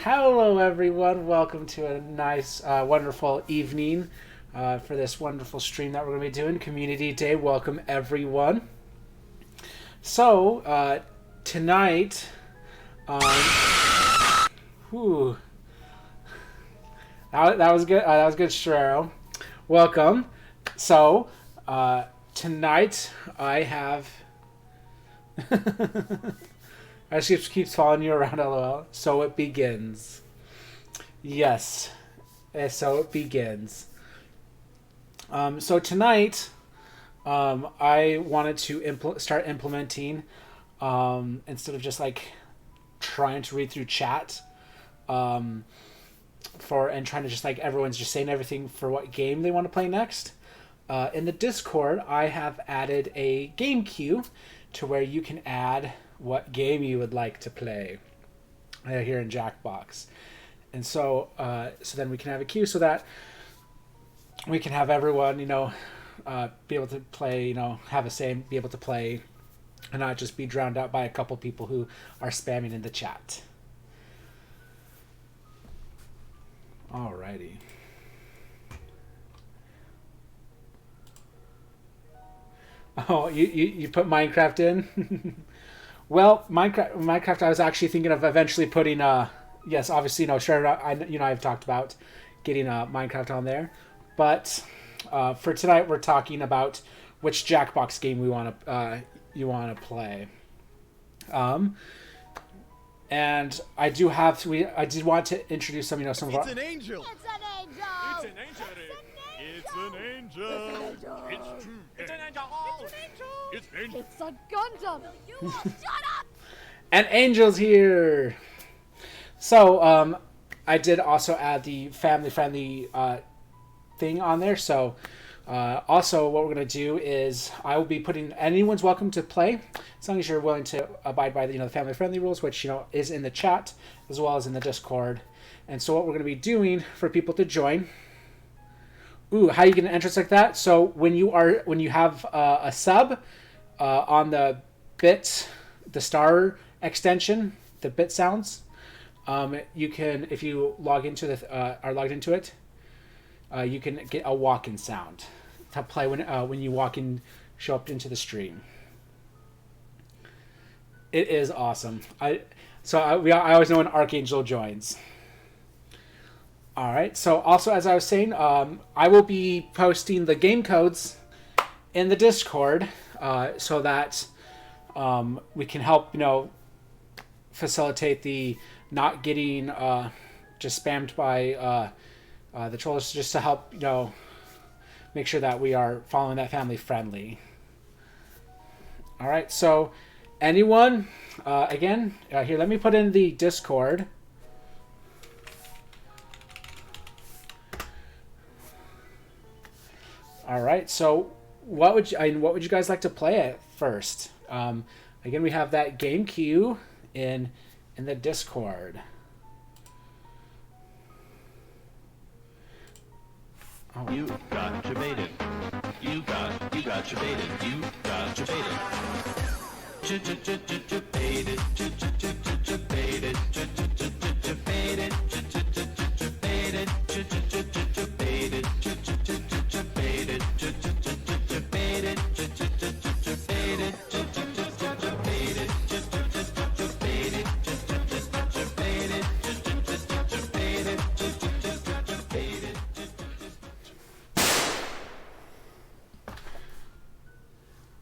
Hello, everyone. Welcome to a nice, wonderful evening for this wonderful stream that we're going to be doing. Community Day. Welcome, everyone. So, tonight, whew, that was good. That was good, Shrero. Welcome. So, tonight I have. I just keeps following you around, lol. So it begins. Yes. So it begins. So tonight, I wanted to start implementing, instead of just like trying to read through chat, and trying to just like everyone's just saying everything for what game they want to play next. In the Discord, I have added a game queue to where you can add what game you would like to play here in Jackbox. And so then we can have a queue so that we can have everyone, be able to play, have a say, be able to play, and not just be drowned out by a couple people who are spamming in the chat. Alrighty. Oh, you put Minecraft in? Well, Minecraft, I was actually thinking of eventually putting, yes, obviously, sure, I've talked about getting Minecraft on there, but for tonight, we're talking about which Jackbox game you want to play. And I did want to introduce some, some of our. It's an angel. It's an angel. It's an angel. It's an angel. It's true. It's an angel. It's an angel. It's an angel. It's a Gundam. You all shut up. And Angel's here. So, I did also add the family-friendly thing on there. So, also what we're going to do is I will be putting anyone's welcome to play as long as you're willing to abide by the family-friendly rules, which is in the chat as well as in the Discord. And so what we're going to be doing for people to join. Ooh, how you get an entrance like that? So when you have a sub on the bit, the star extension, the bit sounds, you can, if you log into are logged into it, you can get a walk-in sound to play when you walk in, show up into the stream. It is awesome. I always know when Archangel joins. All right. So also, as I was saying, I will be posting the game codes in the Discord so that we can help, facilitate the not getting just spammed by the trolls, just to help, make sure that we are following that family friendly. All right. So anyone, again, here, let me put in the Discord. All right, so what would you guys like to play at first? Again, we have that game queue in the Discord. Oh. You got debated. You got debated. You got debated. Debated. Debated.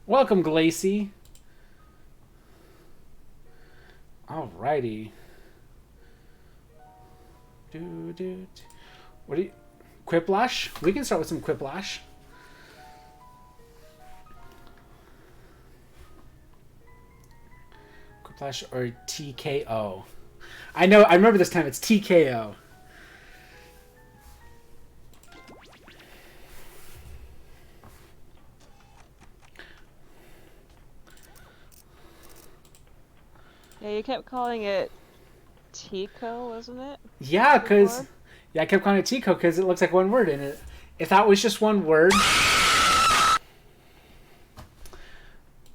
Welcome, Glacy. Alrighty. What do you... Quiplash? We can start with some Quiplash. Quiplash or TKO. I remember this time it's TKO. Yeah, you kept calling it Tico, wasn't it? Yeah, because I kept calling it Tico because it looks like one word in it. If that was just one word,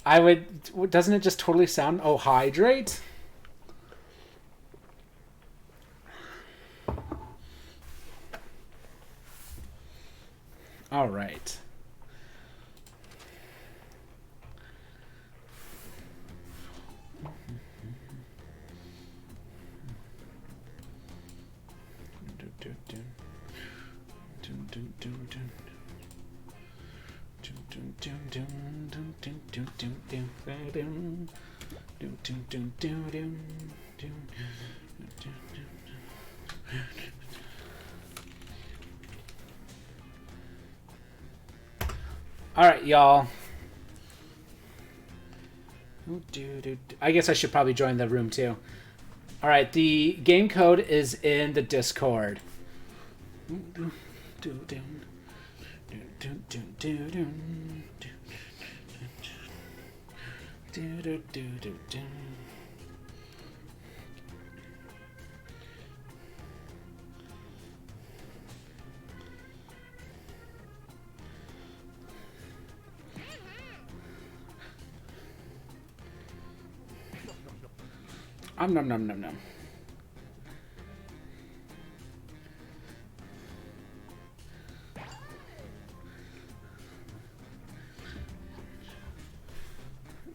I would. Doesn't it just totally sound? Oh, hydrate. All right. All right, y'all. I guess I should probably join the room too. All right, the game code is in the Discord. Nom nom nom nom.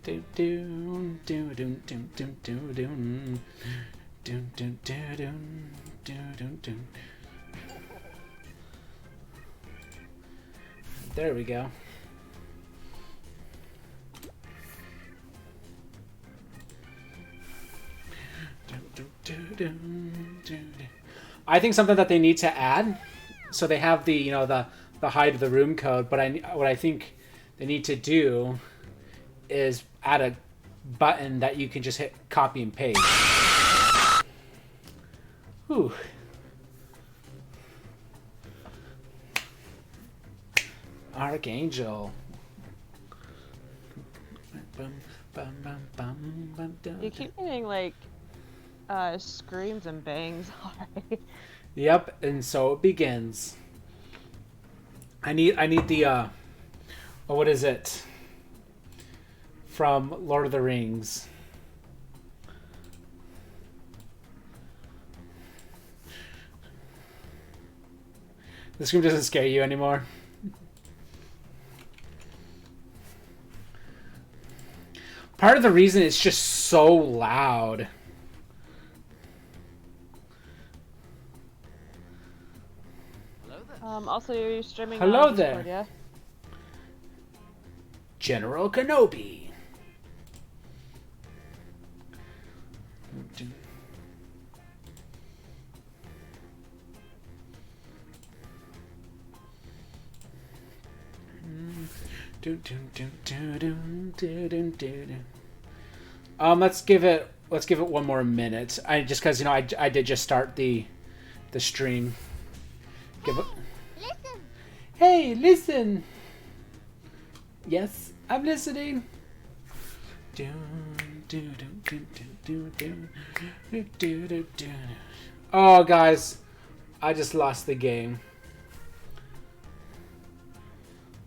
Do do do do do do do do do do do do do do. There we go. I think something that they need to add, so they have the the hide the room code, but what I think they need to do is add a button that you can just hit copy and paste. Whew. Archangel. You keep getting like screams and bangs. Yep, and so it begins. I need the oh, what is it? From Lord of the Rings. The scream doesn't scare you anymore. Part of the reason it's just so loud. Also, you're streaming Hello on there. Discord, yeah? General Kenobi. Let's give it one more minute. Just because I did just start the stream. Give it. Listen. Hey, listen. Yes, I'm listening. Oh, guys, I just lost the game.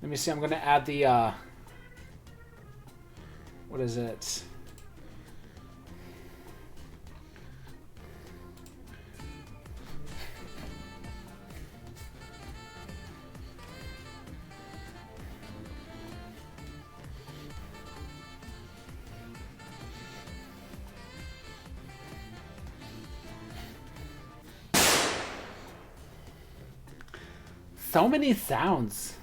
Let me see. I'm gonna add the what is it? So many sounds.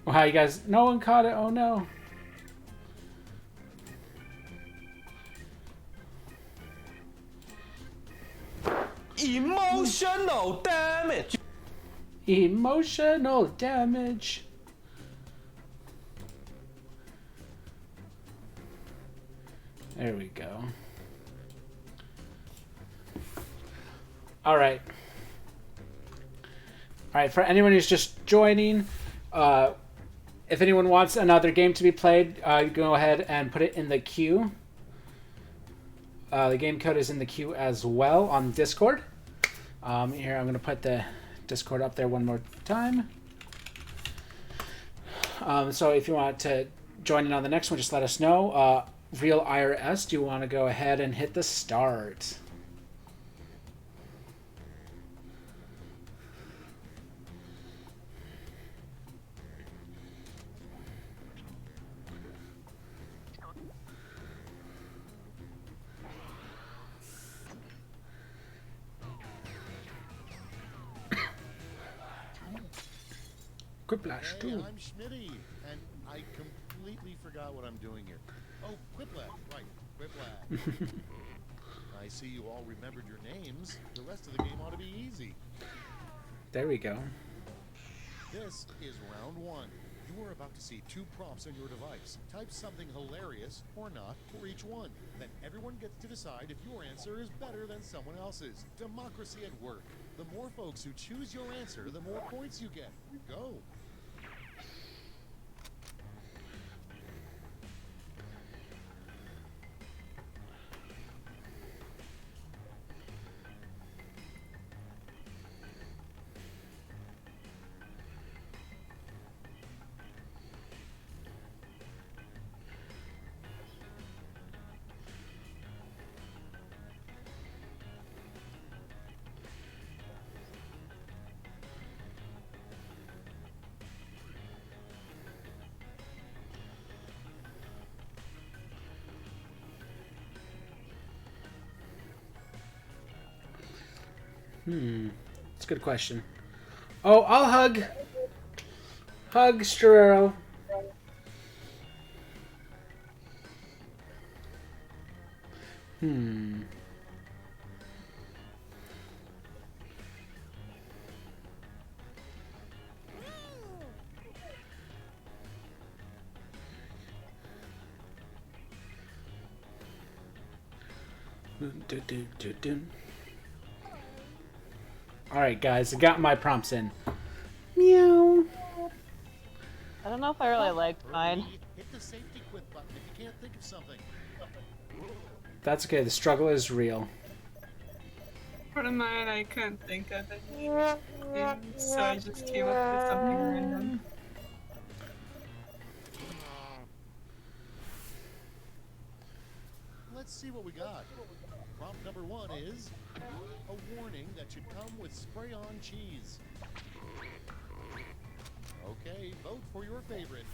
Wow, you guys, no one caught it. Oh no. Emotional damage. Emotional damage. There we go. All right. All right, for anyone who's just joining, if anyone wants another game to be played, you go ahead and put it in the queue. The game code is in the queue as well on Discord. Here, I'm going to put the Discord up there one more time. So if you want to join in on the next one, just let us know. Real IRS, do you want to go ahead and hit the start? Quiplash Hey, 2. I'm Schmitty, and I completely forgot what I'm doing here. Oh, Quiplash, right, Quiplash. I see you all remembered your names. The rest of the game ought to be easy. There we go. This is round one. You are about to see two prompts on your device. Type something hilarious or not for each one. Then everyone gets to decide if your answer is better than someone else's. Democracy at work. The more folks who choose your answer, the more points you get. Go. It's a good question. Oh, I'll hug. Hug, Strero. Alright, guys, I got my prompts in. Meow. I don't know if I really liked mine. Hit the safety quit button if you can't think of something. That's okay, the struggle is real. For mine, I couldn't think of it, so I just came up with something random. Let's see what we got. Prompt number one is a warning that should come with spray-on cheese. Okay, vote for your favorite.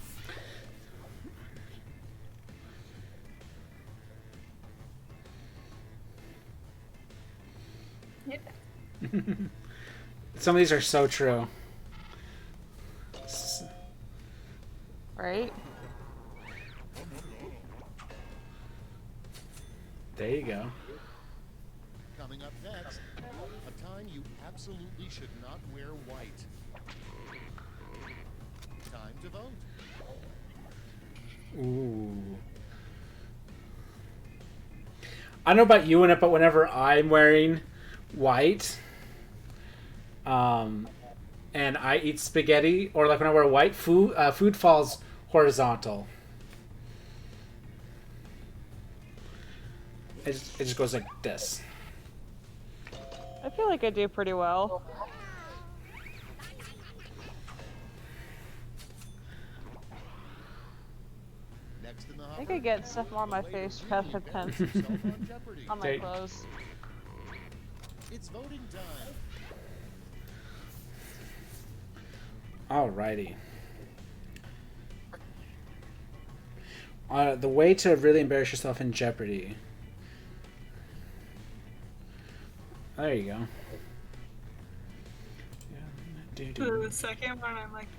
Yeah. Some of these are so true. Right? There you go. Coming up next, a time you absolutely should not wear white. Time to vote. Ooh. I don't know about you in it, but whenever I'm wearing white, and I eat spaghetti, or like when I wear white, food falls horizontal. It just goes like this. I feel like I do pretty well. Next in the I think I get stuff more on my face rather than on my Okay. clothes. It's voting time. Alrighty. The way to really embarrass yourself in Jeopardy. There you go. So the second one, I'm like,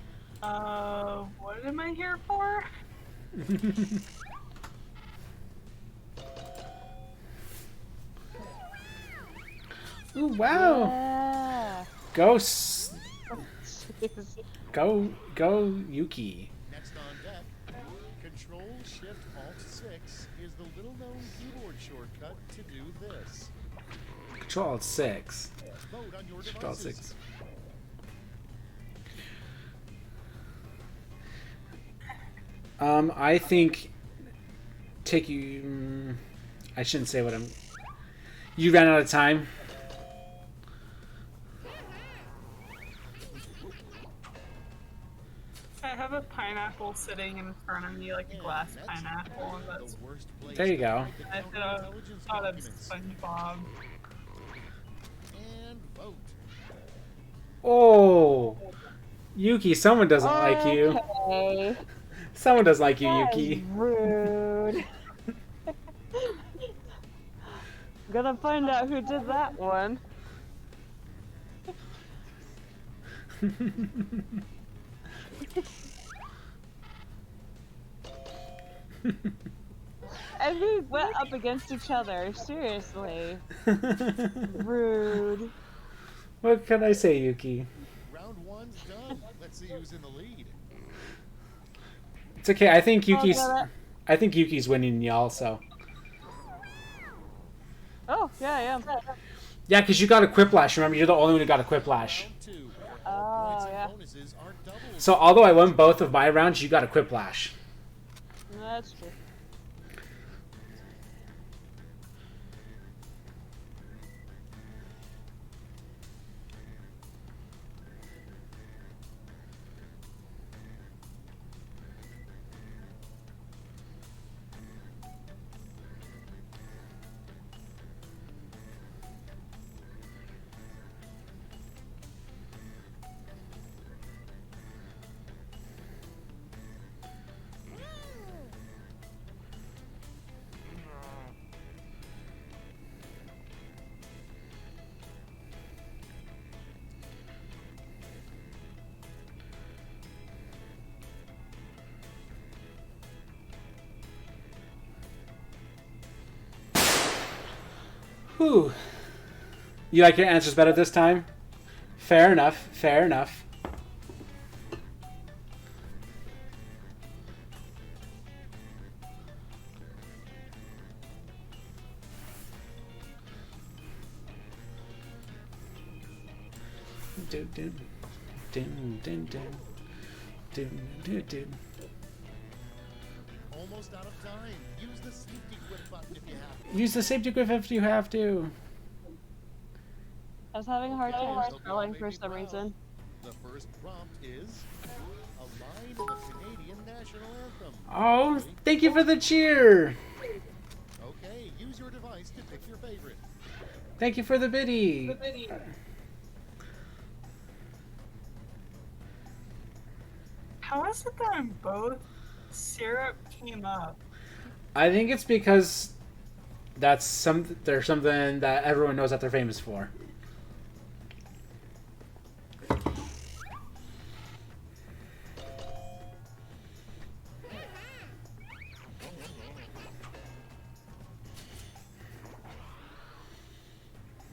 what am I here for? Ooh, wow! Yeah. Go, Jeez. go, Yuki. Next on deck, Control Shift Alt 6 is the little-known keyboard shortcut to do this. Control Alt 6. Vote on your Control Alt devices. 6. I think take you. I shouldn't say what I'm. You ran out of time. I have a pineapple sitting in front of me, like a glass pineapple, and that's. The worst place There you to go. hide the I counterintelligence thought of documents. SpongeBob. And vote. Oh, Yuki, someone doesn't like you. Okay. Someone doesn't like you, That is Yuki. rude. Gonna find out who did that one. And we went up against each other. Seriously. Rude. What can I say, Yuki? Round one's done. Let's see who's in the lead. It's okay. I think Yuki's. no, I think Yuki's winning y'all. So. Oh, yeah, yeah. Yeah, because you got a Quiplash. Remember, you're the only one who got a Quiplash. Round two, where Oh, all points yeah. and bonuses are doubled. So although I won both of my rounds, you got a Quiplash. That's true. Whew. You like your answers better this time? Fair enough. Fair enough. Dun, dun, dun, dun, dun. Dun, dun, dun. Almost out of time. Use the safety quit button if you have to. Use the safety grip if you have to. I was having a hard time Well, scrolling maybe for some proud. reason. The first prompt is a line in the Canadian national anthem. Oh, thank you for the cheer. Okay, use your device to pick your favorite. Thank you for the biddy. How is it that in both syrup came up? I think it's because there's something that everyone knows that they're famous for.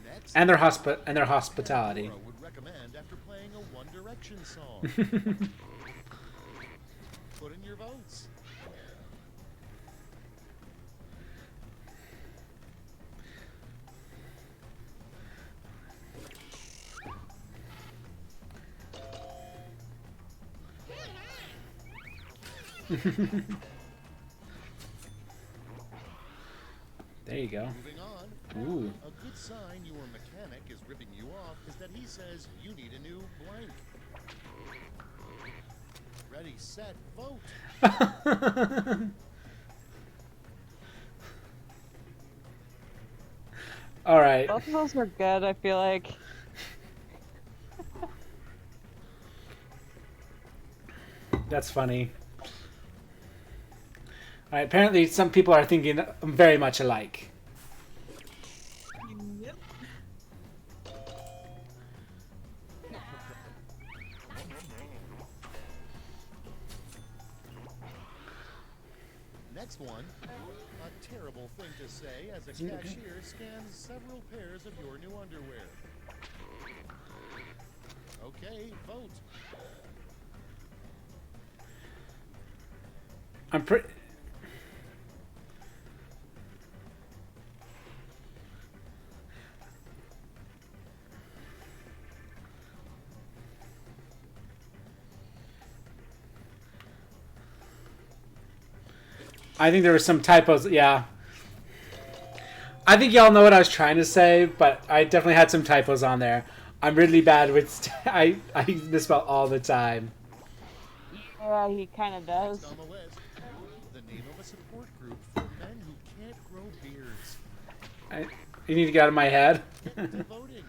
Next, And their hospitality. Laura would recommend after playing a One Direction song. Put in your votes. There you go. Moving on. Ooh. A good sign your mechanic is ripping you off is that he says you need a new blank. Ready, set, vote. All right. Both of those were good, I feel like. That's funny. All right. Apparently, some people are thinking very much alike. Yep. Next one. A terrible thing to say as a cashier scans several pairs of your new underwear. Okay, vote. I'm pretty. I think there were some typos. Yeah. I think y'all know what I was trying to say, but I definitely had some typos on there. I'm really bad with. I misspell all the time. Yeah, he kind of does. Next on the list. The name of a support group for men who can't grow beards. You need to get out of my head. Get to voting.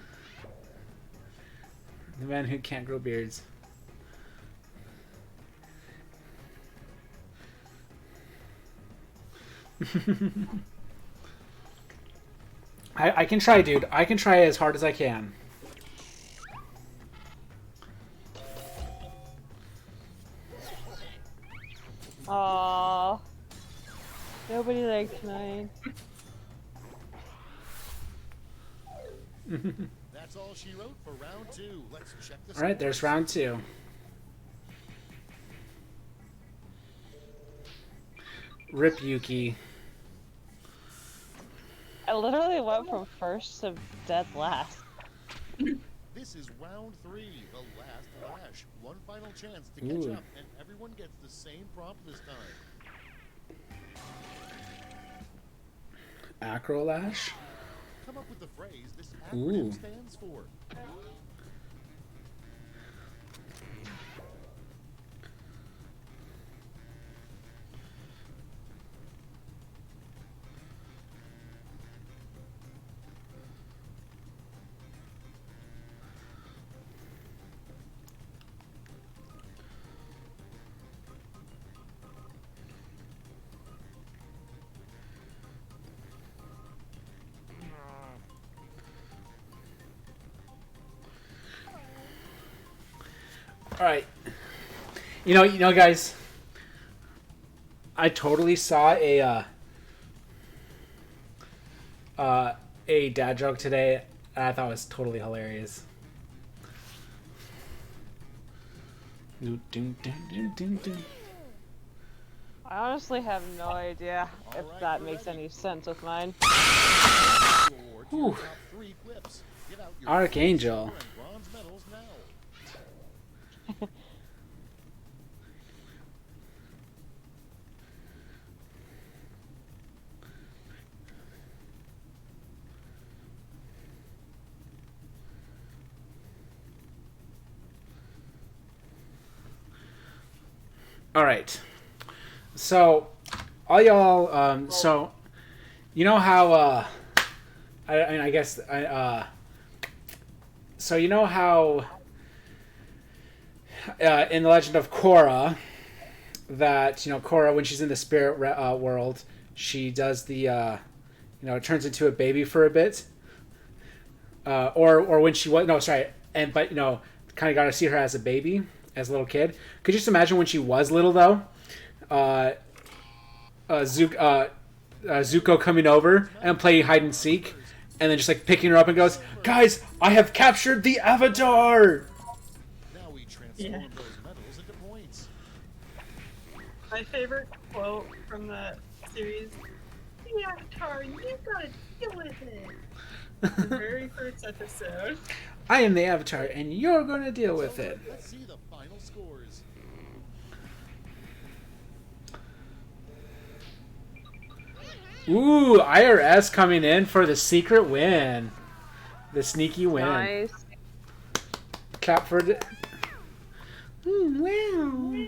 The men who can't grow beards. I can try, dude. I can try as hard as I can. Aww. Nobody liked mine. That's all she wrote for round 2. Let's check this All right, there's round 2. Rip Yuki. I literally went from first to dead last. This is round 3, the last lash. One final chance to catch Ooh. up, and everyone gets the same prompt this time. Acrolash. Come up with the phrase this Ooh. acronym stands for. All right. You know, guys. I totally saw a dad joke today, and I thought it was totally hilarious. Dun, dun, dun, dun, dun, dun. I honestly have no idea if Alright, that we're makes ready. any sense with mine. Award to your Whew. top 3 clips. Get out your Archangel. silver and bronze medals now. All right. So, all y'all. So, you know how? I mean, I guess. So you know how? In the Legend of Korra, that Korra, when she's in the spirit world, she does the turns into a baby for a bit. Or when she was no sorry and but kind of got to see her as a baby, as a little kid. Could you just imagine when she was little though? Zuko coming over and playing hide and seek, and then just like picking her up and goes, "Guys, I have captured the Avatar." Now we transform Yeah. those medals into points. My favorite quote from the series: "The Avatar, you gotta deal with it." The very first episode. I am the Avatar, and you're gonna deal with it. Let's see the final scores. Ooh, IRS coming in for the secret win, the sneaky win. Nice. Clap for the. Wow.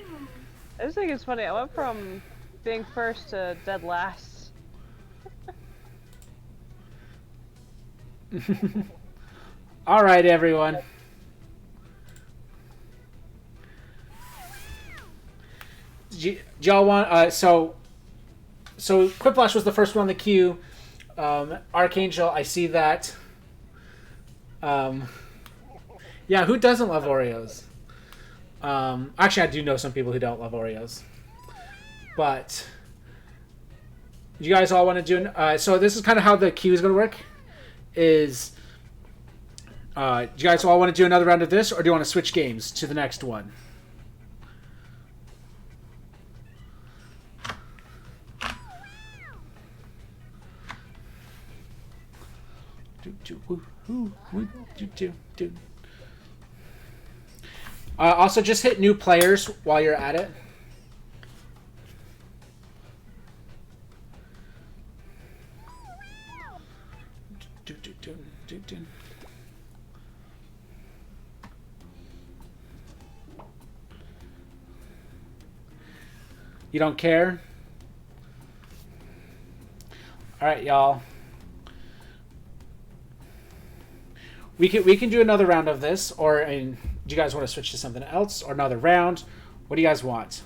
I just think it's funny. I went from being first to dead last. All right, everyone. Do y'all want? So Quiplash was the first one on the queue. Archangel, I see that. Yeah, who doesn't love Oreos? Actually, I do know some people who don't love Oreos. But you guys all want to do? So this is kind of how the queue is going to work. Is do you guys all want to do another round of this, or do you want to switch games to the next one? Also, just hit new players while you're at it. You don't care? All right, y'all. We can do another round of this, or do you guys want to switch to something else, or another round? What do you guys want?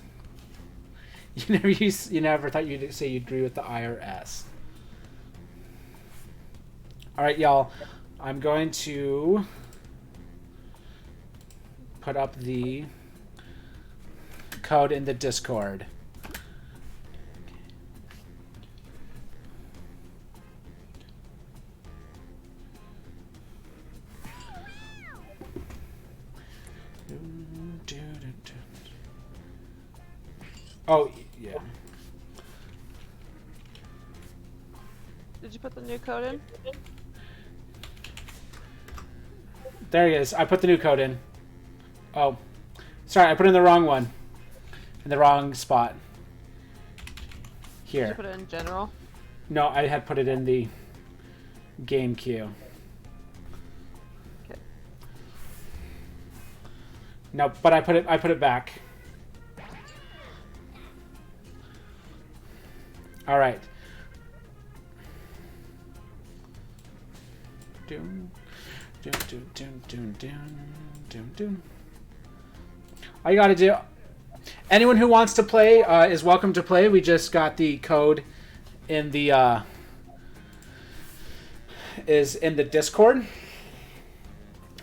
You never thought you'd say you agree with the IRS. All right, y'all. I'm going to put up the code in the Discord. Oh, yeah. Did you put the new code in? There he is. I put the new code in. Oh. Sorry, I put in the wrong one. In the wrong spot. Did you Here. put it in general? No, I had put it in the game queue. Okay. No, but I put it back. All right. Doom, doom, doom, doom, doom, doom, doom, doom. All you gotta do. Anyone who wants to play is welcome to play. We just got the code in the is in the Discord.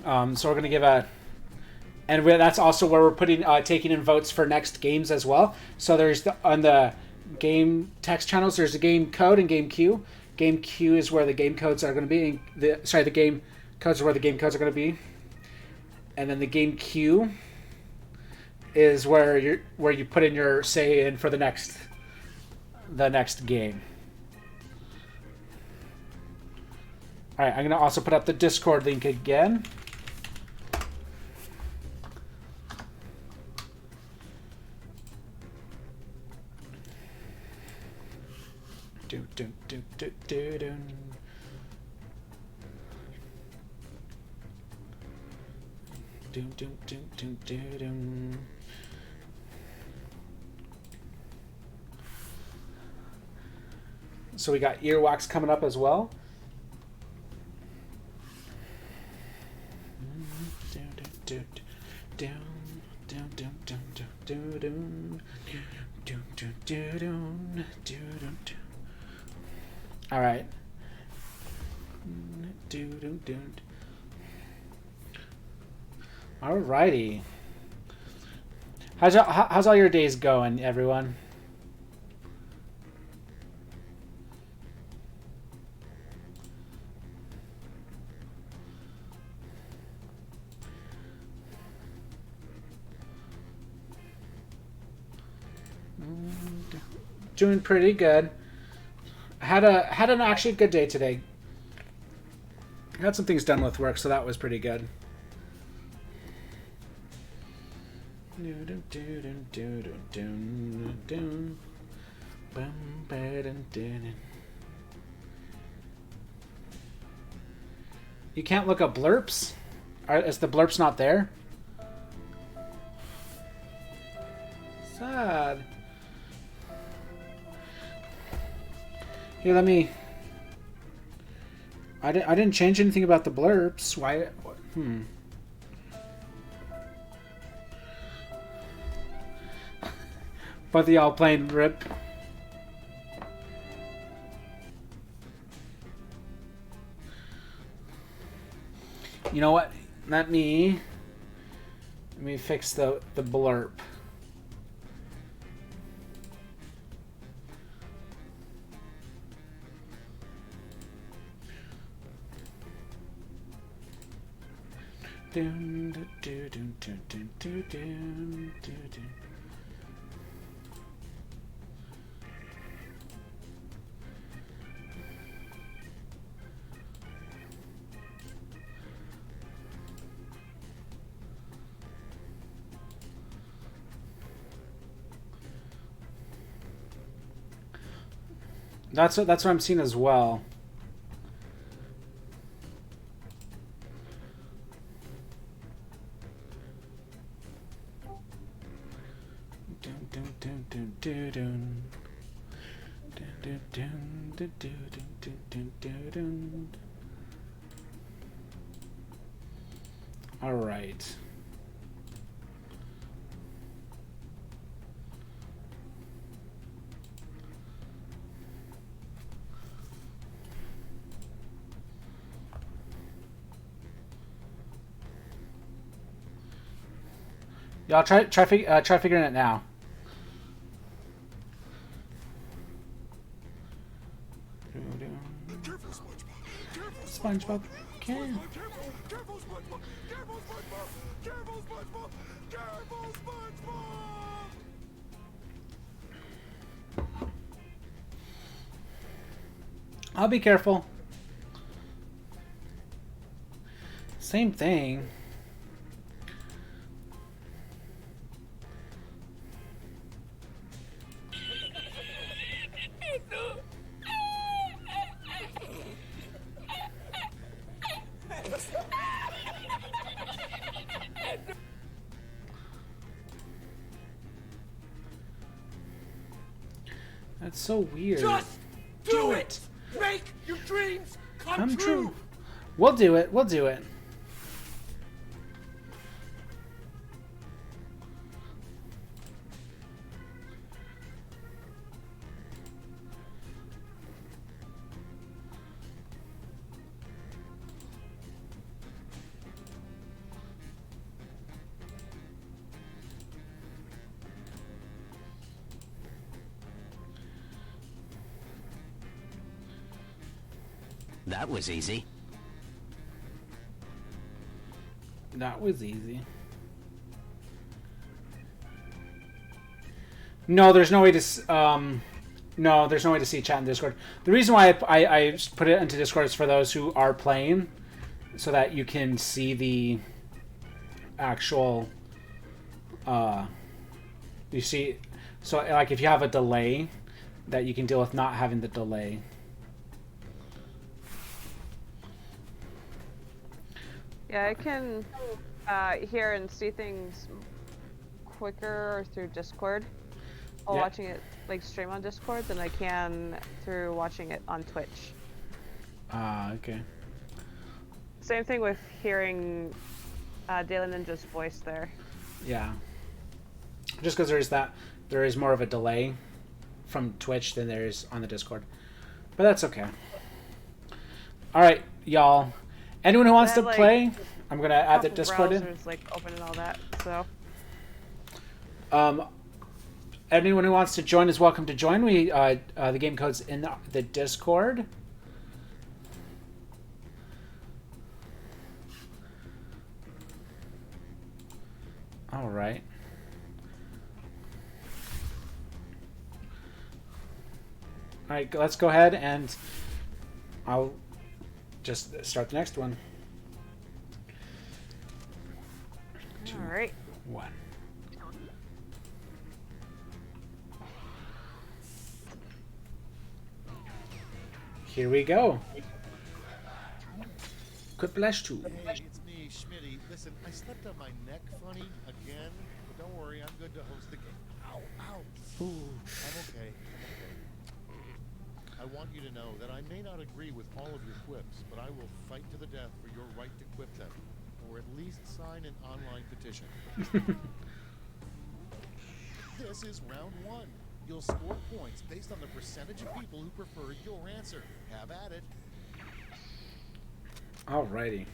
So we're gonna give that's also where we're putting taking in votes for next games as well. So there's on the game text channels, there's a game code and game queue. Game queue is where the game codes are going to be. The game codes are where the game codes are going to be, and then the game queue is where you put in your say in for the next game. All right, I'm going to also put up the Discord link again. Do do do do do do. Do do do do do do. So we got earwax coming up as well. Do do do do do do do do do do do do do do do. All right. All righty. How's all your days going, everyone? Doing pretty good. Had an actually good day today. Got some things done with work, so that was pretty good. You can't look up blurps? Is the blurps not there? Sad. Here, let me... I didn't change anything about the blurps. Why? But they all playing RIP. You know what? Let me fix the blurp. Dun, dun, dun, dun, dun, dun, dun, dun, dun. That's what I'm seeing as well. All right. Y'all try figuring it now. Careful, SpongeBob. Careful, SpongeBob. Okay. Careful, careful, SpongeBob. Careful, SpongeBob. Careful, SpongeBob. Careful, SpongeBob. I'll be careful. Same thing. That's so weird. Just do it! Make your dreams come true! We'll do it. We'll do it. That was easy. That was easy. No, there's no way to. No, there's no way to see chat in Discord. The reason why I put it into Discord is for those who are playing, so that you can see the actual. You see, so like if you have a delay, that you can deal with not having the delay. Yeah, I can hear and see things quicker through Discord while Yeah. watching it like stream on Discord than I can through watching it on Twitch. Okay. Same thing with hearing Daily Ninja's voice there. Yeah. Just because there is more of a delay from Twitch than there is on the Discord, but that's okay. All right, y'all. Anyone who wants to I have, like, play, I'm gonna add the Couple Discord in. browsers, like open and all that. So Anyone who wants to join is welcome to join. The game code's in the Discord. All right. All right, let's go ahead and I'll just start the next one. all right. 1. Here we go. Quiplash 2. Hey, it's me, Schmitty. Listen, I slept on my neck funny again, but don't worry, I'm good to host the game. Ow, ow. I'm okay. I want you to know that I may not agree with all of your quips, but I will fight to the death for your right to quip them, or at least sign an online petition. This is round 1. You'll score points based on the percentage of people who prefer your answer. Have at it. Alrighty.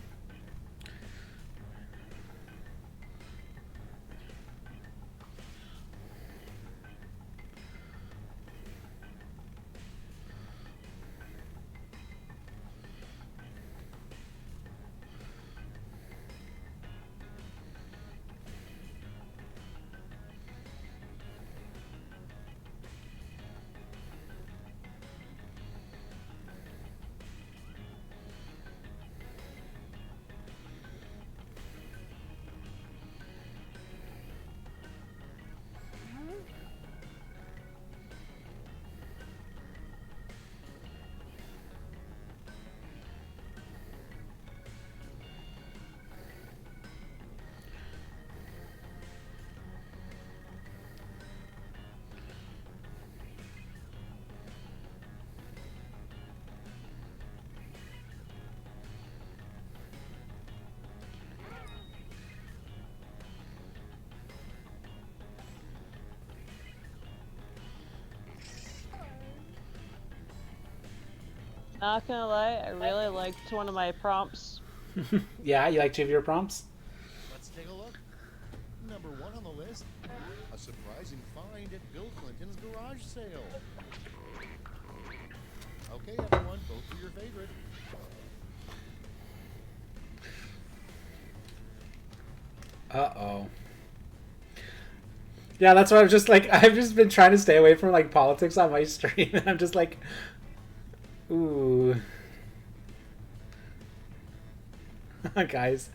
Not gonna lie, I really liked one of my prompts. Yeah, you like to have your prompts? Let's take a look. Number 1 on the list, a surprising find at Bill Clinton's garage sale. Okay, everyone, vote for your favorite. Uh-oh. Yeah, that's why I'm just like, I've just been trying to stay away from like politics on my stream. I'm just like, Ooh. Guys.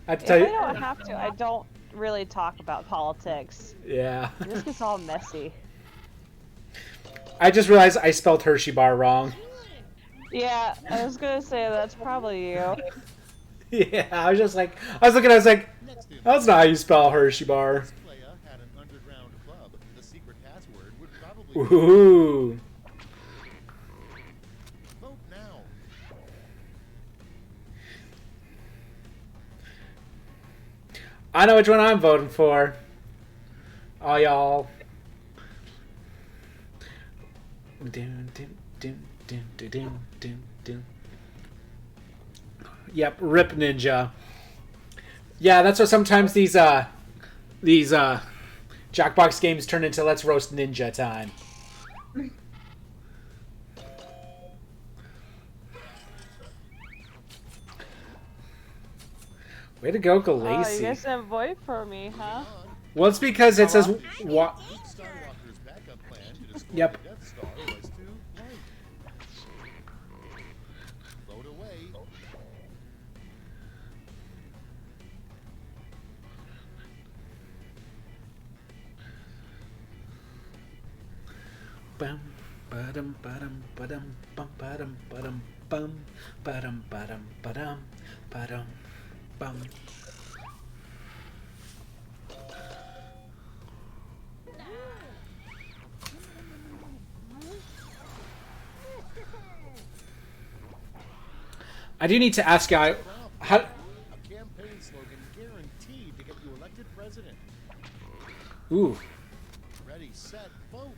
I have to If tell I you. don't have to, I don't really talk about politics. Yeah. This gets all messy. I just realized I spelled Hershey bar wrong. Yeah, I was gonna say that's probably you. Yeah, I was just like, I was like, Next in that's not how you spell Hershey bar. if Leia had an underground club, the secret password would probably be Ooh. vote now. I know which one I'm voting for. Oh, y'all. Dun, dun, dun, dun, dun, dun, dun, dun. Yep, Rip Ninja. Yeah, that's what sometimes these Jackbox games turn into Let's Roast Ninja time. Way to go, Oh, you Khaleesi. guys didn't vote for me, huh? Well, it's because it says Luke Skywalker's backup plan to destroy Yep. the Death Star was to light. Vote away. Bum, ba-dum, ba-dum, ba-dum, bum, ba-dum, ba-dum, bum, ba-dum, ba-dum, ba-dum, ba-dum, bum. I do need to ask you, how... A campaign slogan guaranteed to get you elected president. Ooh. Ready, set, vote.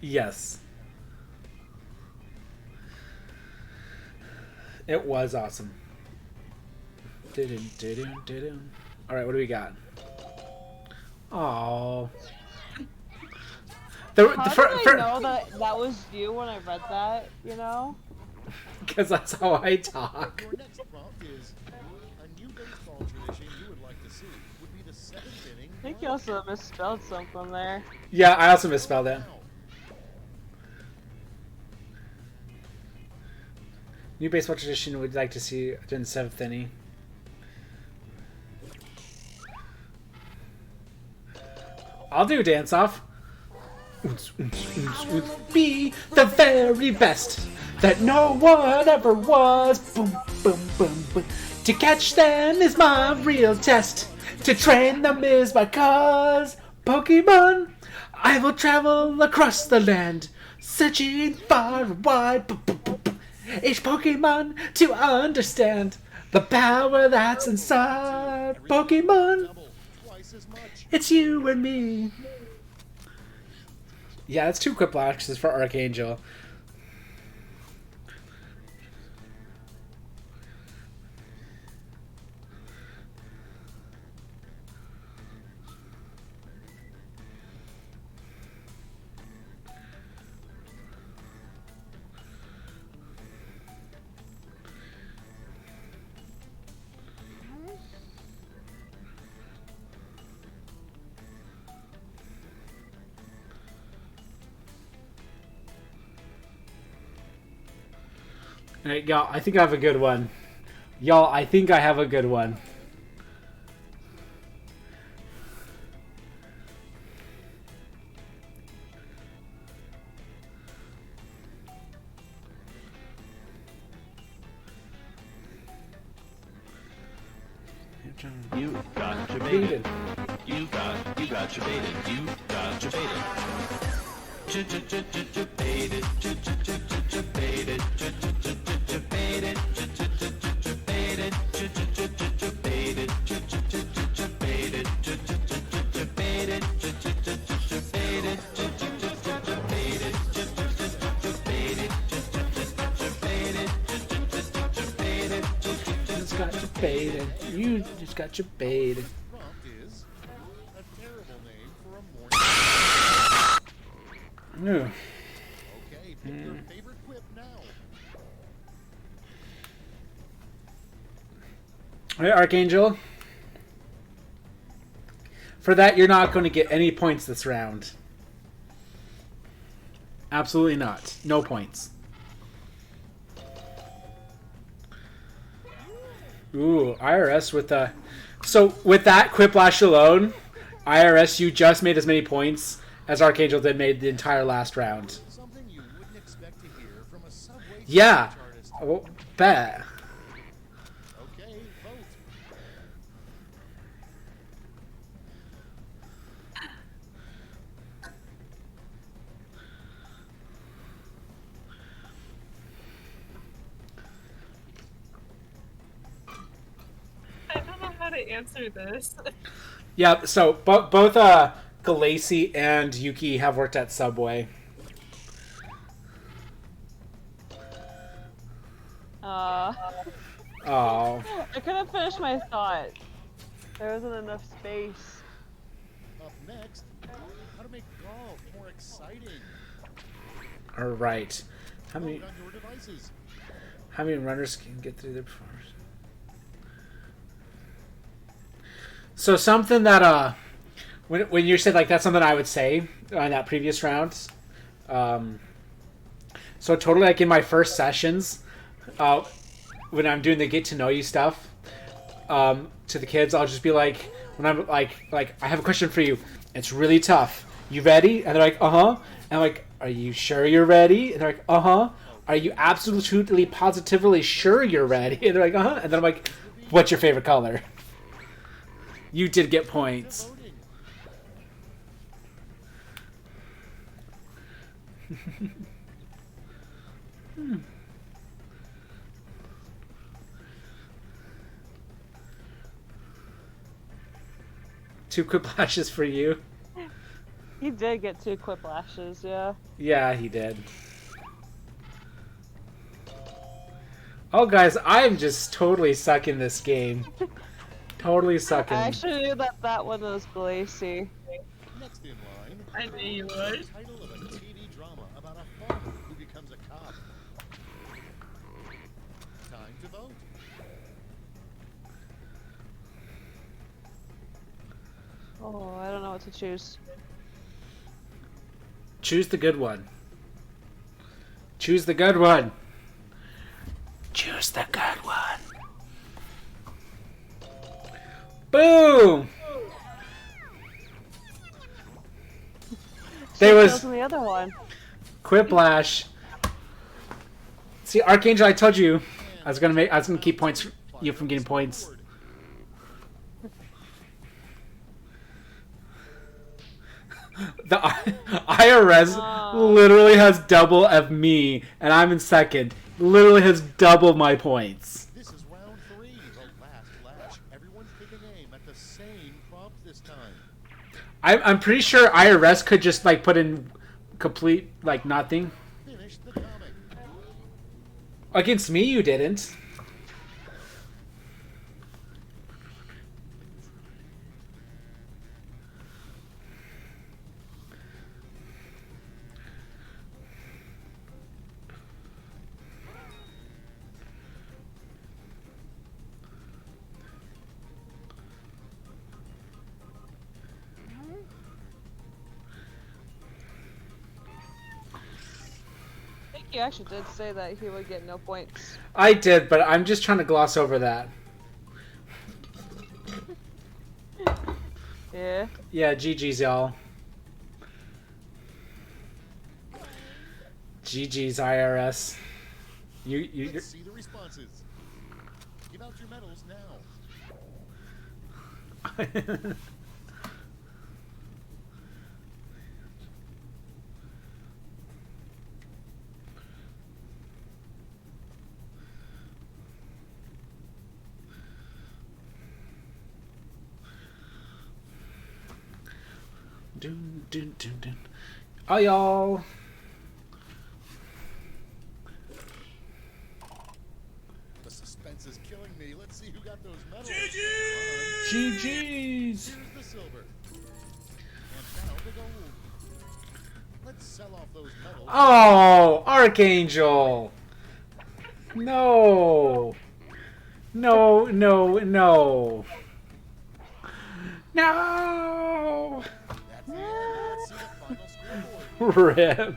Yes. It was awesome. Alright, what do we got? Oh. How did I know that that was you when I read that, you know? Because that's how I talk. Your next prompt is a new baseball tradition you would like to see would be the seventh inning. I think you also misspelled something there. Yeah, I also misspelled that. New baseball tradition would like to see in the seventh inning. I'll do dance off. Be the very best that no one ever was. Boom, boom, boom, boom. To catch them is my real test. To train them is my cause. Pokemon, I will travel across the land, searching far and wide. Each Pokemon to understand the power that's inside. Pokemon, Double, twice as much. it's you and me. Yeah, that's 2 quick boxes for Archangel. Alright, y'all, I think I have a good one. Y'all, I think I have a good one. You got debated. You got debated. You got debated. Debated. Debated. Debated. Just got you baited. You just got you baited. Prompt is a terrible name for a morning. Ooh. Okay, pick your favorite quip now. Alright, Archangel. For that, you're not going to get any points this round. Absolutely not. No points. Ooh, IRS with the... So, with that Quiplash alone, IRS, you just made as many points as Archangel did made the entire last round. Something you wouldn't expect to hear from a Subway Yeah. sandwich artist. Oh, bet. Okay, vote. I don't know how to answer this. Yeah, so both Galassi and Yuki have worked at Subway. Oh. I couldn't finish my thought. There wasn't enough space. Up next, how to make golf more exciting. All right. How many Vote on your devices. runners can get through their performance? So something that when you said like that's something I would say on that previous round. So totally like in my first sessions, when I'm doing the get to know you stuff, to the kids, I'll just be like, when I'm like I have a question for you. It's really tough. You ready? And they're like, uh-huh. And I'm like, are you sure you're ready? And they're like, uh-huh. Are you absolutely positively sure you're ready? And they're like, uh-huh. And then I'm like, what's your favorite color? You did get points. Voting. Two Quiplashes for you. He did get 2 Quiplashes, yeah. Yeah, he did. Oh, guys, I'm just totally sucking this game. Totally sucking. I actually knew that one was Galassi. Next in line, I knew you the would. title of a TV drama about a farmer who becomes a cop. Time to vote. Oh, I don't know what to choose. Choose the good one. Choose the good one. Choose the good one. Boom! There was in the other one. Quiplash. See, Archangel, I told you I was gonna keep points you from getting points. The IRS literally has double of me, and I'm in second. Literally has double my points. This is round 3, the last lash. Everyone's taking aim at the same prompt this time. I'm pretty sure IRS could just like put in complete like nothing. Finish the comic. Against me, you didn't. I think you actually did say that he would get no points. I did, but I'm just trying to gloss over that. Yeah. Yeah, GG's, y'all. GG's, IRS. You. Let's see the responses. Give out your medals now. Dun, dun, dun, dun. Oh, y'all. The suspense is killing me. Let's see who got those medals. GG's. Here's the silver. And now the gold. Let's sell off those medals. Oh, Archangel. No. No, no, no. No! That's the end. Now let's see the final scoreboard. Rip.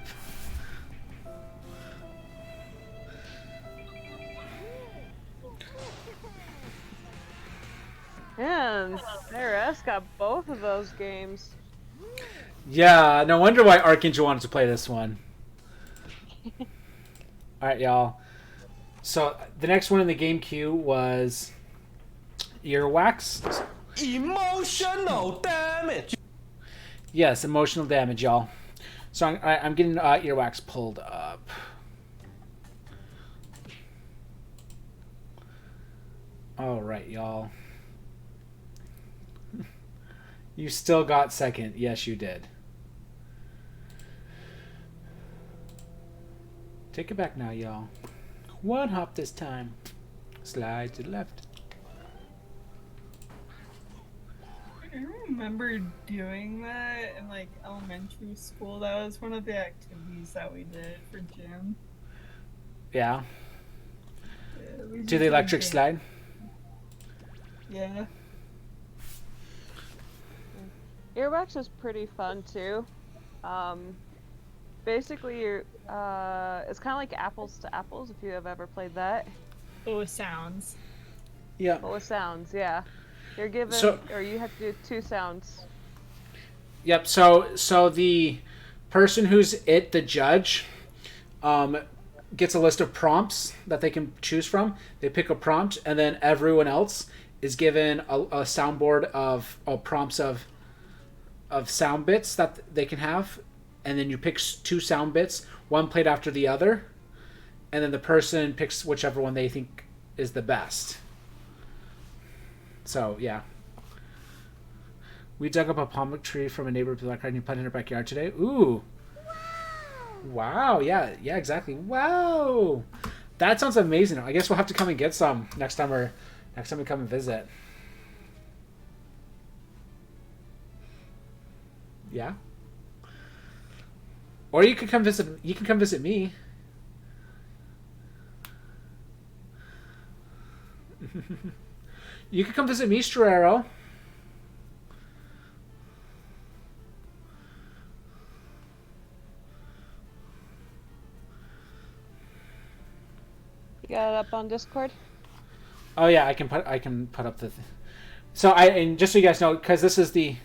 Man, IRS got both of those games. Yeah, no wonder why Archangel wanted to play this one. Alright, y'all. So, the next one in the game queue was Earwax. Emotional damage. Yes, emotional damage, y'all. So, I'm getting Earwax pulled up. Alright, y'all. You still got second. Yes, you did. Take it back now, y'all. One hop this time. Slide to the left. I remember doing that in like elementary school. That was one of the activities that we did for gym. Yeah. Yeah, we To did the electric gym. slide. Yeah. Earwax is pretty fun too. Basically, it's kind of like apples to apples if you have ever played that. Oh, sounds. Yeah. But with sounds, yeah. You're given, or you have to do 2 sounds. Yep. So the person who's the judge, gets a list of prompts that they can choose from. They pick a prompt, and then everyone else is given a soundboard of prompts of sound bits that they can have, and then you pick 2 sound bits, one played after the other, and then the person picks whichever one they think is the best. So yeah, we dug up a pomegranate tree from a neighborhood backyard and you planted in our backyard today. Ooh, wow, yeah, exactly. Wow, that sounds amazing. I guess we'll have to come and get some next time we come and visit. Yeah. Or you can come visit. You can come visit me. You can come visit me, Strero. You got it up on Discord? Oh yeah, I can put up the. So and just so you guys know, because this is the.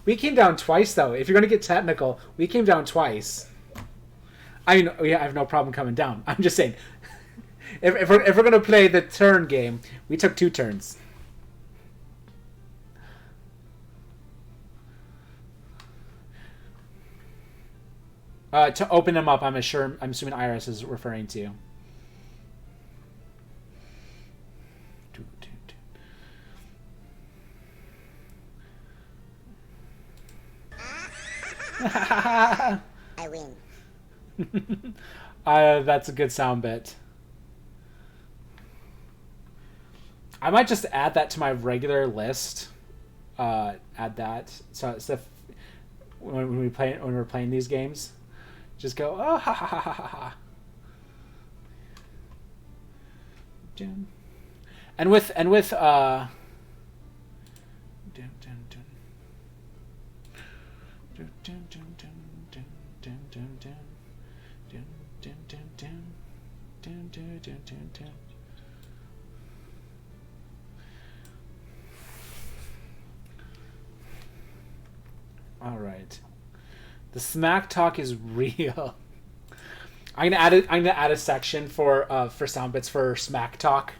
We came down twice, though. If you're going to get technical, we came down twice. I mean, I have no problem coming down. I'm just saying, if we're going to play the turn game, we took 2 turns. To open them up, I'm assuming Iris is referring to. I win. That's a good sound bit. I might just add that to my regular list. Add that so when we're playing these games, just go oh ha ha ha ha ha. And with all right, the smack talk is real. I'm gonna add a section for sound bits for smack talk.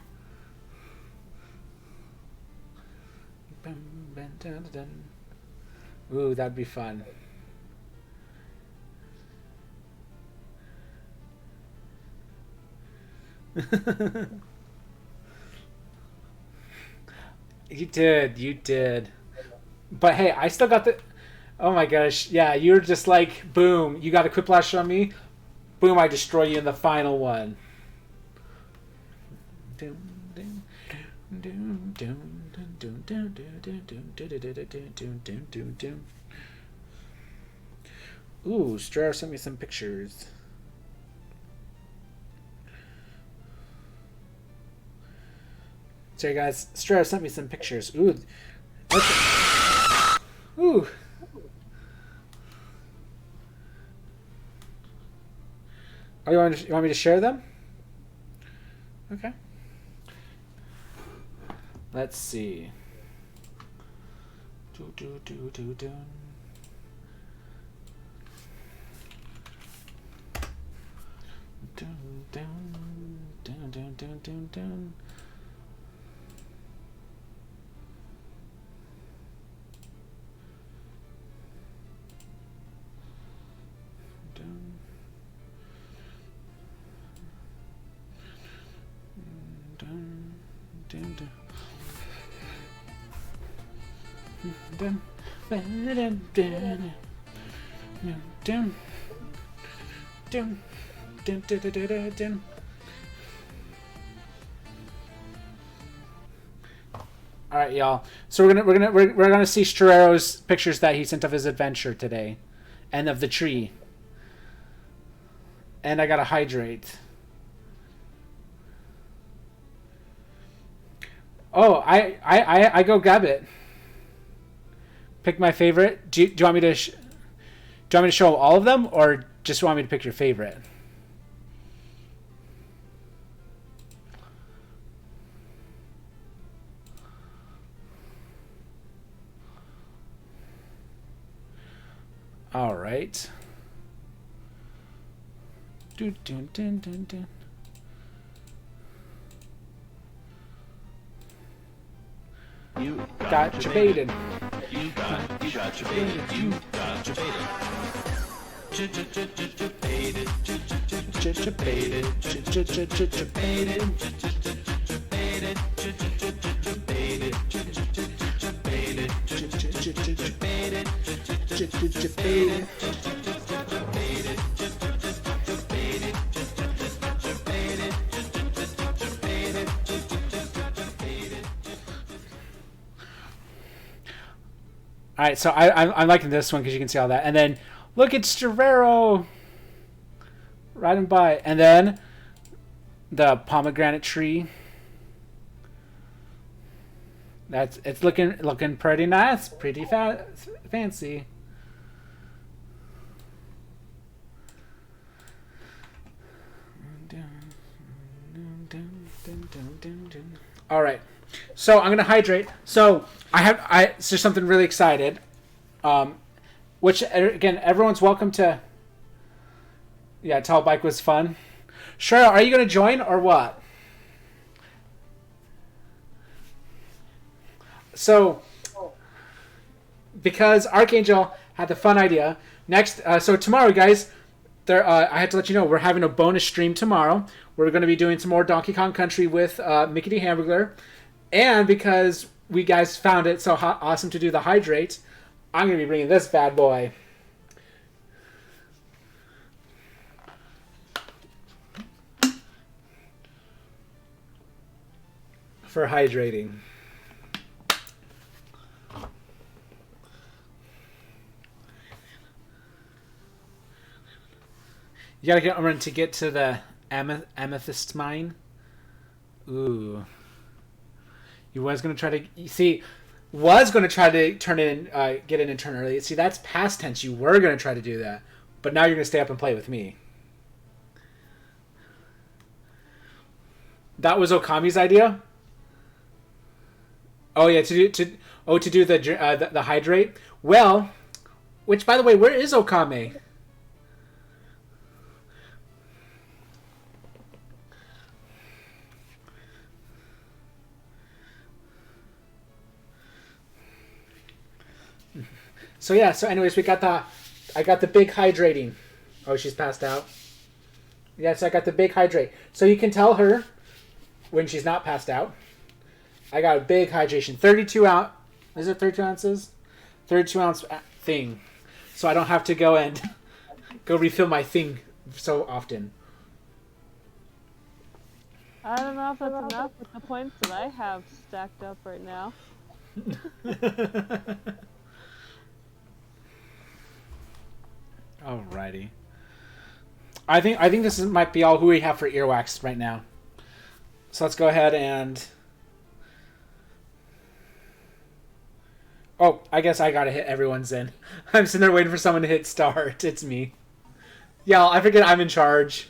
Ooh, that'd be fun. You did. But hey, I still got the. Oh my gosh, yeah, you're just like, boom, you got a quiplash on me. Boom, I destroy you in the final one. Ooh, Strara sent me some pictures. Sorry, guys. Strara sent me some pictures. Ooh. Ooh. Oh, you want me to share them? Okay. Let's see. Do. Dun. All right, y'all. So we're gonna see Strarero's pictures that he sent of his adventure today, and of the tree. And I gotta hydrate. Oh, I go grab it. Pick my favorite. Do you want me to? Do you want me to show all of them, or just want me to pick your favorite? All right. Dun. You Got debated. You got debated. You got debated. All right, so I'm liking this one because you can see all that, and then look at Strarero riding by, and then the pomegranate tree. It's looking pretty nice, pretty fancy. All right, so I'm gonna hydrate. So there's something really excited, which again everyone's welcome to. Yeah, Tall Bike was fun. Cheryl, are you gonna join or what? So, because Archangel had the fun idea next, so tomorrow, guys, I had to let you know we're having a bonus stream tomorrow. We're going to be doing some more Donkey Kong Country with Mickey D. Hamburglar, and because we guys found it so awesome to do the hydrate, I'm going to be bringing this bad boy. For hydrating. You gotta get to the amethyst mine. Ooh. You was gonna try to turn in, get in and turn early. See, that's past tense. You were gonna try to do that, but now you're gonna stay up and play with me. That was Okami's idea. Oh yeah, to do the hydrate. Well, which by the way, where is Okami? So yeah, so anyways, I got the big hydrating. Oh, she's passed out. Yeah, so I got the big hydrate. So you can tell her when she's not passed out. I got a big hydration. 32 ounce. Is it 32 ounces? 32 ounce thing. So I don't have to go and go refill my thing so often. I don't know if that's enough with the points that I have stacked up right now. Alrighty. I think might be all who we have for earwax right now. So let's go ahead and Oh, I guess I gotta hit everyone's in. I'm sitting there waiting for someone to hit start. It's me. Yeah, I forget I'm in charge.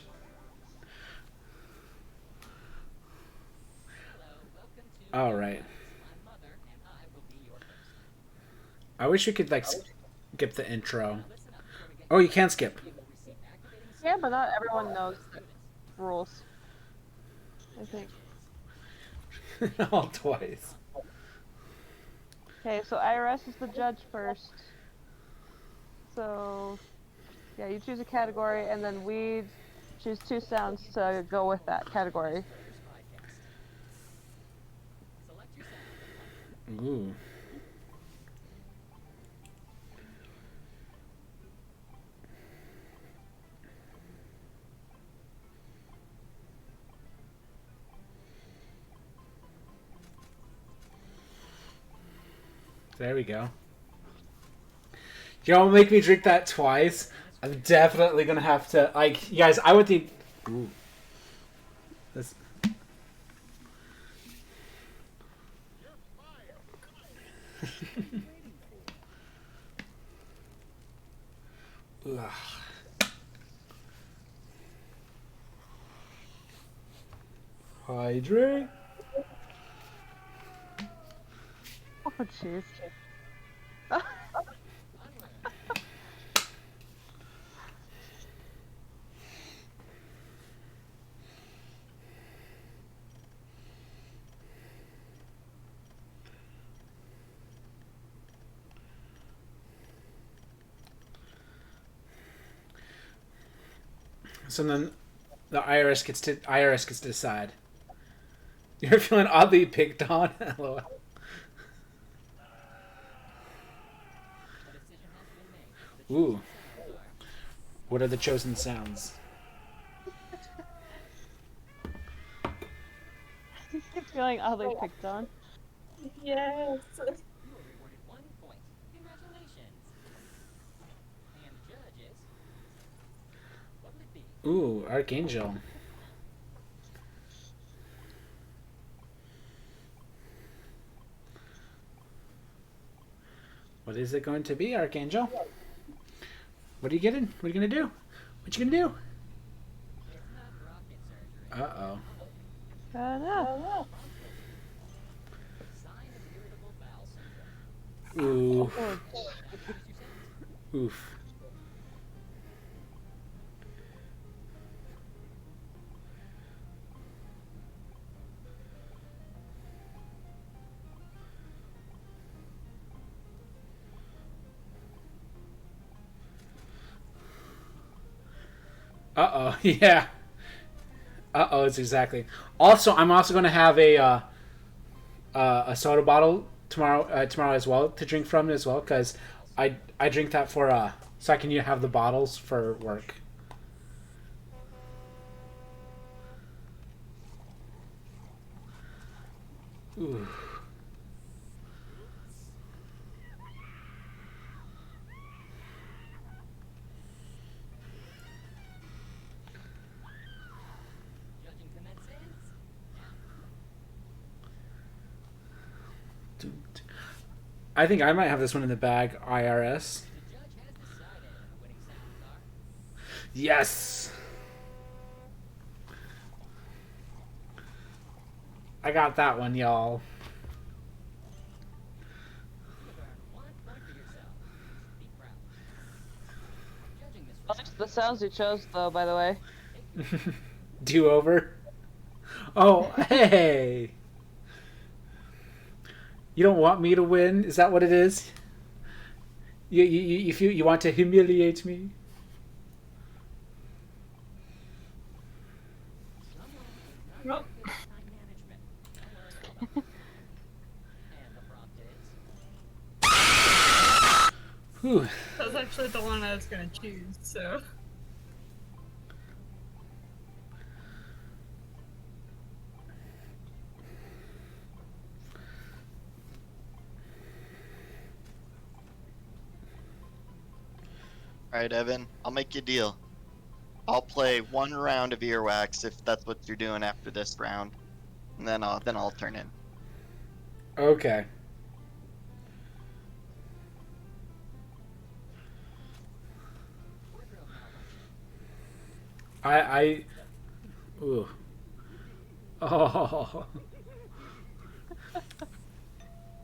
Alright. I wish we could, like, skip the intro. Oh, you can skip. Yeah, but not everyone knows the rules. I think. All twice. Okay, so IRS is the judge first. So, yeah, you choose a category, and then we choose 2 sounds to go with that category. Ooh. There we go. Y'all make me drink that twice. I'm definitely gonna have to, like, you guys, I would think. Ooh. This. Ugh. Hydrate. Oh, jeez. So then, the IRS gets to decide. You're feeling oddly picked on. LOL. Ooh. What are the chosen sounds? You're feeling oddly picked on. Yes. Ooh, Archangel. What is it going to be, Archangel? What are you getting? What are you gonna do? What you gonna do? Uh-oh. No. Ooh. Oof. Uh-oh, yeah. Uh-oh, it's exactly. Also, I'm also going to have a soda bottle tomorrow as well to drink from as well, because I drink that for so I can have the bottles for work. Ooh. I think I might have this one in the bag, IRS. Yes! I got that one, y'all. I liked the sounds you chose, though, by the way. Do over? Oh, hey! You don't want me to win? Is that what it is? You want to humiliate me? Nope. Whew. That was actually the one I was gonna choose, so. Alright, Evan, I'll make you a deal. I'll play 1 round of Earwax if that's what you're doing after this round. And then I'll turn in. Okay. I ooh. Oh.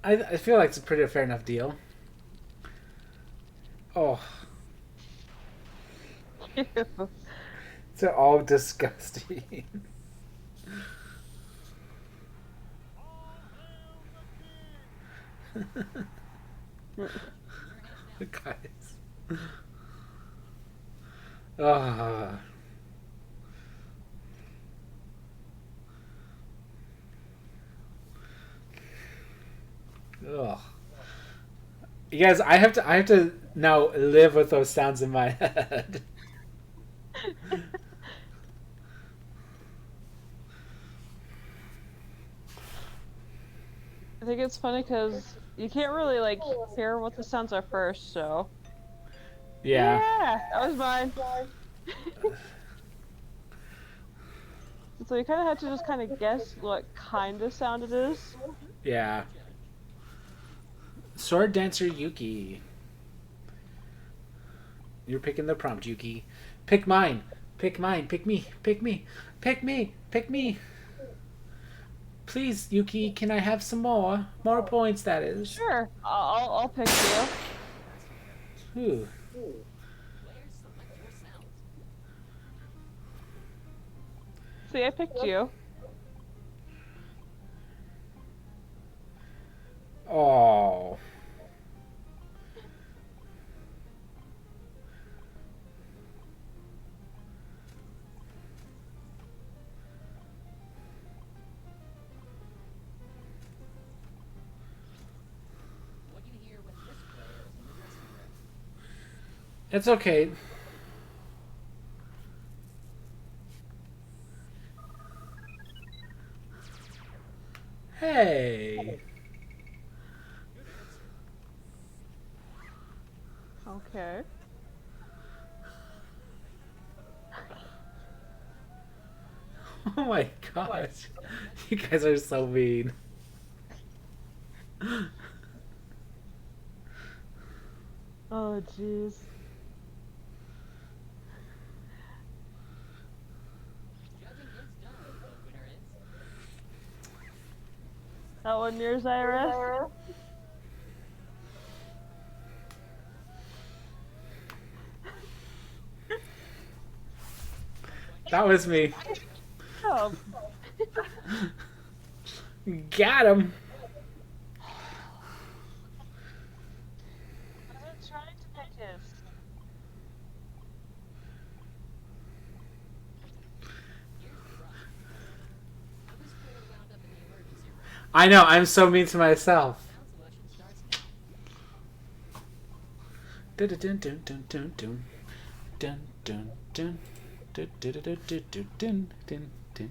I feel like it's a pretty fair enough deal. Oh. They're all disgusting. The guys. Ah. Ugh. You guys, I have to now live with those sounds in my head. I think it's funny because you can't really like hear what the sounds are first, so. Yeah. Yeah, that was mine. So you kind of have to just kind of guess what kind of sound it is. Yeah. Sword Dancer Yuki. You're picking the prompt, Yuki. Pick mine. Pick mine. Pick me. Pick me. Pick me. Pick me. Please, Yuki, can I have some more? More points, that is. Sure, I'll pick you. Ooh. See, I picked you. Oh. It's okay. Hey. Okay. Oh my gosh. You guys are so mean. Oh, jeez. That one yours, Iris? That was me. Oh. Got him. I was trying to pick his. I know, I'm so mean to myself. Dun dun dun dun dun dun dun dun dun dun dun dun dun dun dun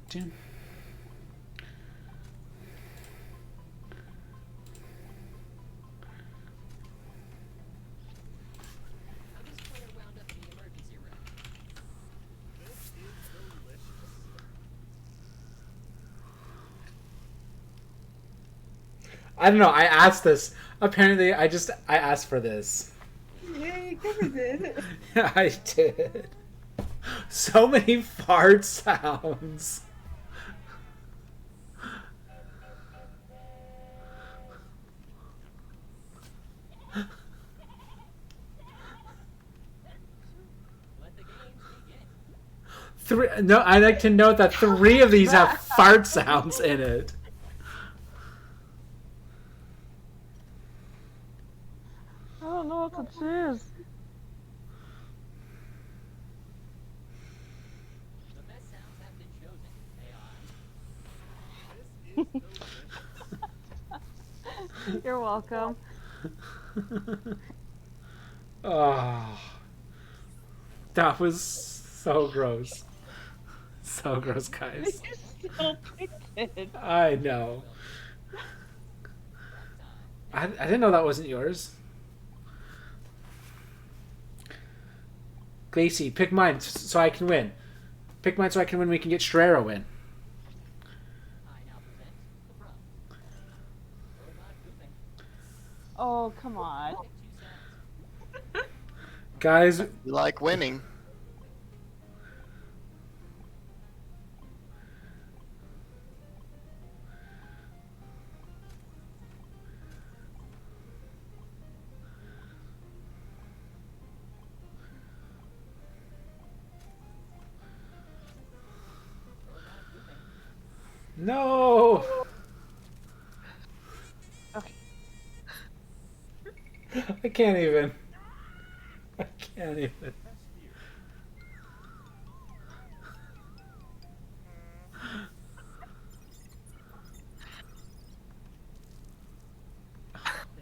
dun. I don't know. I asked this. Apparently, I asked for this. Yeah, you covered it. Yeah, I did. So many fart sounds. Three. No, I like to note that 3 of these have fart sounds in it. I don't know what to choose. You're welcome. Oh, that was so gross. So gross, guys. You still picked it. I know. I didn't know that wasn't yours. Gracie, pick mine so I can win. Pick mine so I can win. We can get Strero in. Oh, come on. Guys, You like winning. No. Okay. I can't even. I can't even.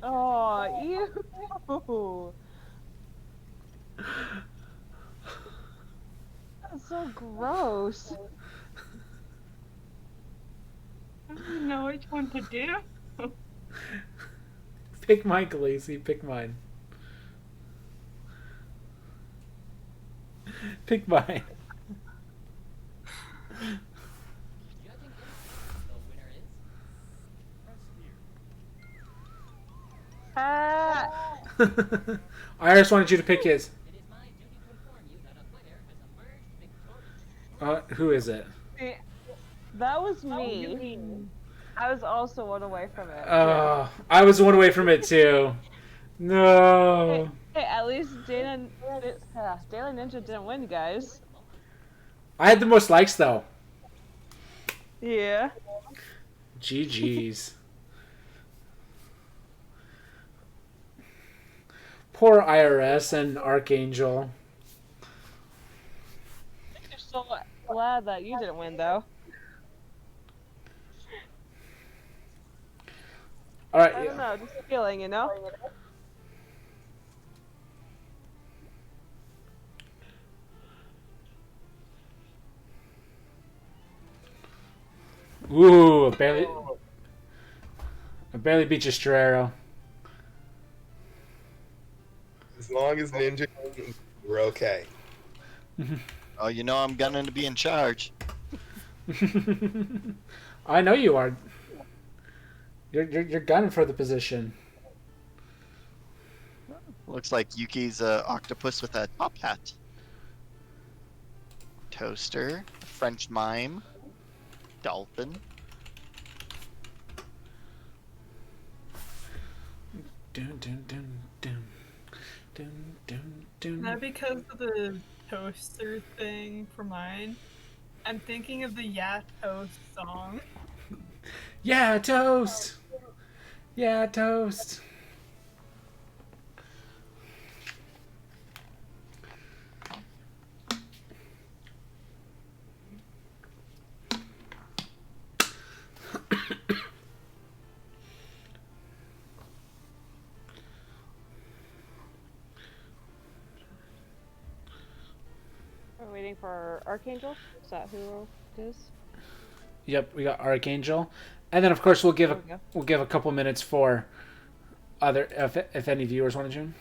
Oh, ew. That's so gross. I don't know which one to do. Pick mine, Khaleesi. Pick mine. Pick mine. Ah. Iris wanted you to pick his. Who is it? That was me. I was also one away from it. I was one away from it too. No. Hey, at least Daily Ninja didn't win, guys. I had the most likes though. Yeah. GG's. Poor IRS and Archangel. I'm so glad that you didn't win, though. All right. I don't know, just a feeling, you know? Ooh, I barely beat you, Strero. As long as Ninja, we're okay. Oh, you know I'm gonna be in charge. I know you are. You're gunning for the position. Looks like Yuki's a octopus with a top hat. Toaster, French mime, dolphin. Dun, dun, dun, dun. Dun, dun, dun. Not because of the toaster thing for mine. I'm thinking of the Yeah Toast song. Yeah, toast. Yeah, toast. We're waiting for Archangel. Is that who it is? Yep, we got Archangel, and then of course we'll give There we go. we'll give a couple minutes for other if any viewers want to join.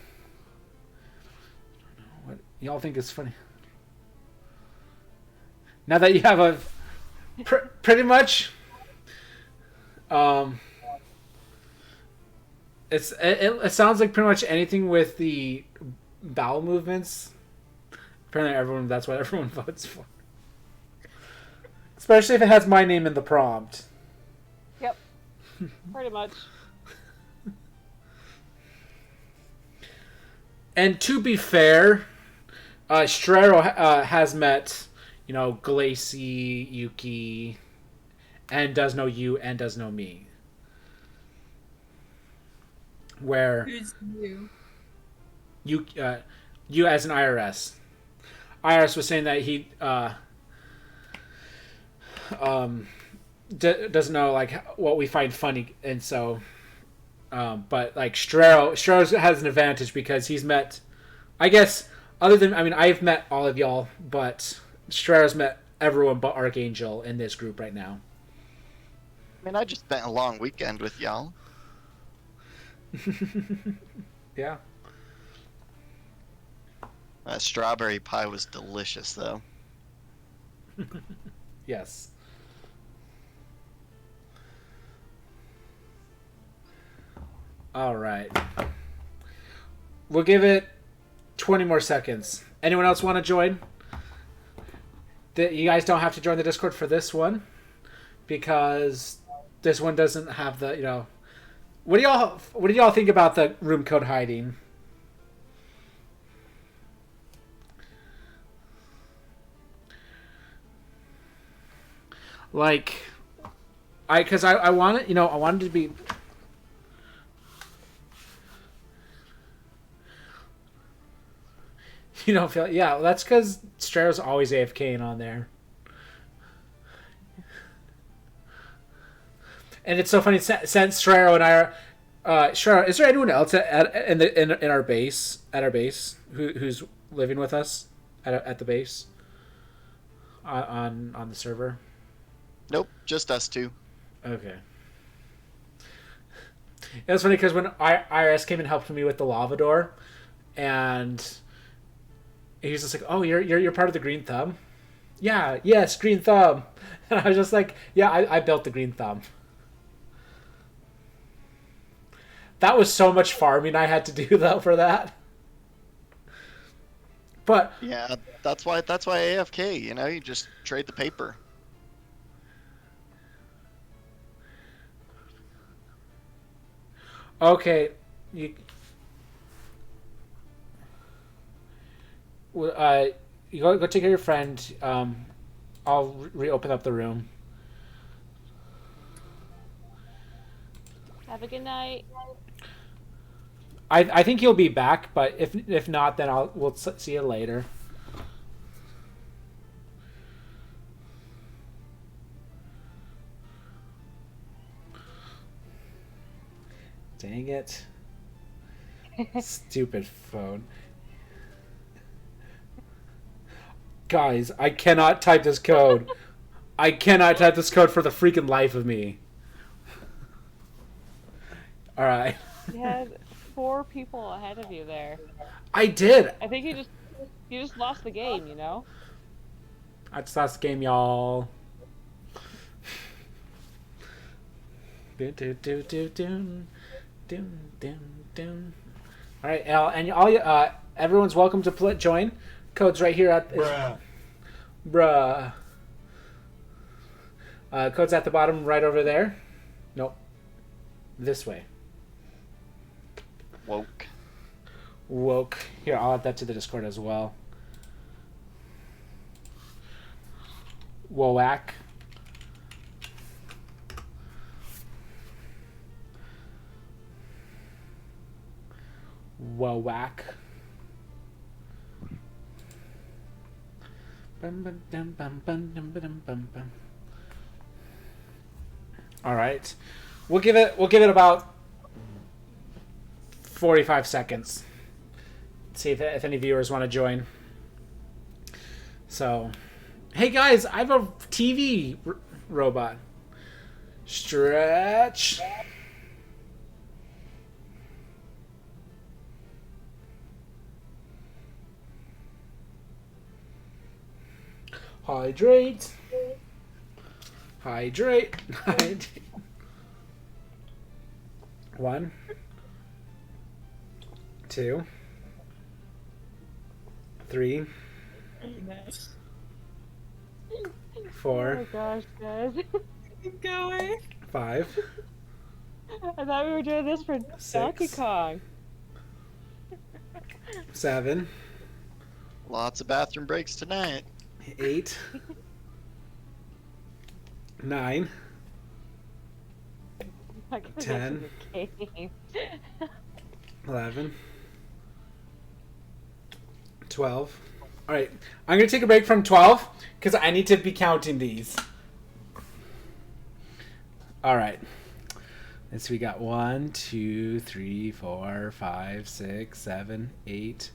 What y'all think is funny? Now that you have a pretty much, it sounds like pretty much anything with the bowel movements. Apparently, that's what everyone votes for. Especially if it has my name in the prompt. Yep. Pretty much. And to be fair, Strero has met, Glacy, Yuki, and does know you and does know me. Where Who's you? you as an IRS. IRS was saying that he doesn't know what we find funny, and so but Strero has an advantage because he's met, I guess, I've met all of y'all, but Strero's met everyone but Archangel in this group right now. I just spent a long weekend with y'all. Yeah. That strawberry pie was delicious, though. Yes. All right. We'll give it 20 more seconds. Anyone else want to join? You guys don't have to join the Discord for this one because this one doesn't have the, What do y'all think about the room code hiding? Because I wanted, I wanted to be. You don't feel, yeah. Well, that's because Straro's always AFKing on there, and it's so funny since Straro and I are. Straro, is there anyone else in our base who's living with us at the base on the server? Nope, just us two. Okay. It was funny because when IRS came and helped me with the lava door, and he was just like, "Oh, you're part of the Green Thumb." Yeah. Yes, Green Thumb. And I was just like, "Yeah, I built the Green Thumb." That was so much farming I had to do though for that. But yeah, that's why AFK. You just trade the paper. Okay, you go take care of your friend. I'll reopen up the room. Have a good night. I think he'll be back, but if not, then we'll see you later. Dang it. Stupid phone. Guys, I cannot type this code. I cannot type this code for the freaking life of me. Alright. You had 4 people ahead of you there. I did. I think you just lost the game, I just lost the game, y'all. All right, and everyone's welcome to join. Code's right here at bruh. Code's at the bottom, right over there. Nope. This way. Woke. Here, I'll add that to the Discord as well. Woak. Woak. All right, we'll give it about 45 seconds. See if any viewers want to join. So, hey guys, I have a TV robot. Stretch. Hydrate. 1, 2, 3, 4. Oh my gosh, guys. Keep going. 5. I thought we were doing this for Donkey Kong. 7. Lots of bathroom breaks tonight. 8. 9. 10. 11. 12. All right, I'm gonna take a break from 12 because I need to be counting these. All right. And so we got 1, 2, 3, 4, 5, 6, 7, 8,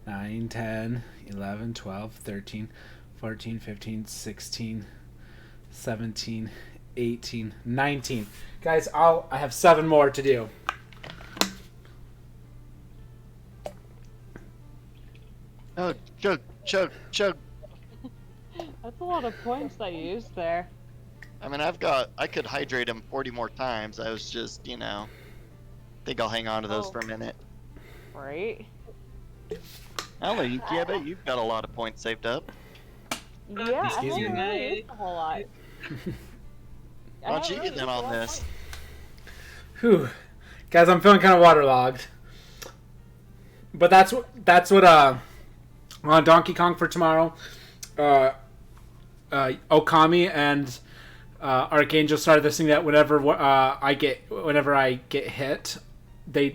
9, 10, 11, 12, 13, 14, 15, 16, 17, 18, 19. Guys, I have 7 more to do. Oh, chug. That's a lot of points that you used there. I mean, I could hydrate him 40 more times. I was just, think I'll hang on to those for a minute. Right? I don't know, I bet you've got a lot of points saved up. Yeah, Excuse I me. haven't really used a whole lot. Why don't you get in on this? Whew. Guys, I'm feeling kind of waterlogged. But that's what on Donkey Kong for tomorrow. Okami and Archangel started this thing that whenever I get hit, they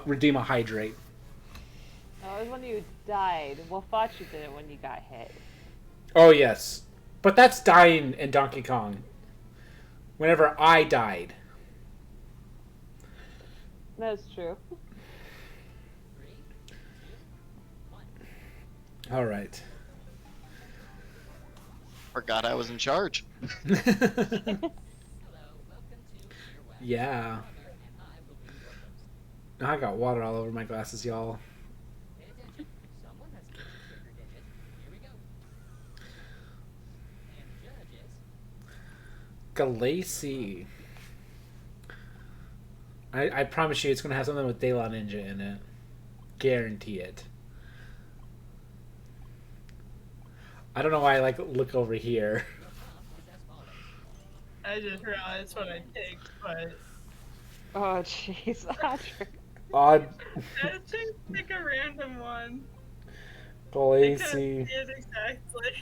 redeem a hydrate. No, it was when you died. Well, Fachu did it when you got hit. Oh yes, but that's dying in Donkey Kong. Whenever I died. That's true. All right. Forgot I was in charge. Yeah. I got water all over my glasses, y'all. Galacy. I promise you it's going to have something with De La Ninja in it. Guarantee it. I don't know why I look over here. I just realized what I picked, but Oh, jeez. Odd. I had to pick a random one. Galacy. Because it exactly.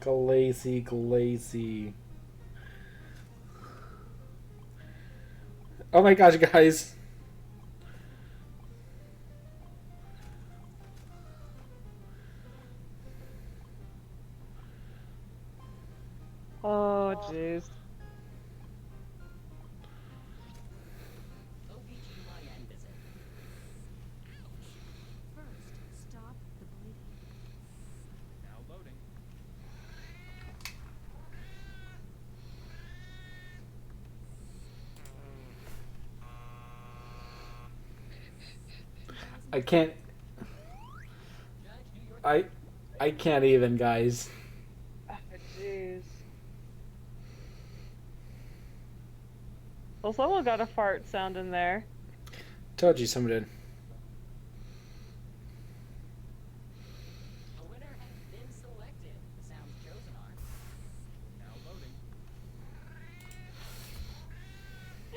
Galacy. Oh my gosh, guys. Oh, jeez. I can't. I can't even, guys. Oh, jeez. Well, someone got a fart sound in there. Told you someone did.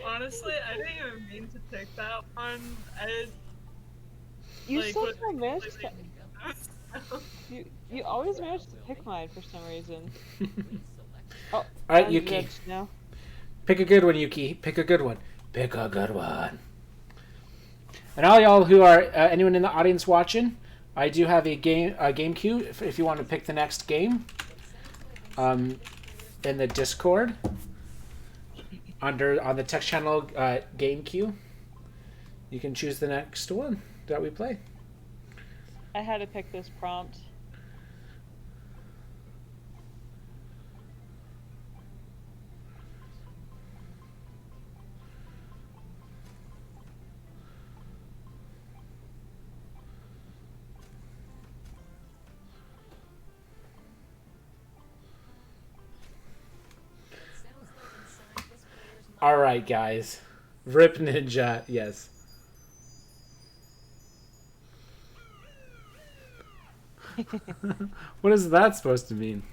Honestly, I didn't even mean to pick that one. You like, somehow managed to... what- You always manage to pick mine for some reason. Oh, Alright, I'm Yuki. rich now. Pick a good one, Yuki. Pick a good one. Pick a good one. And all y'all who are anyone in the audience watching, I do have a game queue if you want to pick the next game. In the Discord, on the text channel game queue, you can choose the next one that we play. I had to pick this prompt. All right, guys. Rip Ninja, yes. What is that supposed to mean?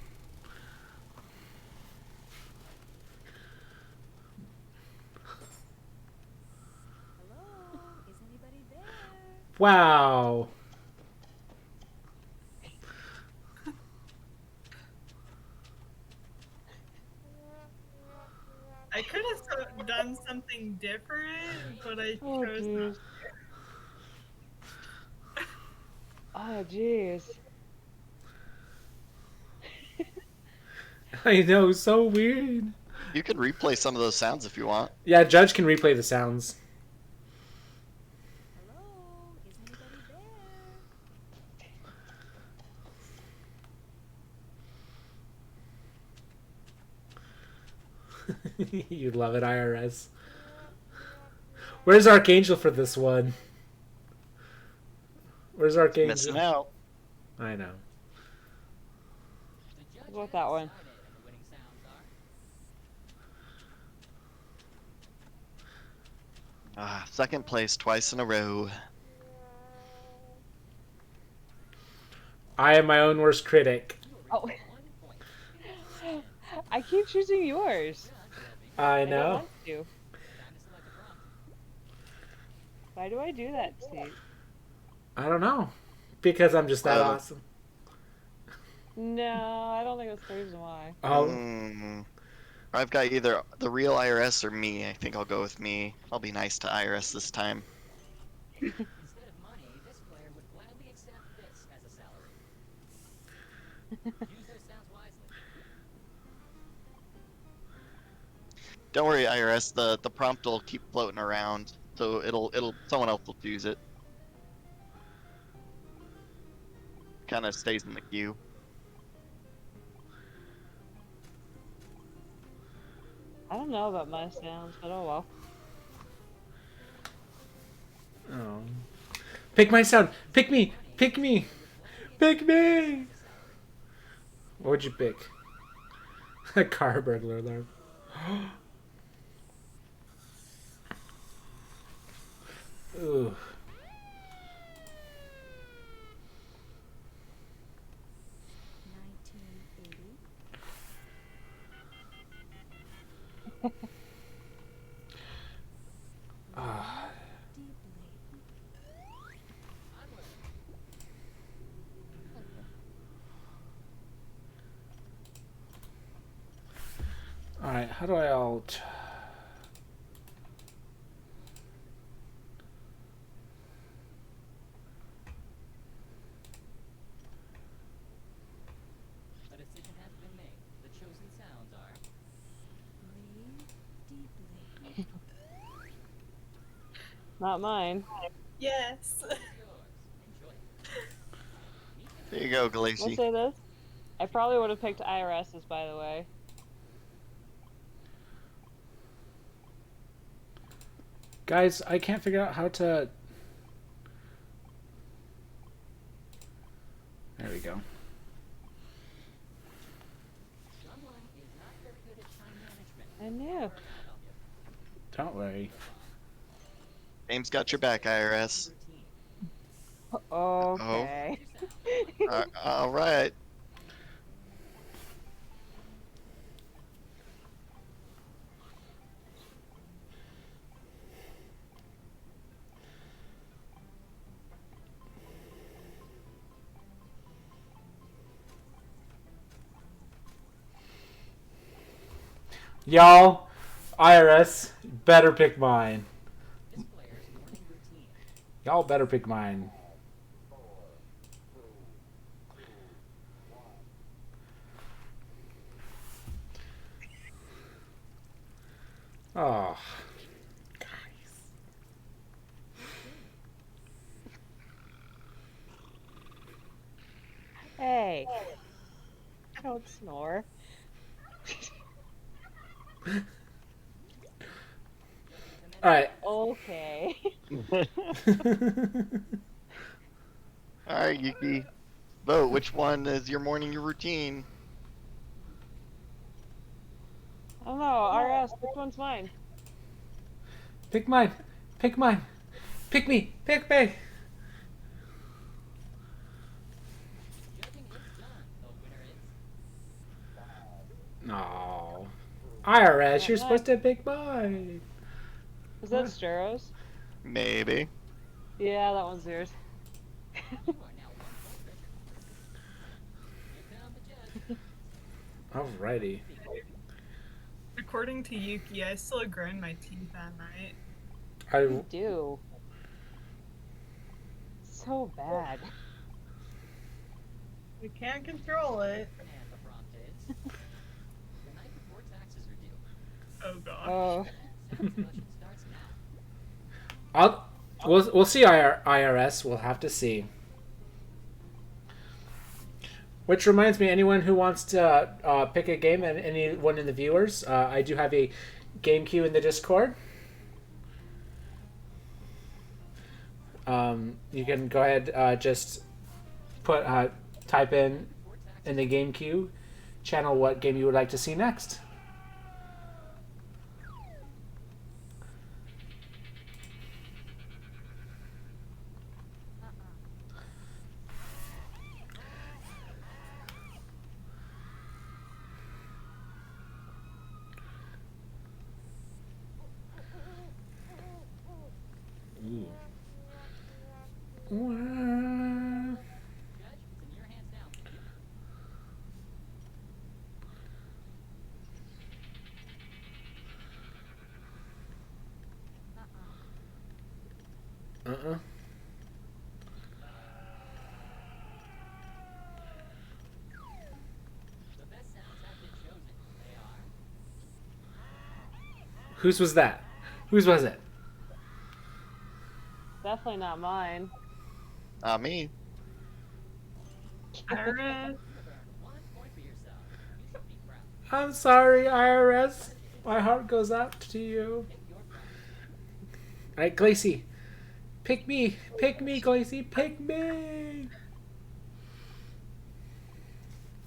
Wow. I could have done something different, but I chose not to. Oh, jeez. I know, so weird. You can replay some of those sounds if you want. Yeah, Judge can replay the sounds. You love it, IRS. Where's Archangel for this one? Where's Archangel? Missing out. I know. I'll go with that one. Second place twice in a row. I am my own worst critic. Oh. I keep choosing yours. I don't know. want to. Why do I do that, Steve? I don't know. Because I'm just that awesome. No, I don't think that's the reason why. Oh, I've got either the real IRS or me. I think I'll go with me. I'll be nice to IRS this time. Instead of money, this player would gladly accept this as a salary. Use those sounds wisely. Don't worry, IRS. The prompt will keep floating around, so someone else will choose it. Kind of stays in the queue. I don't know about my sounds, but oh well. oh. Pick my sound. Pick me. Pick me. Pick me. What would you pick? A car burglar alarm. Ooh. Ah. All right, how do I alt? A decision has been made. The chosen sounds are. Not mine. Yes. There you go, We'll Galacy. say this. I probably would have picked IRS's, by the way. Guys, I can't figure out how to... There we go. I knew. Don't worry. James got your back, IRS. Okay. All right. Y'all, IRS, better pick mine. Y'all better pick mine. Oh. Hey. I don't snore. Alright. Okay. Alright, Yuki. Vote. Which one is your morning routine? I don't know. RS, which one's mine? Pick mine. Pick mine. Pick me. Pick me. No. IRS, you're supposed to pick mine. Is that Steros? Maybe. Yeah, that one's yours. Alrighty. According to Yuki, I still grind my teeth at night. You do. So bad. We can't control it. Oh god. Oh. We'll see IRS. We'll have to see. Which reminds me, anyone who wants to pick a game, and anyone in the viewers, I do have a game queue in the Discord. You can go ahead, just put type in the game queue channel what game you would like to see next. Ooh. Wow. Uh-uh. The best sounds have been chosen. They are. Whose was that? Whose was it? Definitely not mine. Me. Iris. One point for yourself. You should be proud. I'm sorry, IRS. My heart goes out to you. Alright, Glacy. Pick me. Pick me, Glacy. Pick me.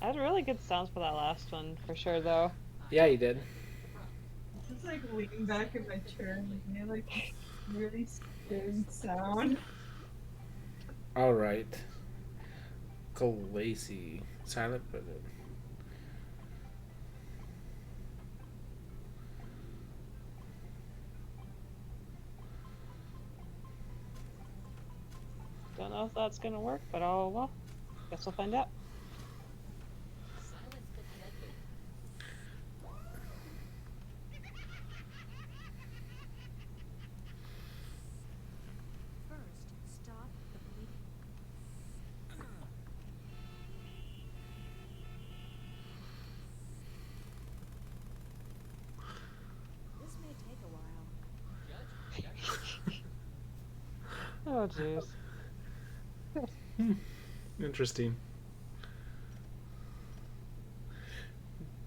I had really good sounds for that last one, for sure, though. Yeah, you did. Just like leaning back in my chair and making like really scary sound. Alright. Glacy. Silent but Don't know if that's gonna work, but oh well. Guess we'll find out. Silence the deadly. First, stop the bleeding. This may take a while. Oh jeez. interesting.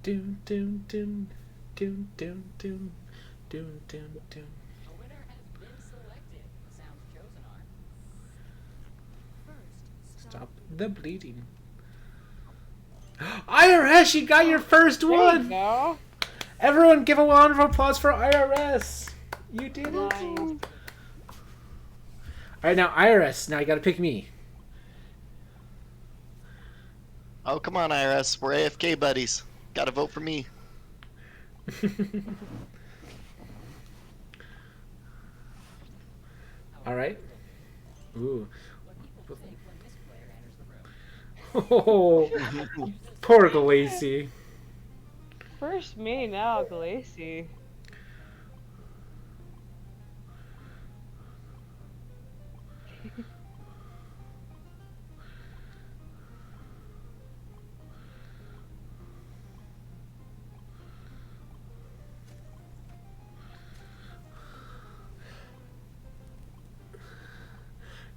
Doom doom doom doom doom doom doom doom doom. A winner has been selected. Sounds chosen are. First, Stop the bleeding. IRS, you got your first There you one. go. Everyone, give a round of applause for IRS. You did it. Nice. All right, now IRS. Now you got to pick me. Oh, come on, IRS. We're AFK buddies. Gotta vote for me. All right. Ooh. What people think when this player enters the room. Oh, poor Glacy. First me, now Glacy.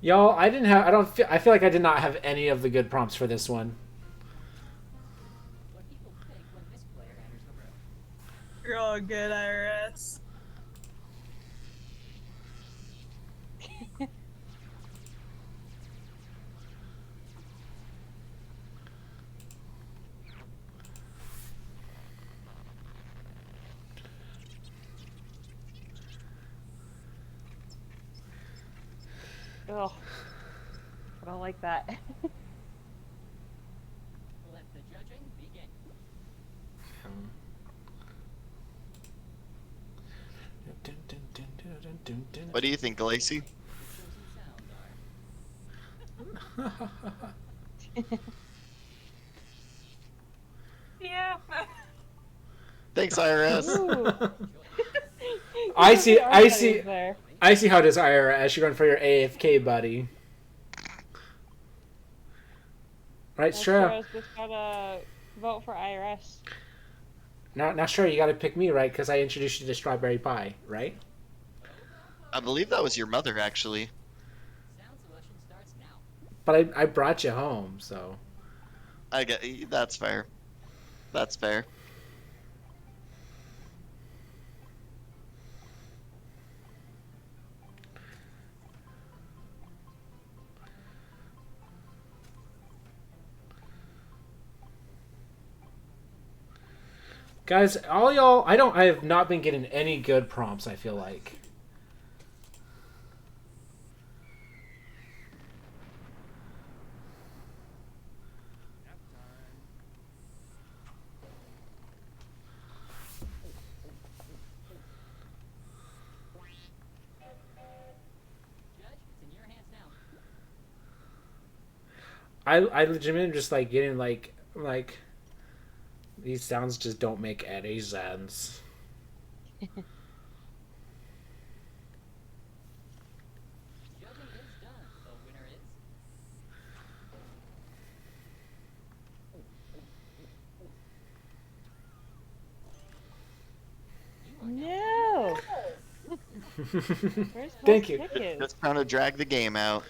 Y'all, I didn't have. I don't feel. I feel like I did not have any of the good prompts for this one. What people think when this player enters the room. You're all good, IRS. Ugh. I don't like that. Let the judging begin. What do you think, Glacy? The chosen sounds are. Yeah. Thanks, IRS. Ooh. I see. I Already see. there. I see how it is, IRS. You're going for your AFK buddy. Right, That's sure. true, I was just gotta vote for IRS. Now, sure, you got to pick me, right? Because I introduced you to strawberry pie, right? I believe that was your mother, actually. Sound selection starts now. But I brought you home, so. I get that's fair. That's fair. Guys, all y'all, I have not been getting any good prompts, I feel like. Judge, it's in your hands now. I legitimately am just like getting like these sounds just don't make any sense. Judging Where's Thank Paul's you. ticket? Just trying to drag the game out.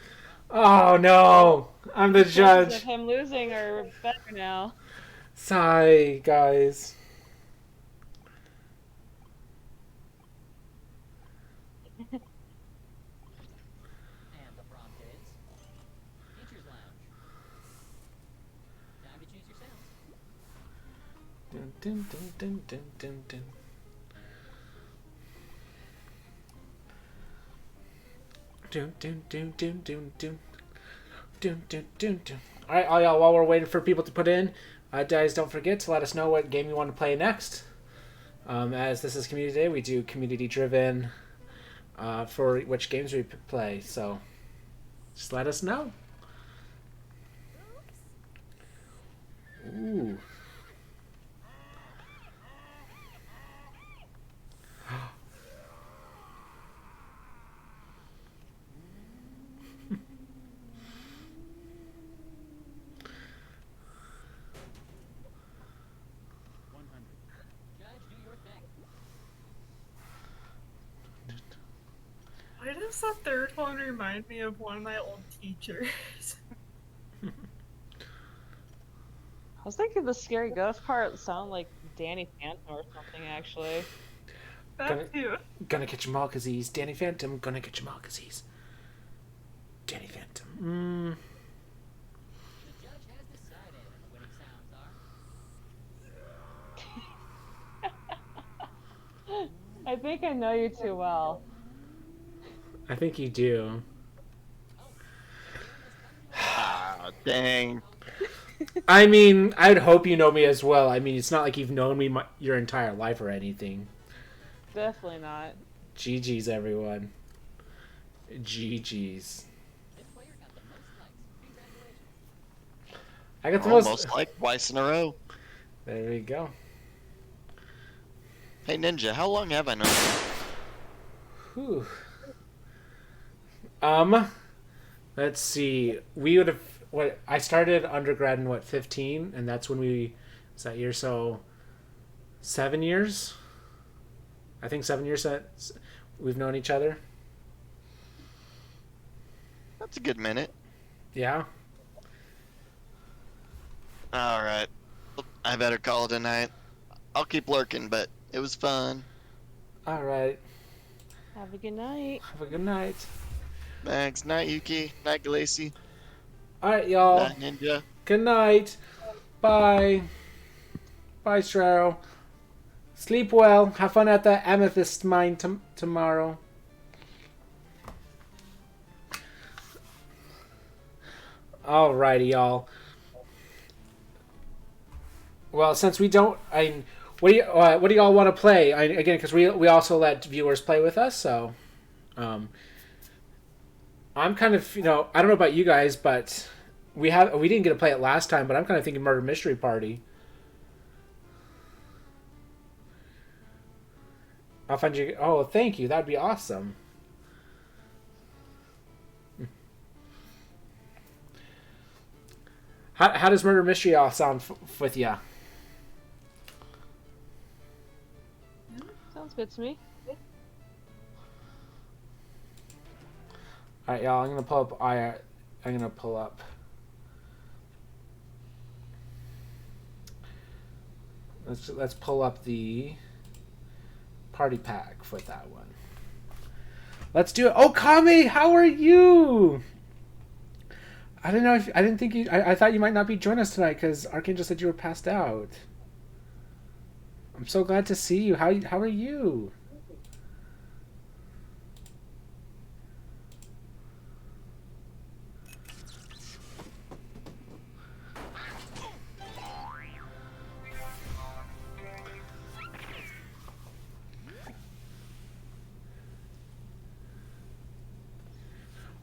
Oh no, I'm the Chances judge. of him losing are better now. Sigh, guys. And the prompt is Teacher's Lounge. Time to choose your sounds. Dun, dun, dun, dun, dun, dun, dun. Dun, dun, dun, dun, dun, dun. Dun, dun, dun, dun. All right, all y'all. While we're waiting for people to put in, guys, don't forget to let us know what game you want to play next. As this is Community Day, we do community-driven for which games we play. So just let us know. Ooh. Judge, do your thing. Why does the third one remind me of one of my old teachers? I was thinking the scary ghost part sounded like Danny Phantom or something, actually. That too. Gonna catch 'em all 'cause he's Danny Phantom. Gonna catch 'em all 'cause he's Danny Phantom. The judge has decided what the winning sounds are. I think I know you too well. I think you do. Ah, dang. I mean, I'd hope you know me as well. I mean, it's not like you've known me your entire life or anything. Definitely not. GG's, everyone. GG's. This player got the most likes. Congratulations. I got the Almost most. like twice in a row. There we go. Hey Ninja, how long have I known you? Whew. Let's see. We would have. What I started undergrad in 15, and that's when was that year. So 7 years. I think 7 years that we've known each other. That's a good minute. Yeah. Alright. I better call it a night. I'll keep lurking, but it was fun. All right. Have a good night. Have a good night. Thanks. Night, Yuki. Night, Galacy. All right, y'all. Night, Ninja. Good night. Bye. Bye, Straro. Sleep well. Have fun at the Amethyst Mine tomorrow. Alrighty, y'all. Well, since we don't, what do y'all want to play? Again, because we also let viewers play with us, so I'm kind of, I don't know about you guys, but we didn't get to play it last time, but I'm kind of thinking Murder Mystery Party. I'll find you. Oh, thank you. That'd be awesome. How does Murder Mystery all sound with ya? Sounds good to me. All right, y'all. I'm gonna pull up. Let's pull up the party pack for that one. Let's do it. Oh, Kame, how are you? I don't know if I didn't think you. I thought you might not be joining us tonight because Archangel said you were passed out. I'm so glad to see you. How are you?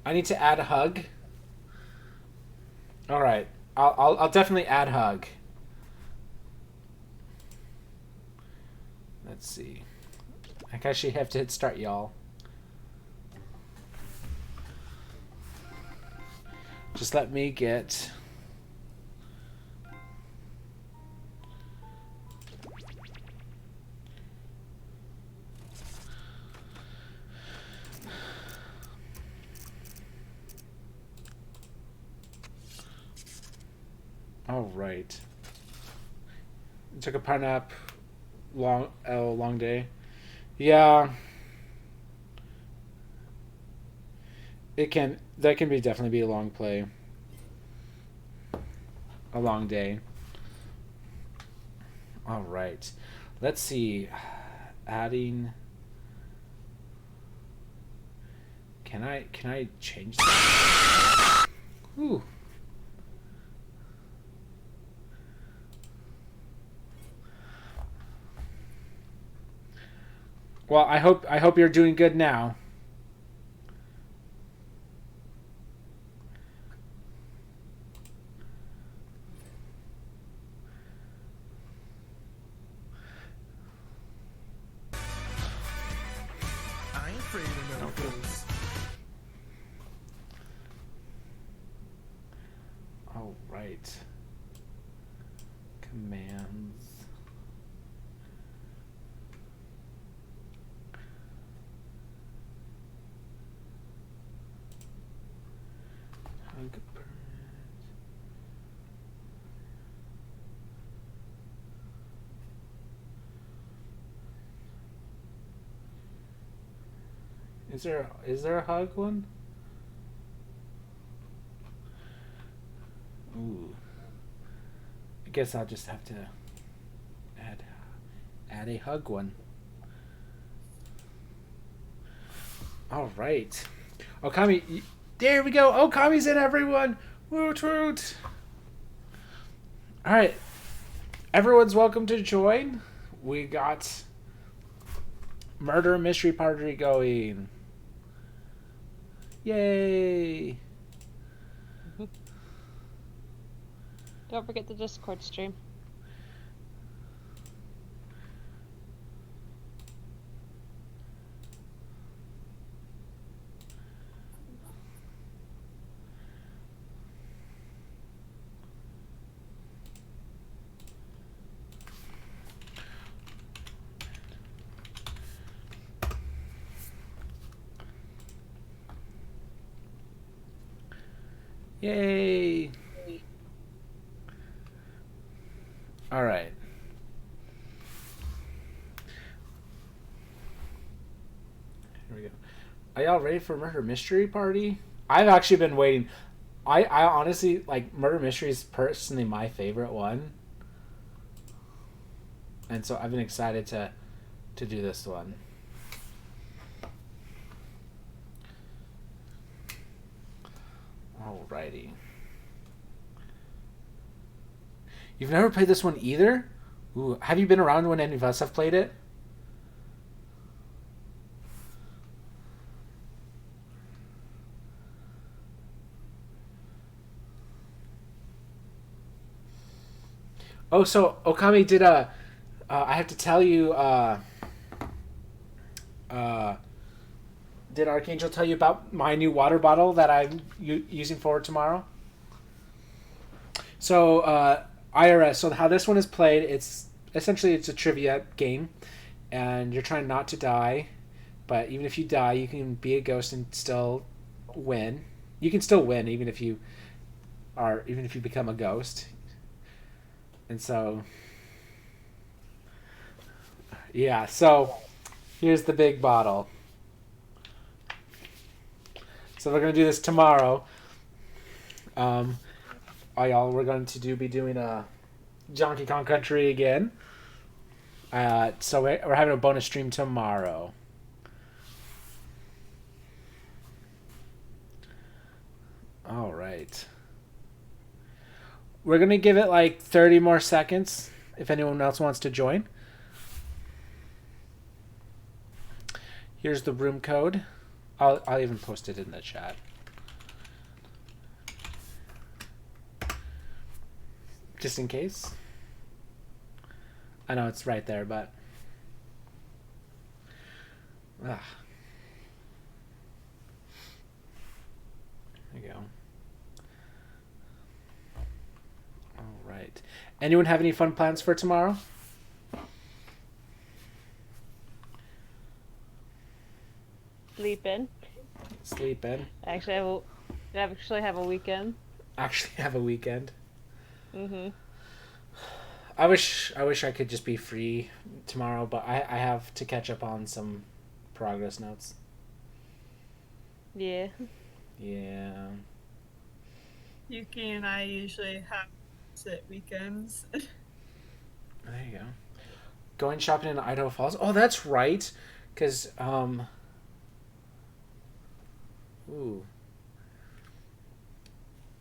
I need to add a hug. All right, I'll definitely add hug. Let's see. I actually have to hit start, y'all. Just let me get. right. Took a power nap. Long day. Yeah. That can definitely be a long play. A long day. All right. Let's see. Adding. Can I change that? Ooh. Well, I hope you're doing good now. I ain't afraid of no ghosts. All right. Commands. Hug permit. Is there a hug one? Ooh. I guess I'll just have to add a hug one. All right. Okami, there we go. Okami's in, everyone. Woot woot. All right. Everyone's welcome to join. We got Murder Mystery Party going. Yay. Don't forget the Discord stream. Yay. All right. Here we go. Are y'all ready for Murder Mystery Party? I've actually been waiting. I honestly, like, Murder Mystery is personally my favorite one. And so I've been excited to do this one. Alrighty. You've never played this one either? Ooh, have you been around when any of us have played it? Oh, so Okami did a... I have to tell you... did Archangel tell you about my new water bottle that I'm using for tomorrow? So, IRS. So how this one is played, it's essentially a trivia game, and you're trying not to die. But even if you die, you can be a ghost and still win. You can still win even if you become a ghost. And so, yeah. So here's the big bottle. So we're gonna do this tomorrow. We're going to be doing a Donkey Kong Country again. So we're having a bonus stream tomorrow. All right. We're gonna give it like 30 more seconds if anyone else wants to join. Here's the room code. I'll even post it in the chat. Just in case. I know it's right there, but... There you go. Alright. Anyone have any fun plans for tomorrow? Sleep in. Sleep in. Actually have a weekend. Actually have a weekend. Mm-hmm. I wish I could just be free tomorrow, but I have to catch up on some progress notes. Yeah. Yeah. Yuki and I usually have sit weekends. There you go. Going shopping in Idaho Falls. Oh, that's right. Cause ooh.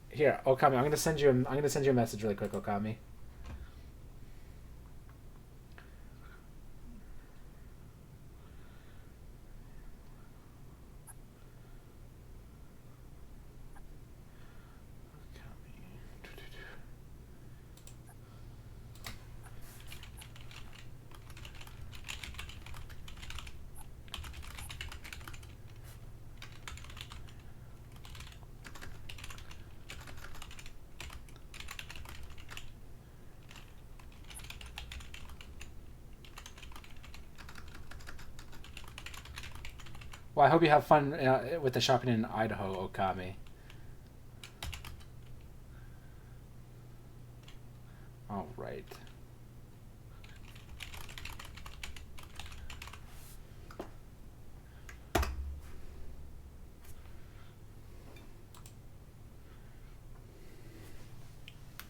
Here, Okami, I'm gonna send you a message really quick, Okami. Well, I hope you have fun with the shopping in Idaho, Okami. All right.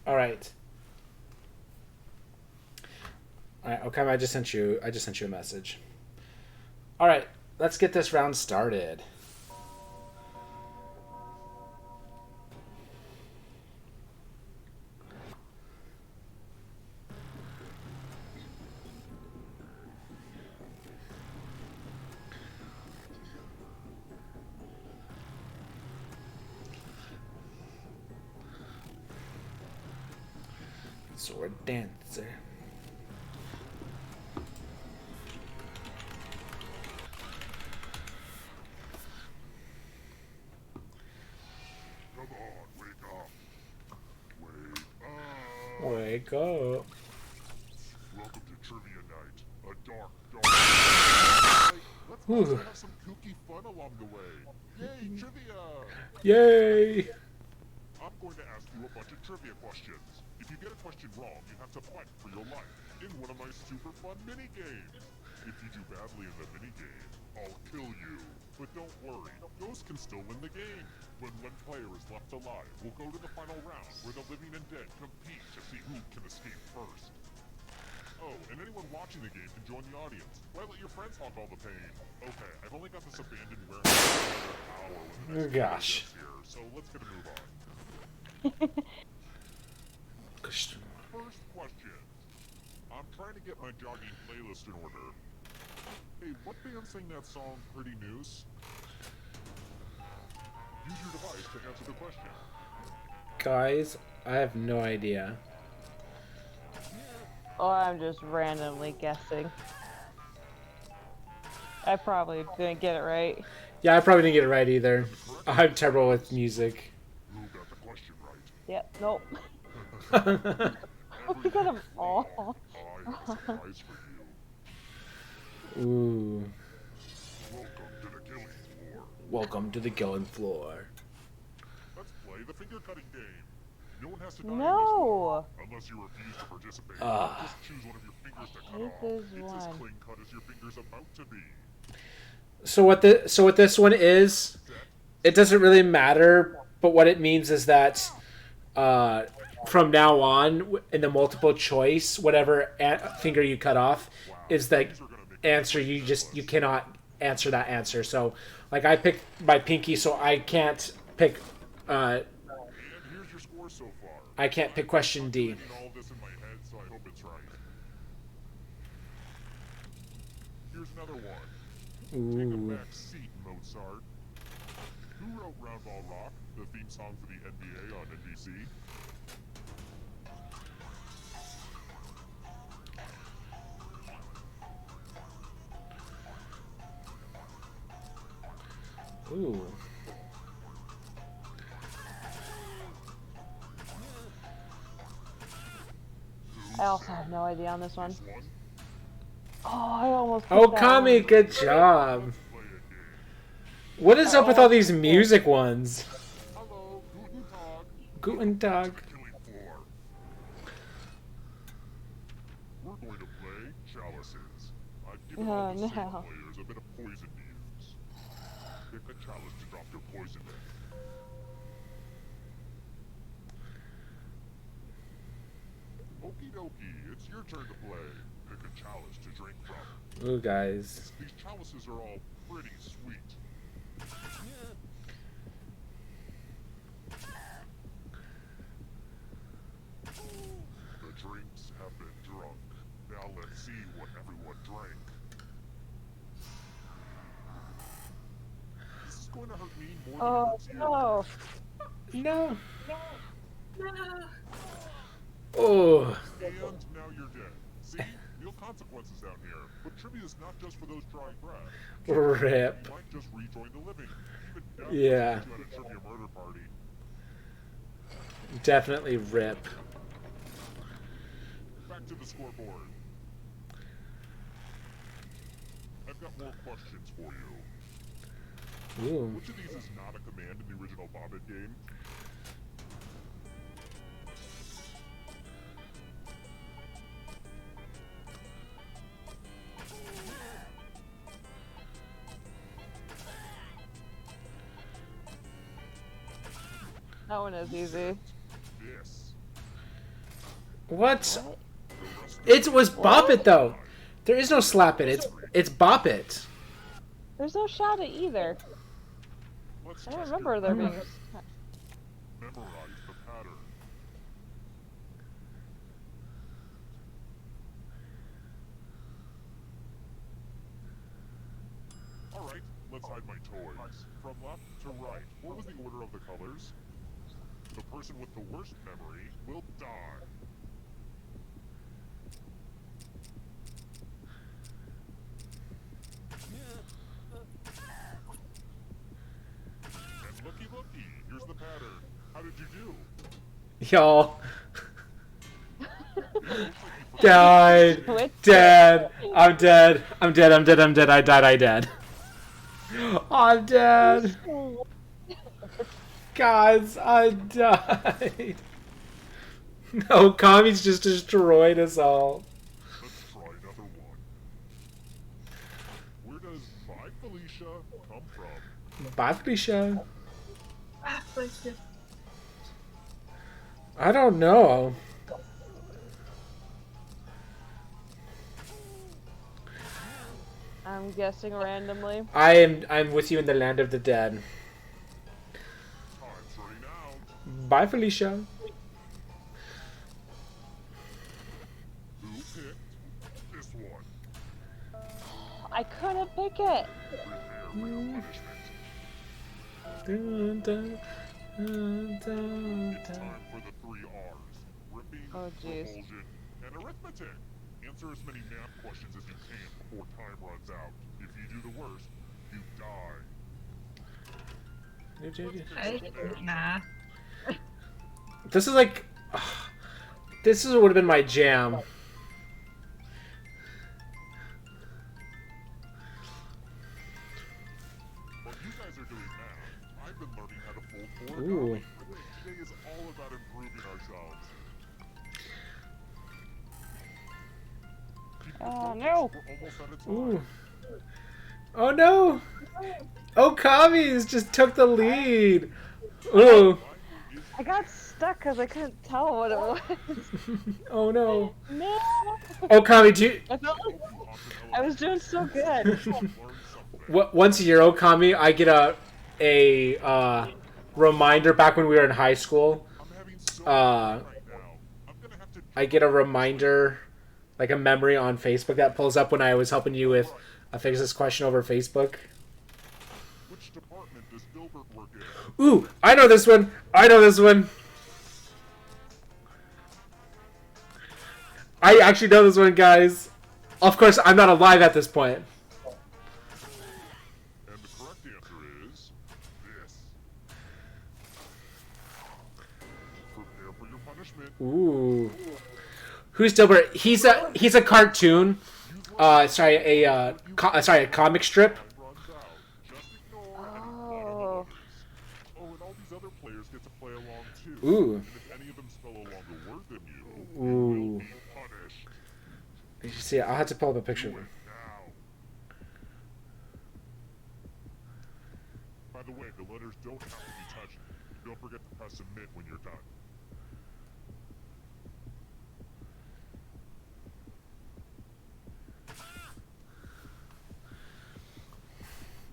All right. All right, Okami, I just sent you a message. All right. Let's get this round started. Sword dancer. Wake up. Welcome to Trivia Night, a dark night. Let's also have some kooky fun along the way. Yay, trivia! Yay! I'm going to ask you a bunch of trivia questions. If you get a question wrong, you have to fight for your life in one of my super fun mini games. If you do badly in the mini game, I'll kill you. But don't worry, Ghost can still win the game. When one player is left alive, we'll go to the final round where the living and dead compete to see who can escape first. Oh, and anyone watching the game can join the audience. Why let your friends hog all the pain? Okay, I've only got this abandoned warehouse for another hour when the next Gosh. player gets here, so let's get a move on. First question. I'm trying to get my jogging playlist in order. Hey, what band sang that song, Pretty News? Use your device to answer the question. Guys, I have no idea. Or I'm just randomly guessing. I probably didn't get it right. Yeah, I probably didn't get it right either. I'm terrible with music. Who got the question right? Yep, nope. We got them all. I have a surprise for you. Ooh. Welcome to the killing floor. Welcome to the killing floor. Let's play the finger cutting game. No one has to die No. in this one, unless you refuse to participate. Ah. Just choose one of your fingers to cut Hate off. this It's as one. clean cut as your finger's about to be. So what this one is, it doesn't really matter, but what it means is that from now on, in the multiple choice, whatever finger you cut off is the answer. You cannot answer that answer. So, like, I picked my pinky, so I can't pick. And here's your score so far. I can't pick question D. I'm all this in my head, so I hope it's right. Here's another one. Take Ooh. a back seat, Mozart. Who wrote Round Ball Rock, the theme song for the NBA on NBC? Ooh. I also have no idea on this one. This one? Oh, I almost. Oh, picked that Kami, one. good job. Play a game. What is up with all these music ones? Hello, Guten Tag. Guten Tag. Killing floor. going to play Chalices. I've given Oh, all the single no. players a bit of poison to use. Pick a chalice to drop your poison in. Okie dokie, it's your turn to play. Pick a chalice to drink from. Ooh, guys. These chalices are all pretty sweet. The drinks have been drunk. Now let's see what everyone drank. This is going to hurt me more than it Oh hurts you. no. No. No. Oh. And now you're dead. See? Real consequences down here. But trivia is not just for those drawing breath. Rip. You might just rejoin the living. Even death Yeah. you at a trivia murder party. Definitely rip. Back to the scoreboard. I've got more questions for you. Ooh. Which of these is not a command in the original Bobbit game? That one is easy. This. What? It was Bop It though. There is no Slap It. It's Bop It. There's no Shout It either. Let's I don't test remember your there being. memory. Memorize the pattern. Alright, let's hide my toys. From left to right, what was the order of the colors? The person with the worst memory will die. And looky looky, here's the pattern. How did you do? Y'all. Died. Dead. I'm dead. I'm dead. I'm dead. I'm dead. I died. I dead. I'm dead. Guys, I died. No, Kami's just destroyed us all. Let's try another one. Where does Bye Felicia come from? Bye, Felicia. Ah, Felicia. I don't know. I'm guessing randomly. I'm with you in the land of the dead. Time's running out. Bye, Felicia. Who picked this one? I couldn't pick it. Prepare for your punishment. Dun, dun, dun, dun, It's dun. time for the 3 R's. Ripping, Oh, jeez. repulsion, and arithmetic. Answer as many math questions as you can before time runs out. If you do the worst, you die. I hate math. This is like, this would have been my jam. While you guys are doing math, I've been learning how to fold Ooh. origami. Today is all about improving ourselves. Keep your Oh, focus. no. We're almost out of time. Ooh. Oh no! Oh, Kami's just took the lead. Ooh. I got stuck because I couldn't tell what it was. Oh no. No. Oh, Kami, do you, I felt like I was doing so good. once a year, oh, Kami, I get a reminder back when we were in high school. I'm having so Uh, much fun right now. I'm gonna have to I get a reminder, like a memory on Facebook that pulls up when I was helping you with a Fix This question over Facebook. Which department does Dilbert work in? Ooh, I know this one. I know this one. I actually know this one, guys. Of course, I'm not alive at this point. And the correct answer is this. Prepare for your punishment. Ooh. Who's Dilbert? He's a cartoon. Sorry, a comic strip. Time runs out. Just ignore Oh. Oh, and all these other players get to play along too. Ooh. And if any of them spell along a word than you, Ooh. will be punished. You see, I'll have to pull up a picture of him. By the way, the letters don't have to be touched. Don't forget to press submit when you're done.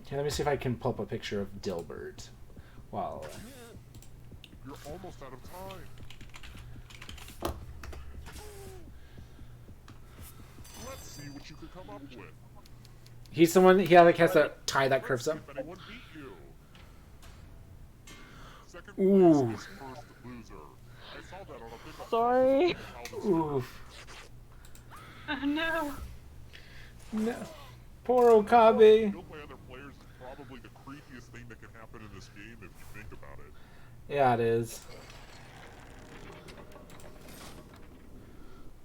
Okay, let me see if I can pull up a picture of Dilbert. Wow. You're almost out of time. Let's see what you could come up with. He's the one. He like has a tie that curves up. If anyone beat you. Second Ooh. place is first loser. I saw that on a big Sorry. Ooh. Oh no. No. Poor Okabe. Killed by other players is probably the creepiest thing that can happen in this game if you think about it. Yeah, it is.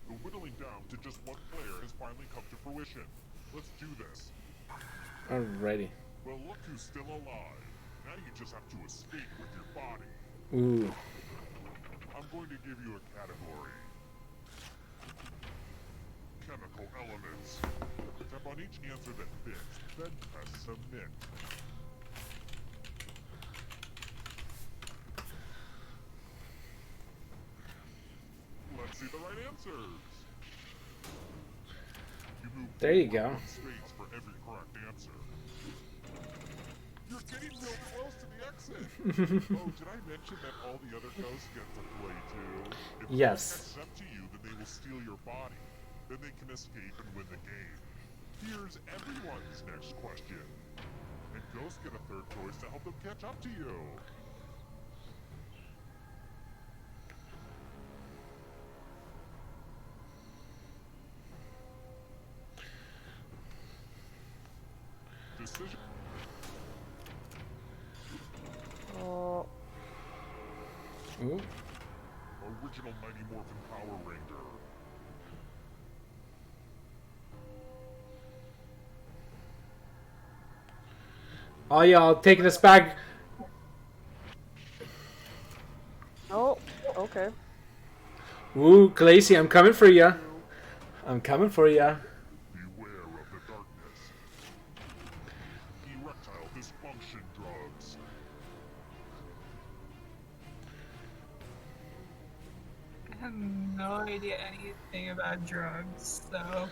The whittling down to just one player has finally come to fruition. Let's do this. Alrighty. Well, look who's still alive. Now you just have to escape with your body. Ooh. I'm going to give you a category. Chemical elements. Tap on each answer that fits, then press submit. Let's see the right answers. You move There you forward go. one space for every correct answer. You're getting real close to the exit. Oh, did I mention that all the other ghosts get to play too? If Yes. catch up to you, then they will steal your body. Then they can escape and win the game. Here's everyone's next question. And ghosts get a third choice to help them catch up to you. Decision. Oh. Ooh. Original Mighty Morphin Power Ranger. Oh, y'all taking us back. Oh. Okay. Ooh, Khaleesi, I'm coming for ya. I'm coming for ya. Beware of the darkness. Erectile dysfunction drugs. I have no idea anything about drugs, so.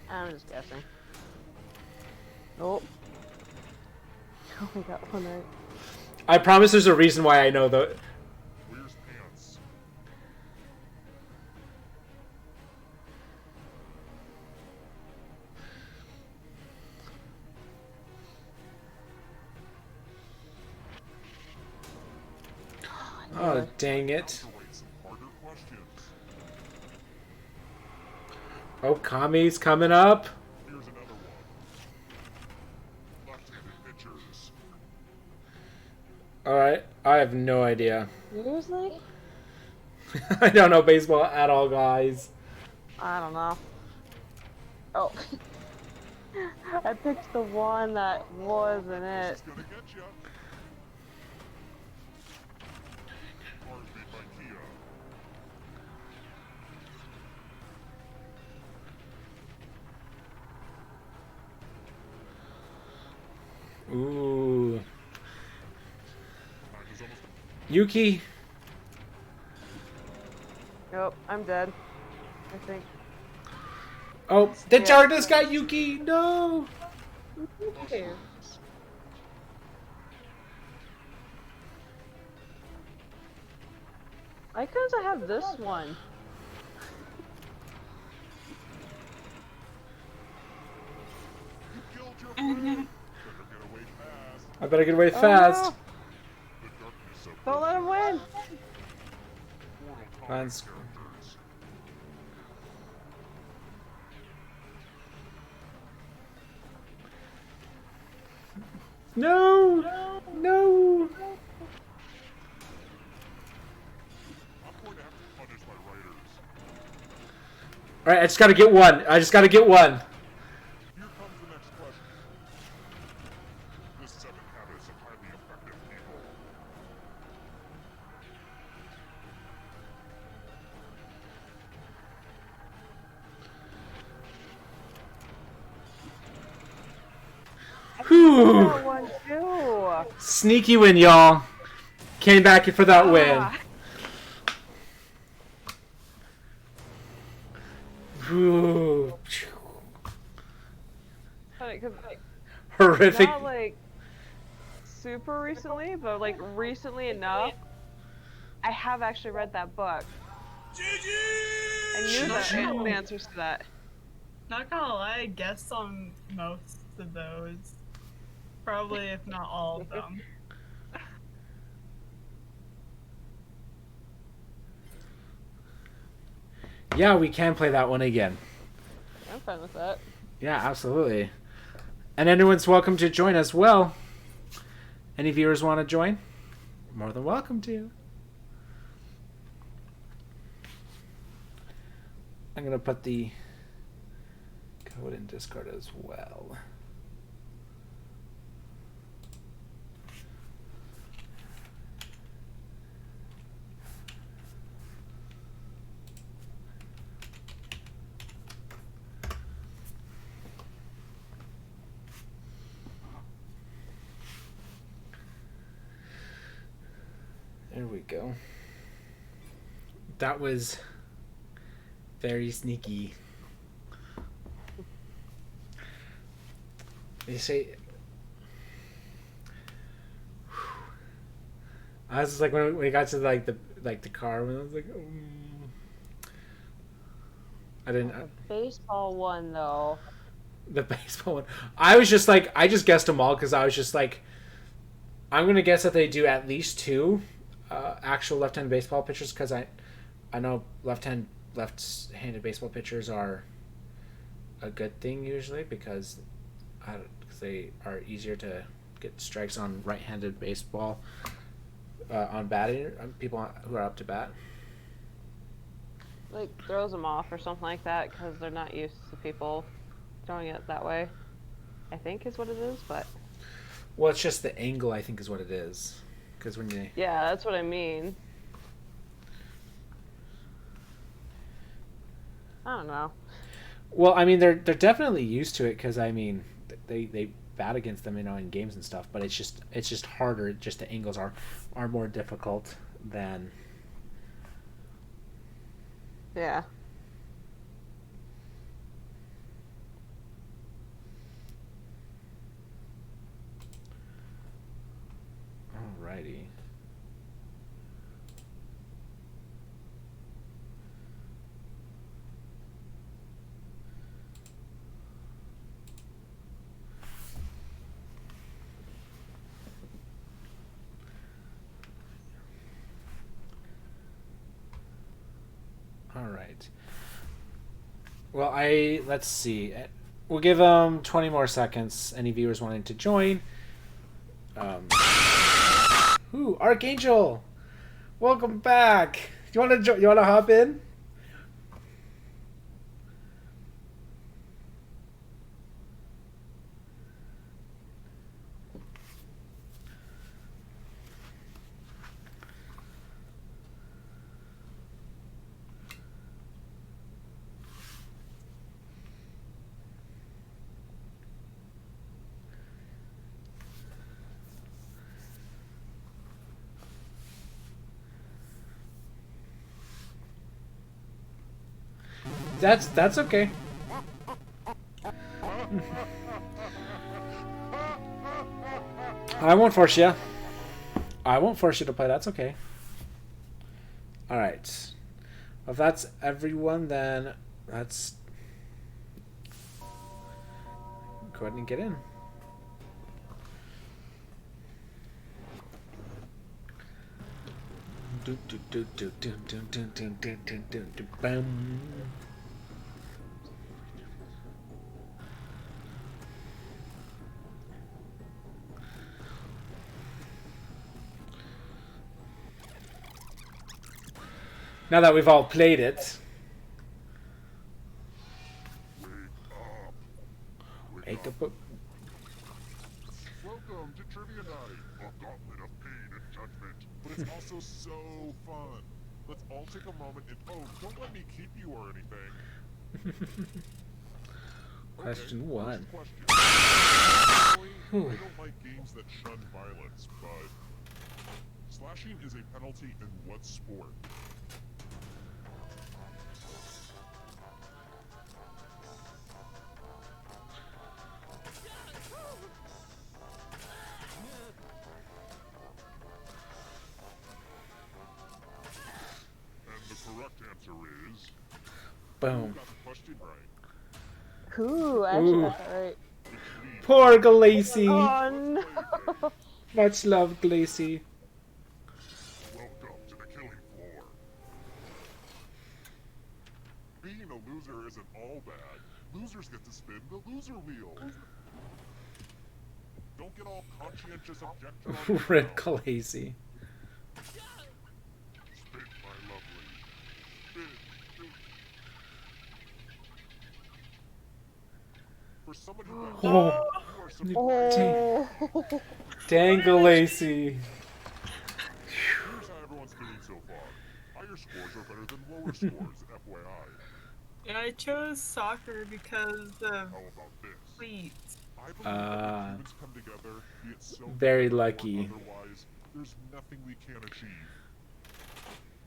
I'm just guessing. Oh. Oh, I got one right. I promise there's a reason why I know the. Where's pants? Oh, dang it. To write some harder questions. Oh, Kami's coming up. Here's another one. Left-handed pitchers. Alright, I have no idea. Seriously? I don't know baseball at all, guys. I don't know. Oh. I picked the one that wasn't it. This is gonna get ya. Cars made by Kia. Ooh. Time is almost Yuki. Nope, I'm dead. I think. Oh, the Yeah. darkness got Yuki. No. Who cares? Why couldn't I have this one? You killed your friend. Better get away fast. I better get away Oh, fast. no. The darkness of Don't let him win! Mortal Kombat Mine's- characters. No. No. I'm going to have to punish my writers. Alright, I just gotta get one. I just gotta get one. Here comes the next question. The 7 habits of highly effective people. Ooh! That one too. Sneaky win, y'all. Came back for that win. Ooh. Funny, 'cause, like, Horrific. not like super recently, but like recently enough, I have actually read that book. I knew the answers to that. Not gonna lie, I guessed on most of those. Probably, if not all of them. Yeah, we can play that one again. I'm fine with that. Yeah, absolutely. And anyone's welcome to join as well. Any viewers want to join? More than welcome to. I'm going to put the code in Discord as well. There we go. That was very sneaky. You say, I was just like when we got to the car, when I was like, I didn't. The baseball one though. The baseball one. I was just like, I just guessed them all because I was just like, I'm gonna guess that they do at least 2 actual left-handed baseball pitchers because I know left-handed baseball pitchers are a good thing usually because they are easier to get strikes on right-handed baseball on batting people who are up to bat. Like throws them off or something like that because they're not used to people throwing it that way. I think is what it is, but. Well, it's just the angle. I think is what it is, because when you. Yeah, that's what I mean. I don't know. Well, I mean, they're definitely used to it because I mean, they bat against them, in games and stuff. But it's just harder. Just the angles are more difficult than. Yeah. Alrighty. All right. Well, let's see. We'll give them 20 more seconds. Any viewers wanting to join? Ooh, Archangel, welcome back. You want to hop in? That's okay. I won't force you. I won't force you to play. That's okay. All right. If that's everyone, then let's go ahead and get in. Bam. Now that we've all played it. Wake up. Welcome to Trivia Night, a gauntlet of pain and judgment. But it's also so fun. Let's all take a moment and don't let me keep you or anything. Question one. Question. Personally, I don't like games that shun violence, but slashing is a penalty in what sport? And the correct answer is Boom. you got the question right. Ooh, I actually got that right. Poor Glacy. Oh no. Much love, Glacy. Welcome to the killing floor. Being a loser isn't all bad. Losers get to spin the loser wheel. Don't get all conscientious objection on your Rip mouth. Glacy. Spin, my lovely. Spin, spin. For someone who got Oh. you are surprised. Oh. Dang Glacy. Here's how everyone's spinning so far. Higher scores are better than lower scores, FYI. Yeah, I chose soccer because of How about this? cleats. I believe that when humans come together, be it so Very or lucky. otherwise, there's nothing we can't achieve.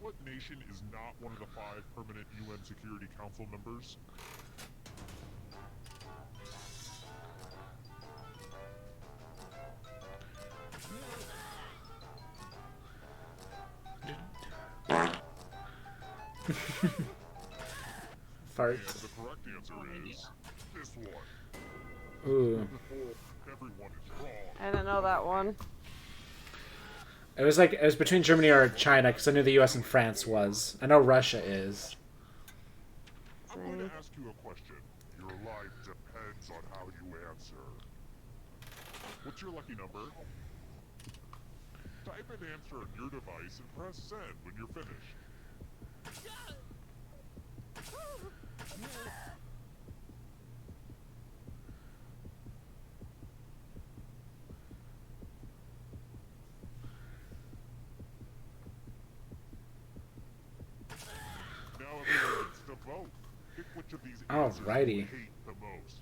What nation is not one of the 5 permanent UN Security Council members? Fart. And the correct answer is this one. Ooh. Everyone is wrong. I didn't know that one. It was between Germany or China because I knew the U.S. and France was. I know Russia is. I'm going to ask you a question. Your life depends on how you answer. What's your lucky number? Type an answer on your device and press send when you're finished. Now everyone gets to vote. Pick which of these answers Alrighty. you hate the most.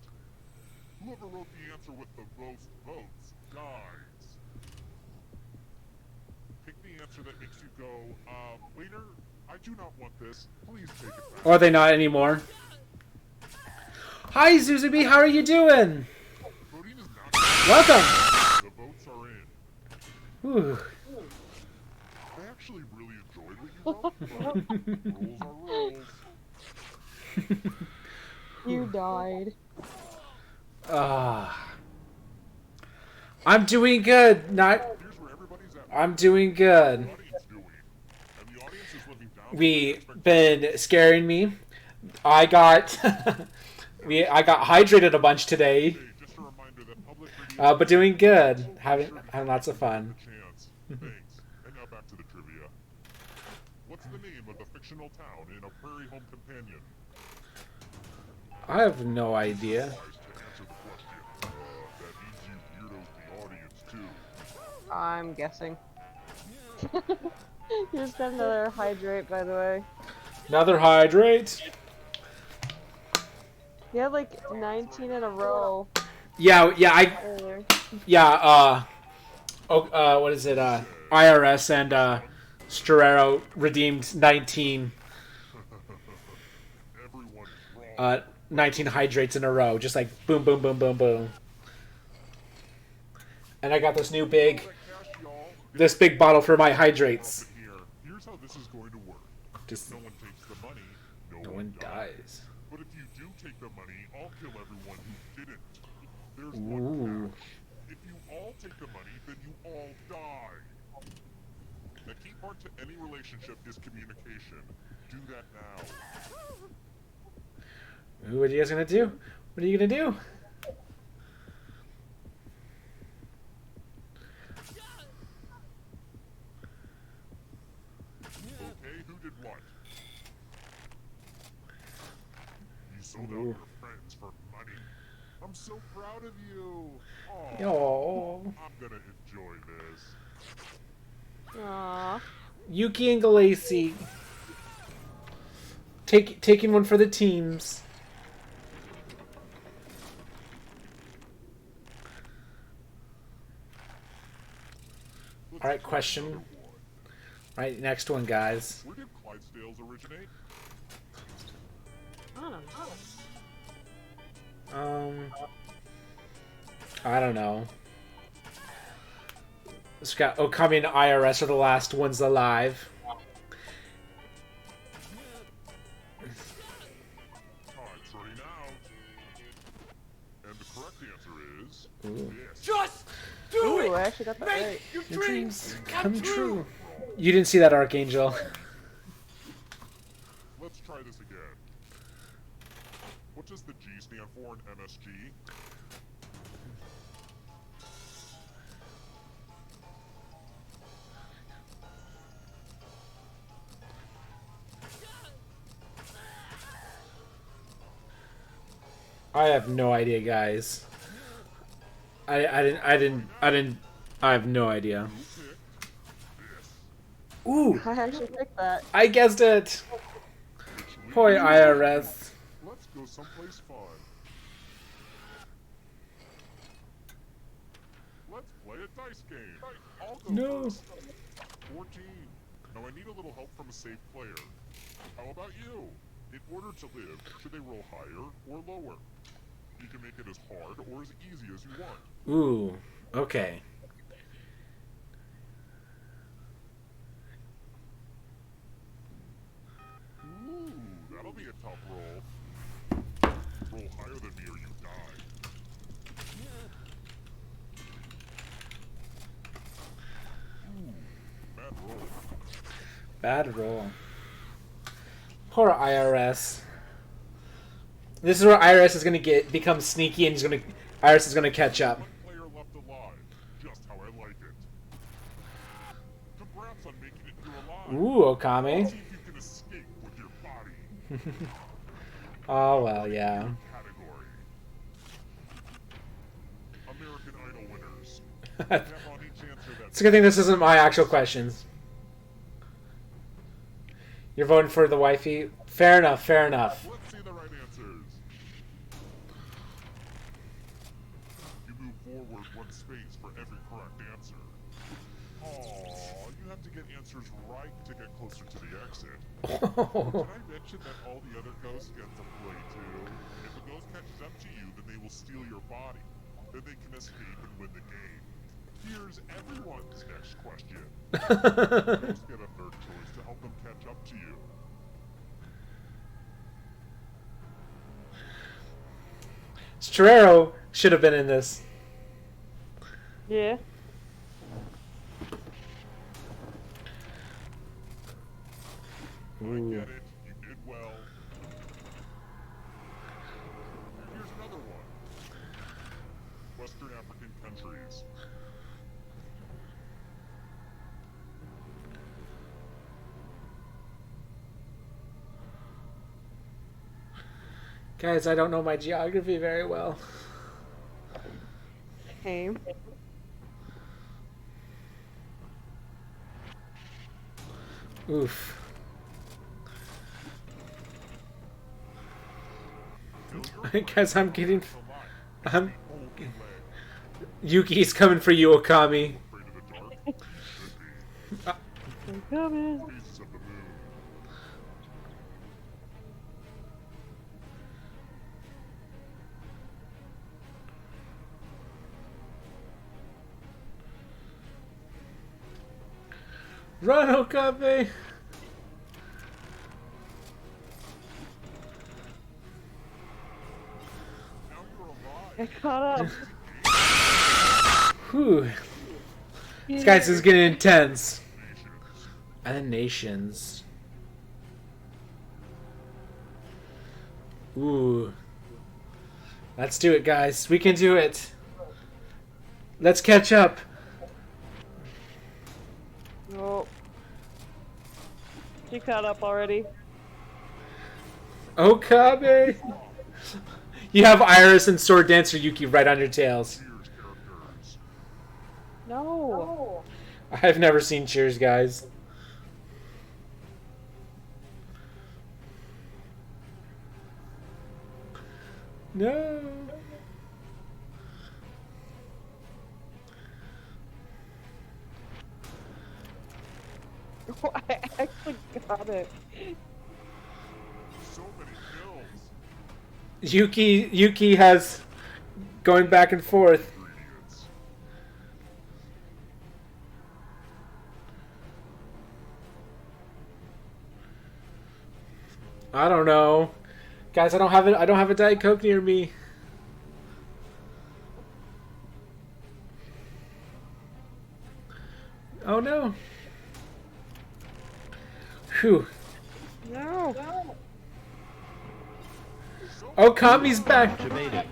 Whoever wrote the answer with the most votes dies. Pick the answer that makes you go, waiter, I do not want this. Please take it back. Or are they not anymore? Hi, Zuzubi. How are you doing? Voting is not Welcome. the votes are in. Ooh. I actually really enjoyed what you wrote, but rules are rules. You died. I'm doing good. Not. Here's where everybody's at. I'm doing good. What the audience doing? And the audience is living down We been scaring me. I got I got hydrated a bunch today. Just a reminder that public radio But doing good. Having lots of fun. chance. Thanks. And now back to the trivia. What's the name of the fictional town in A Prairie Home Companion? I have no idea. Wise to answer the question. That means you weirdos the audience too. I'm guessing. You just got another hydrate, by the way. Another hydrate. You had like 19 in a row. Yeah, Earlier. what is it? IRS and Storero redeemed 19 Everyone is wrong. 19 hydrates in a row, just like boom, boom, boom, boom, boom. And I got this new big, this big bottle for my hydrates. Here's how this is going to work. Just No one takes the money, no one dies. But if you do take the money, I'll kill everyone who didn't. There's Ooh. one catch. If you all take the money, then you all die. The key part to any relationship is communication. Do that now. Ooh, what are you guys gonna do? What are you gonna do? Okay, who did what? You sold out Ooh. your friends for money. I'm so proud of you. Aw, Yo, I'm gonna enjoy this. Aww. Yuki and Galacy. Taking one for the teams. Alright, question. Right, next one, guys. Where did Clydesdales originate? I don't know. It's got Okami and IRS are the last ones alive. Time's running out. And the correct answer is Ooh. this. Just do Ooh, it. I actually got that Make right. your Your dreams come true. You didn't see that, Archangel. Let's try this again. What does the G stand for in MSG? I have no idea, guys. I have no idea. Ooh, I actually picked that. I guessed it. Boy, IRS. Let's go someplace fun. Let's play a dice game. I'll go No. first. 14. Now I need a little help from a safe player. How about you? In order to live, should they roll higher or lower? You can make it as hard or as easy as you want. Ooh, okay. Ooh, that'll be a tough roll. Roll higher than me or you die. Ooh, bad roll. Bad roll. Poor IRS. This is where IRS is gonna become sneaky and IRS is gonna catch up. One player left alive, just how I like it. Congrats on making it through alive. Ooh, Okami. See if you can escape with your body. Oh well, yeah. Category. American Idol winners. Tap on each answer that It's a good thing this isn't my actual questions. You're voting for the wifey? Fair enough, fair enough. Let's see the right answers. You move forward one space for every correct answer. Aww, you have to get answers right to get closer to the exit. Did I mention that all the other ghosts get to play too? If a ghost catches up to you, then they will steal your body. Then they can escape and win the game. Here's everyone's next question. Ghosts get a third choice to help them catch up to you. Storero should have been in this. Yeah. I get it. You did well. Here's another one. Western African countries. Guys, I don't know my geography very well. Same. Oof. Guys, Yuki's coming for you, Okami. I'm coming. Phases of the moon. Run, Okami! Now you're alive. I caught up. Whew. This guy's is getting intense. And the nations. Ooh. Let's do it, guys. We can do it. Let's catch up. Oh. She caught up already. Okabe! You have Iris and Sword Dancer Yuki right on your tails. Here's characters. No. I've never seen Cheers, guys. No. I actually got it. So many pills. Yuki has going back and forth. Ingredients. I don't know. Guys, I don't have a Diet Coke near me. Oh no. Phew. No. Oh, Kami's back. Debated.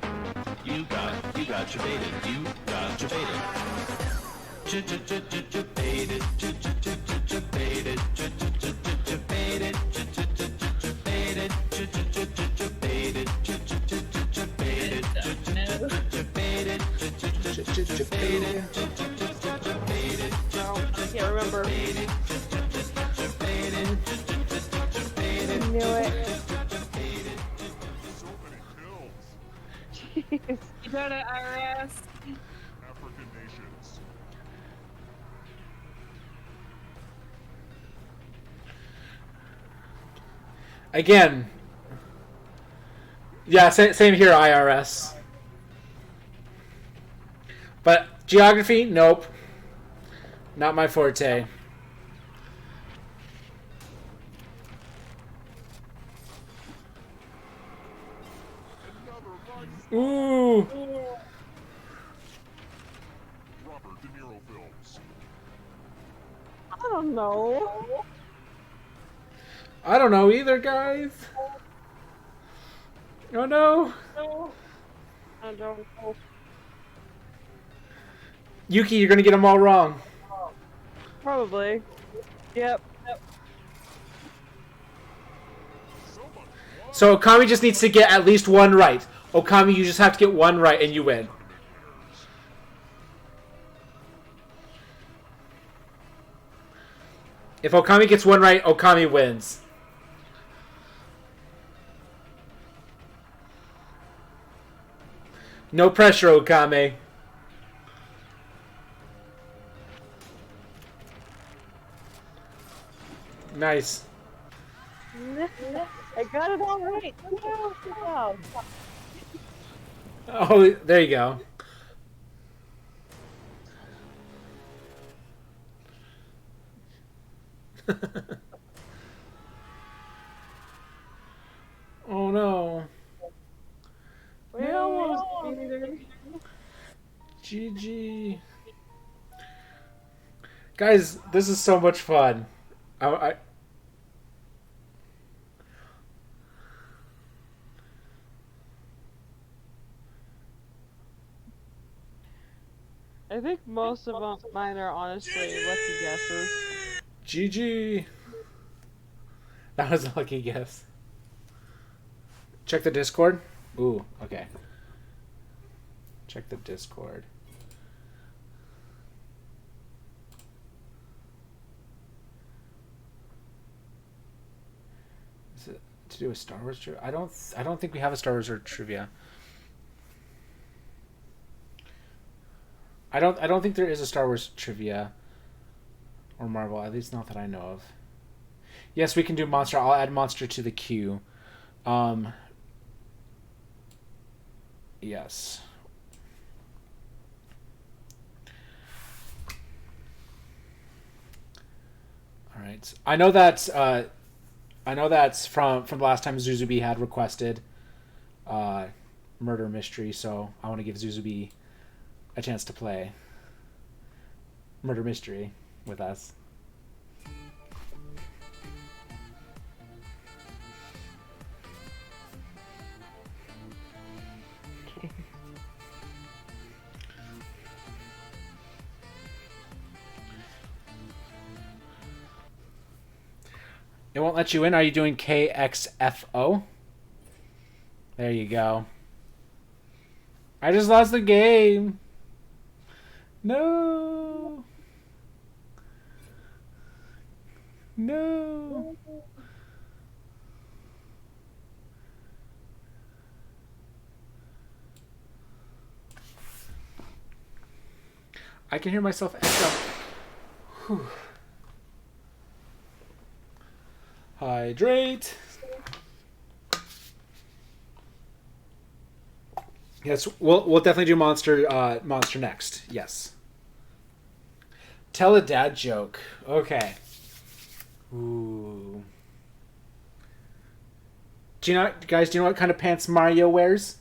You got debated. You got debated. Debated. Debated. Debated. Debated. I can't remember. I knew it. So many pills. Jeez. You go to IRS. African nations. Again. Yeah, same here, IRS. But geography, nope. Not my forte. Ooh. Robert De Niro films. I don't know. I don't know either, guys. Oh no. I don't know. Yuki, you're gonna get them all wrong. Probably. Yep. So Okami just needs to get at least one right. Okami, you just have to get one right and you win. If Okami gets one right, Okami wins. No pressure, Okami. Nice. I got it all right. Good job. Oh, there you go. Oh no. We almost beat it. GG. Guys, this is so much fun. I think most of mine are honestly lucky guesses. GG. That was a lucky guess. Check the Discord. Ooh, okay. Check the Discord. Is it to do with Star Wars trivia? I don't think we have a Star Wars trivia. I don't think there is a Star Wars trivia or Marvel, at least not that I know of. Yes, we can do Monster. I'll add Monster to the queue. Yes. All right. I know that's from the last time Zuzubi had requested murder mystery, so I want to give Zuzubi a chance to play murder mystery with us. It won't let you in. Are you doing KXFO? There you go. I just lost the game. No. No. I can hear myself echo. Whew. Hydrate. Yes, we'll definitely do monster next. Yes. Tell a dad joke. Okay. Ooh. Do you know what kind of pants Mario wears?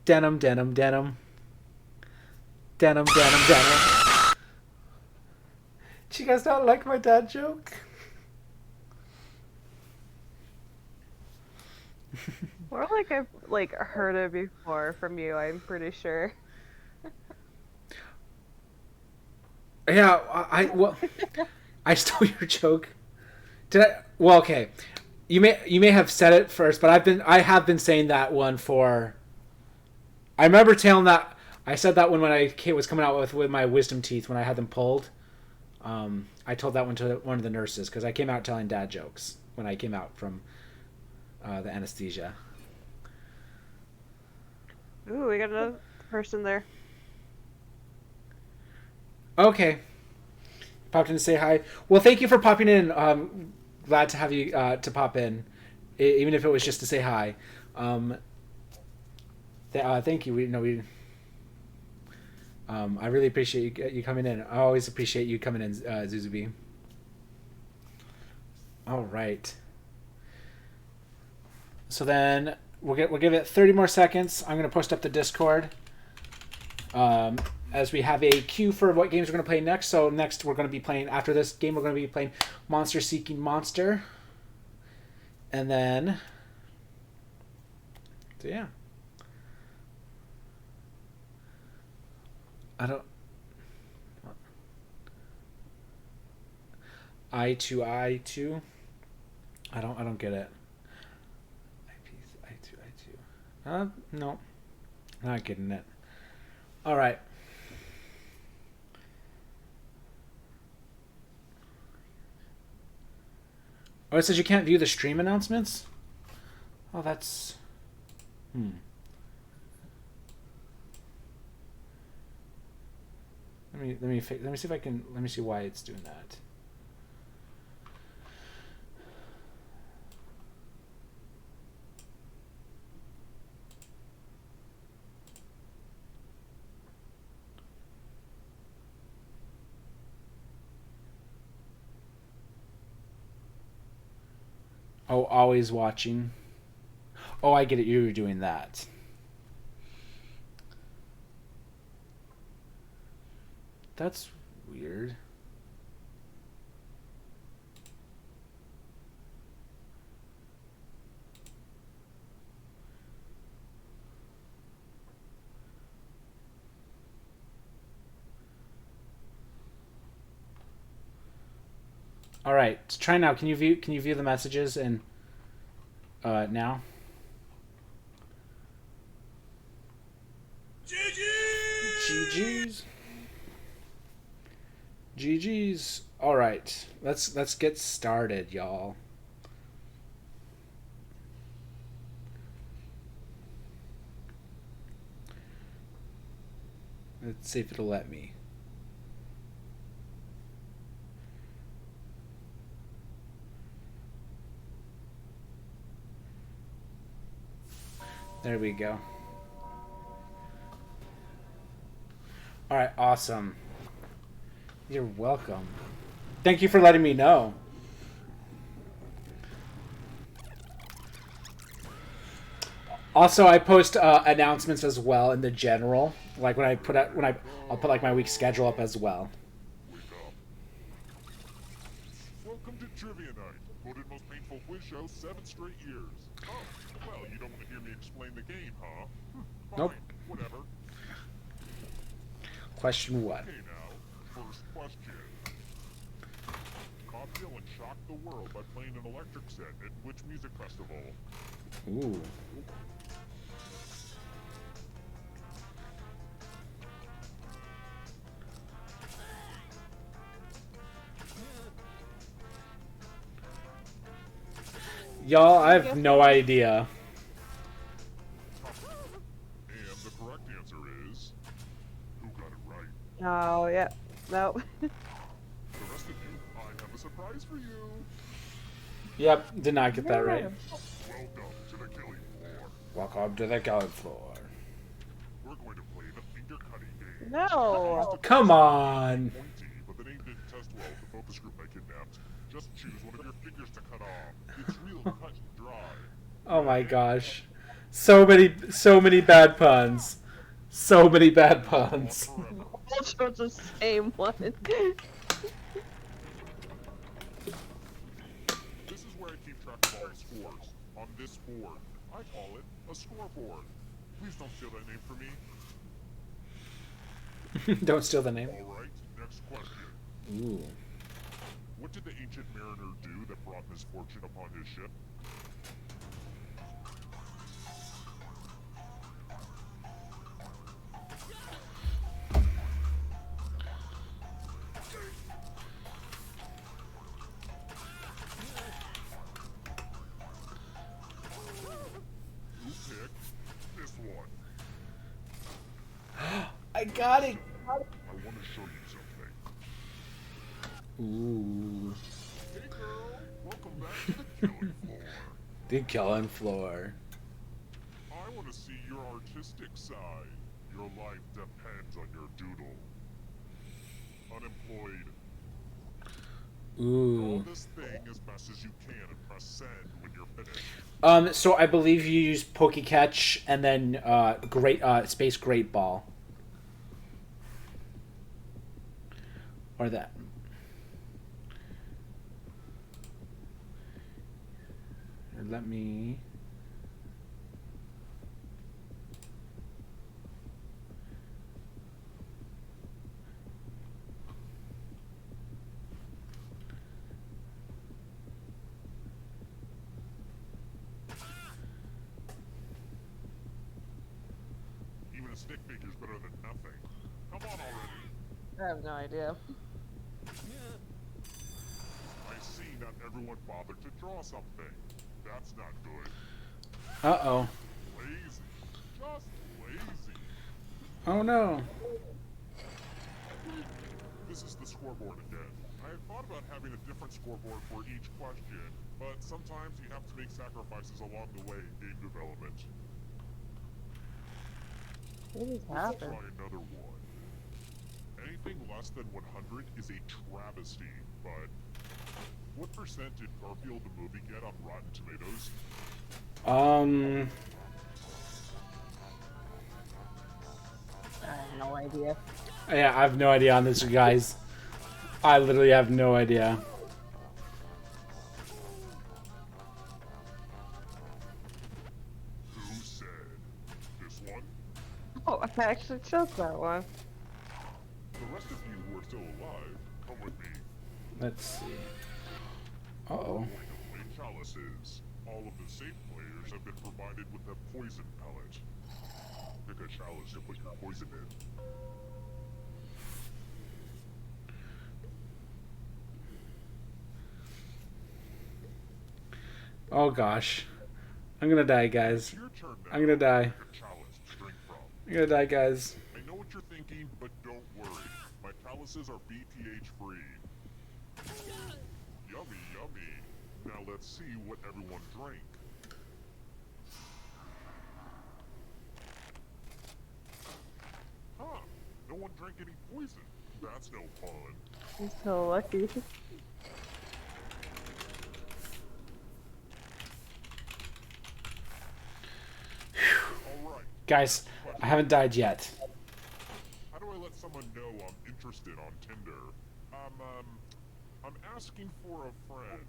Denim, denim, denim. Denim, denim, denim. Do you guys not like my dad joke? Or like I've heard it before from you, I'm pretty sure. Yeah, I stole your joke. Did I? Well, okay. You may have said it first, but I have been saying that one for. I remember telling that I said that one when I was coming out with my wisdom teeth when I had them pulled. I told that one to one of the nurses because I came out telling dad jokes when I came out from the anesthesia. Ooh, we got another person there. Okay. Popped in to say hi. Well, thank you for popping in. Glad to have you to pop in, even if it was just to say hi. Thank you. I really appreciate you coming in. I always appreciate you coming in, Zuzubi. All right. So then we'll give it 30 more seconds. I'm going to post up the Discord. As we have a queue for what games we're going to play next. So next we're going to be playing, after this game, we're going to be playing Monster Seeking Monster. And then, so yeah. I2. I don't get it. I2. No. Not getting it. All right. Oh, it says you can't view the stream announcements? Oh, that's... Let me see if I can... Let me see why it's doing that. Oh, always watching. Oh, I get it. You were doing that. That's weird. All right, let's try now. Can you view the messages and now? GG's. GG's. All right, let's get started, y'all. Let's see if it'll let me. There we go. All right, awesome. You're welcome. Thank you for letting me know. Also, I post announcements as well in the general, like when I'll put like my week schedule up as well. Welcome to Trivia Night, voted most painful quiz show 7 straight years. Oh, well, you don't want to hear me explain the game, huh? Fine, Nope. Whatever. Question 1. Okay, now, first question. Bob Dylan shocked the world by playing an electric set at which music festival? Ooh. Y'all, I have no idea. And the correct answer is... Who got it right? Oh, yeah. No. The rest of you, I have a surprise for you. Yep, did not get that right. Welcome to the killing floor. Welcome to the killing floor. We're going to play the finger cutting game. No. Come on. Pointy, but the name didn't test well with the focus group I kidnapped. Just choose one of your fingers to cut off. It's real cut and dry. Oh my gosh. So many bad puns. So many bad puns. All chose the same one. This is where I keep track of all the scores. On this board. I call it a scoreboard. Please don't steal that name from me. Don't steal the name. Alright, next question. Ooh. What did the ancient mariner do that brought misfortune upon his ship? Who picked this one? I got it. I want to show you something. Ooh. Hey girl, welcome back to the killing floor. The killing floor. I want to see your artistic side. Your life depends on your doodle. Unemployed. Draw Ooh. this thing as best as you can and press send when you're finished. So I believe you use Pokecatch and then Space Great Ball. Or that. Here, let me. Even a stick figure's better than nothing. Come on already. I have no idea. I see not everyone bothered to draw something. That's not good. Uh-oh. Lazy. Just lazy. Oh no. This is the scoreboard again. I had thought about having a different scoreboard for each question, but sometimes you have to make sacrifices along the way in game development. What is Let's happening? try another one. Anything less than 100 is a travesty, but what percent did Garfield the movie get on Rotten Tomatoes? I have no idea. Yeah, I have no idea on this, you guys. I literally have no idea. Who said this one? Oh, I actually chose that one. The rest of you who are still alive, come with me. Let's see. Uh-oh. We're going to play chalices. All of the safe players have been provided with a poison pellet. Pick a chalice to put your poison in. Oh gosh. I'm gonna die, guys. It's your turn now. I'm gonna die. Pick a chalice to drink from. I'm gonna die, guys. I know what you're thinking, but don't worry. My chalices are BPH free. Yummy, yummy. Now let's see what everyone drank. Huh. No one drank any poison. That's no fun. I'm so lucky. Alright. Guys, I haven't died yet. How do I let someone know I'm interested on Tinder? I'm asking for a friend.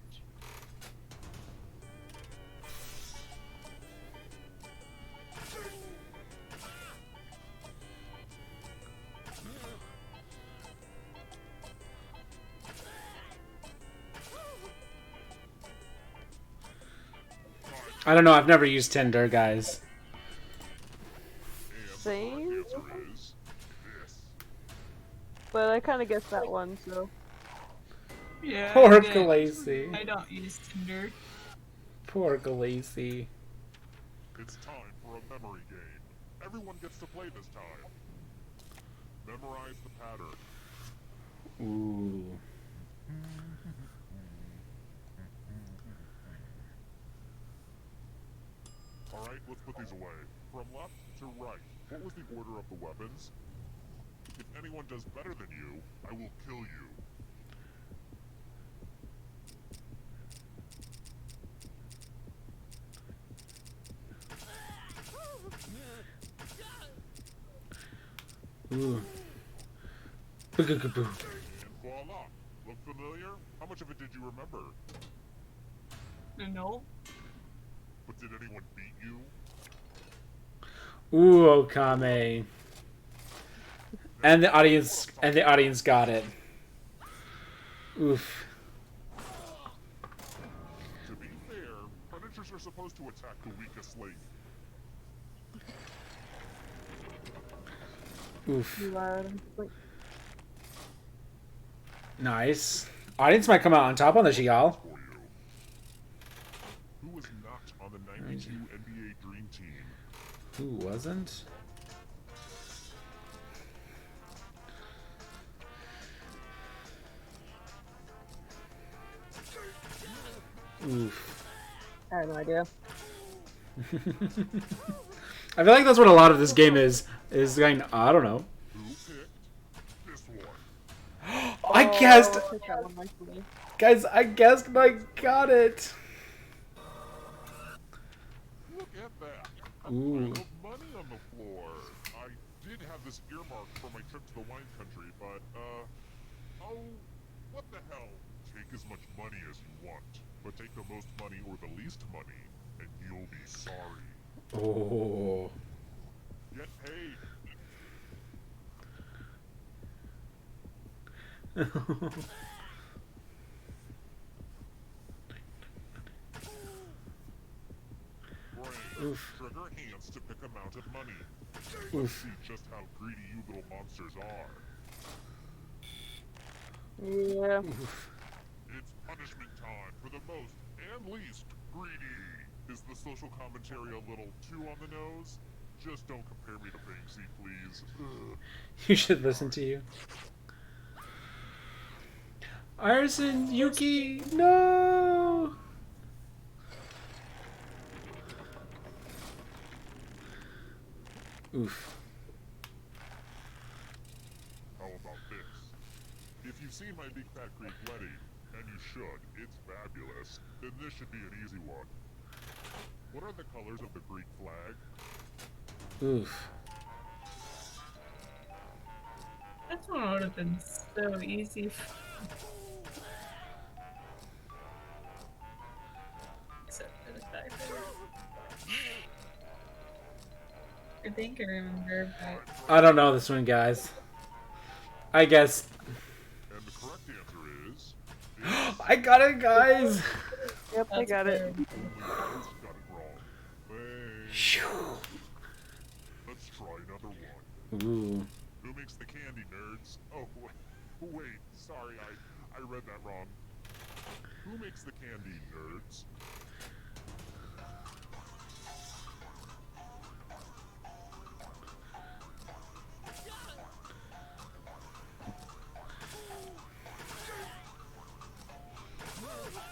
I don't know, I've never used Tinder, guys. Same. The answer is this. But I kind of guessed that one, so. Yeah. Poor I did. Khaleesi. I don't use Tinder. Poor Khaleesi. It's time for a memory game. Everyone gets to play this time. Memorize the pattern. Ooh. Alright, let's put these away. From left to right, what was the order of the weapons? If anyone does better than you, I will kill you. Ooh. Boo-goo-goo-boo. And voila! Look familiar? How much of it did you remember? No. But did anyone beat you? Ooh, Okame. And the audience got it. Oof. To be fair, predators are supposed to attack the weakest link. Oof. Nice. Audience might come out on top on the Shigal. Who was not on the 92 NBA Dream Team? Who wasn't? Oof. I have no idea. I feel like that's what a lot of this game is going, I don't know. Who picked this one? I guessed! I'll take that one, Mikey. Guys, I guessed and I got it! Look at that. A Ooh. pile of money on the floor. I did have this earmarked for my trip to the wine country, but, oh, what the hell? Take as much money as you want, but take the most money or the least money, and you'll be sorry. Oh. Get paid. Brain, trigger hands to pick amount of money. Let's see just how greedy you little monsters are. Yeah. It's punishment time for the most and least greedy. Is the social commentary a little too on the nose? Just don't compare me to Banksy, please. Ugh. You should listen to you. Arson, Yuki, no! Oof. How about this? If you've seen my Big Fat Greek wedding, and you should, it's fabulous, then this should be an easy one. What are the colors of the Greek flag? Oof. That one would have been so easy. Except for the fact that I think I remember, but I don't know this one, guys. I guess. And the correct answer is... I got it, guys! Yep, I got it. Got it wrong. Phew. Let's try another one. Ooh. Who makes the candy, nerds? Oh, wait, sorry, I read that wrong. Who makes the candy, nerds?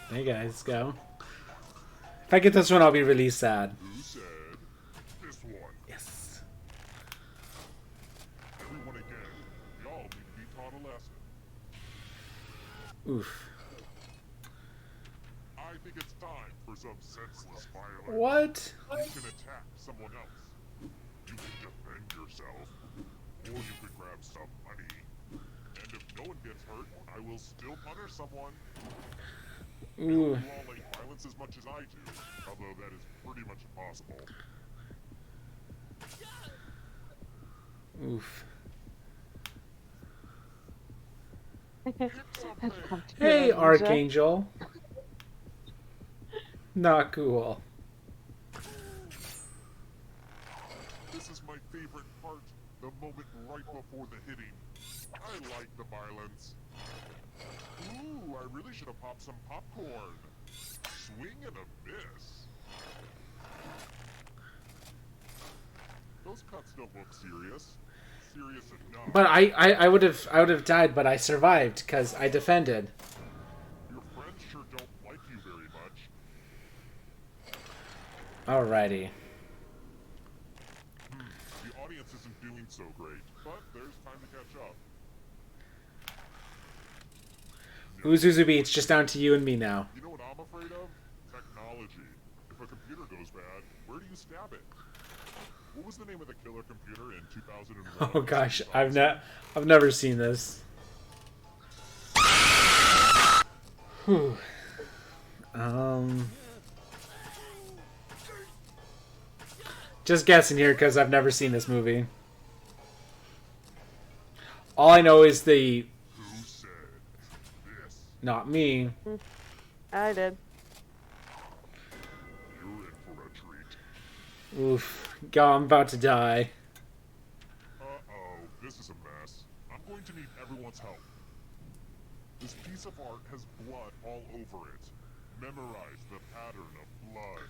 Hey guys, go. If I get this one, I'll be really sad. Who said this one? Yes. Everyone again. Y'all need to be taught a lesson. Oof. I think it's time for some senseless violence. What? You can attack someone else. You can defend yourself. Or you could grab some money. And if no one gets hurt, I will still punish someone. Ooh. You all like violence as much as I do, although that is pretty much impossible. Oof. Something. Hey, Archangel. Not cool. This is my favorite part, the moment right before the hitting. I like the violence. Ooh, I really should have popped some popcorn. Swing and a miss. Those cuts don't look serious. Serious enough. But I would have died, but I survived because I defended. Your friends sure don't like you very much. Alrighty. science isn't doing so great, but there's time to catch up. Uzuzubi, it's just down to you and me now. You know what I'm afraid of? Technology. If a computer goes bad, where do you stab it? What was the name of the killer computer in 2001? Oh gosh, I've never seen this. Whew. Just guessing here because I've never seen this movie. All I know is the... Who said this? Not me. I did. You're in for a treat. Oof. God, I'm about to die. Uh-oh, this is a mess. I'm going to need everyone's help. This piece of art has blood all over it. Memorize the pattern of blood.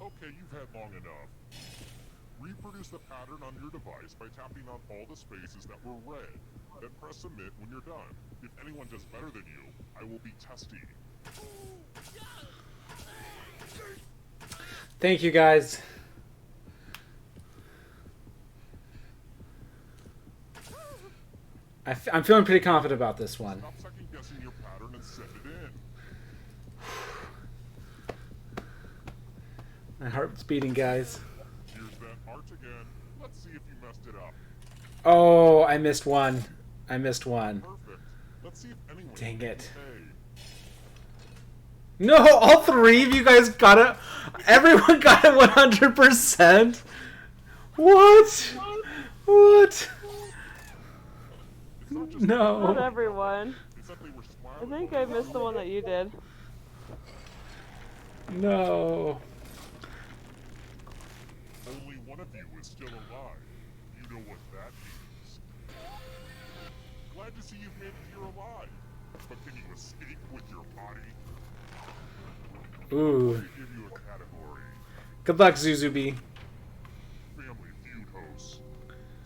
Okay, you've had long enough. Reproduce the pattern on your device by tapping on all the spaces that were red. Then press submit when you're done. If anyone does better than you, I will be testy. Thank you, guys. I'm feeling pretty confident about this one. Stop second guessing your pattern and send it in. My heart's beating, guys. Here's that art again. Let's see if you messed it up. Oh, I missed one. I missed one. Perfect. Let's see if anyone Dang can it. pay. No, all three of you guys got it. Everyone got it 100%. What? What? Not No. everyone. It's that they were I smiling. think I missed the one that you did. No. Only one of you is still alive. You know what that means. Glad to see you've made it here alive. But can you escape with your body? Ooh. Let me give you a category. Good luck, Zuzubi. Family Feud hosts.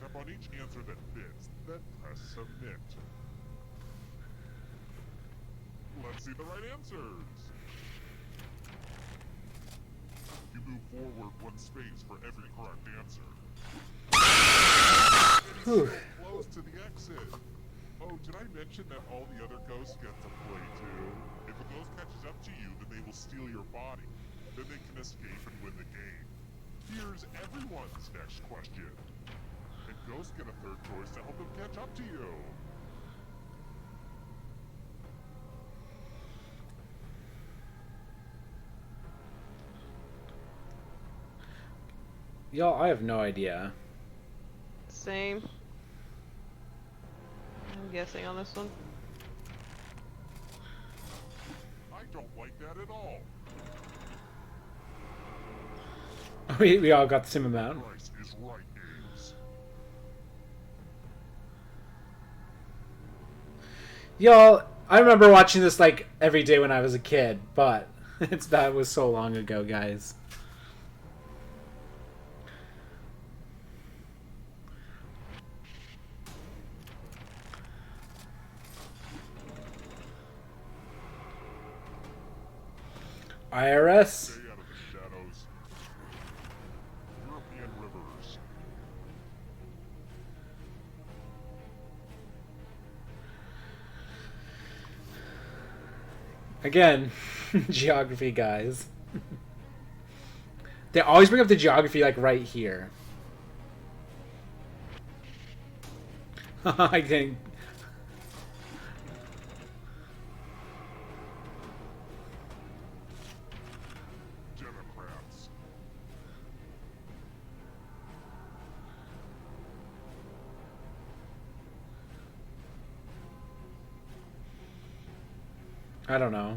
Tap on each answer that fits, then press submit. Let's see the right answers. You move forward one space for every correct answer. Whew. Getting so close to the exit. Oh, did I mention that all the other ghosts get to play too? If a ghost catches up to you, then they will steal your body. Then they can escape and win the game. Here's everyone's next question. And ghosts get a third choice to help them catch up to you. Y'all, I have no idea. Same. I'm guessing on this one. I don't like that at all. We all got the same amount. Price is right, Ames. Y'all, I remember watching this like every day when I was a kid, but that was so long ago, guys. IRS? Stay out of the shadows. European rivers. Again, geography, guys. They always bring up the geography like right here. I think. Democrats. I don't know.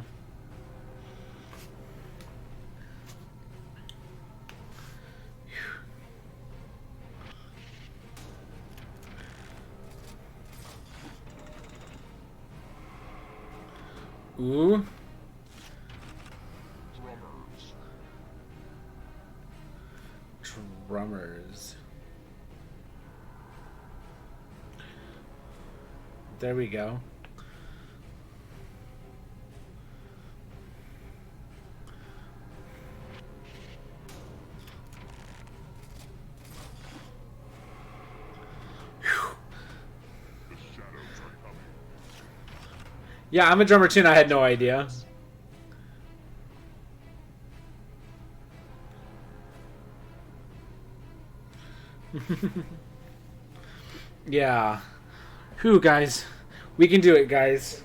Ooh. Drummers. Drummers. There we go. Yeah, I'm a drummer too, and I had no idea. Yeah. Whew, guys. We can do it, guys.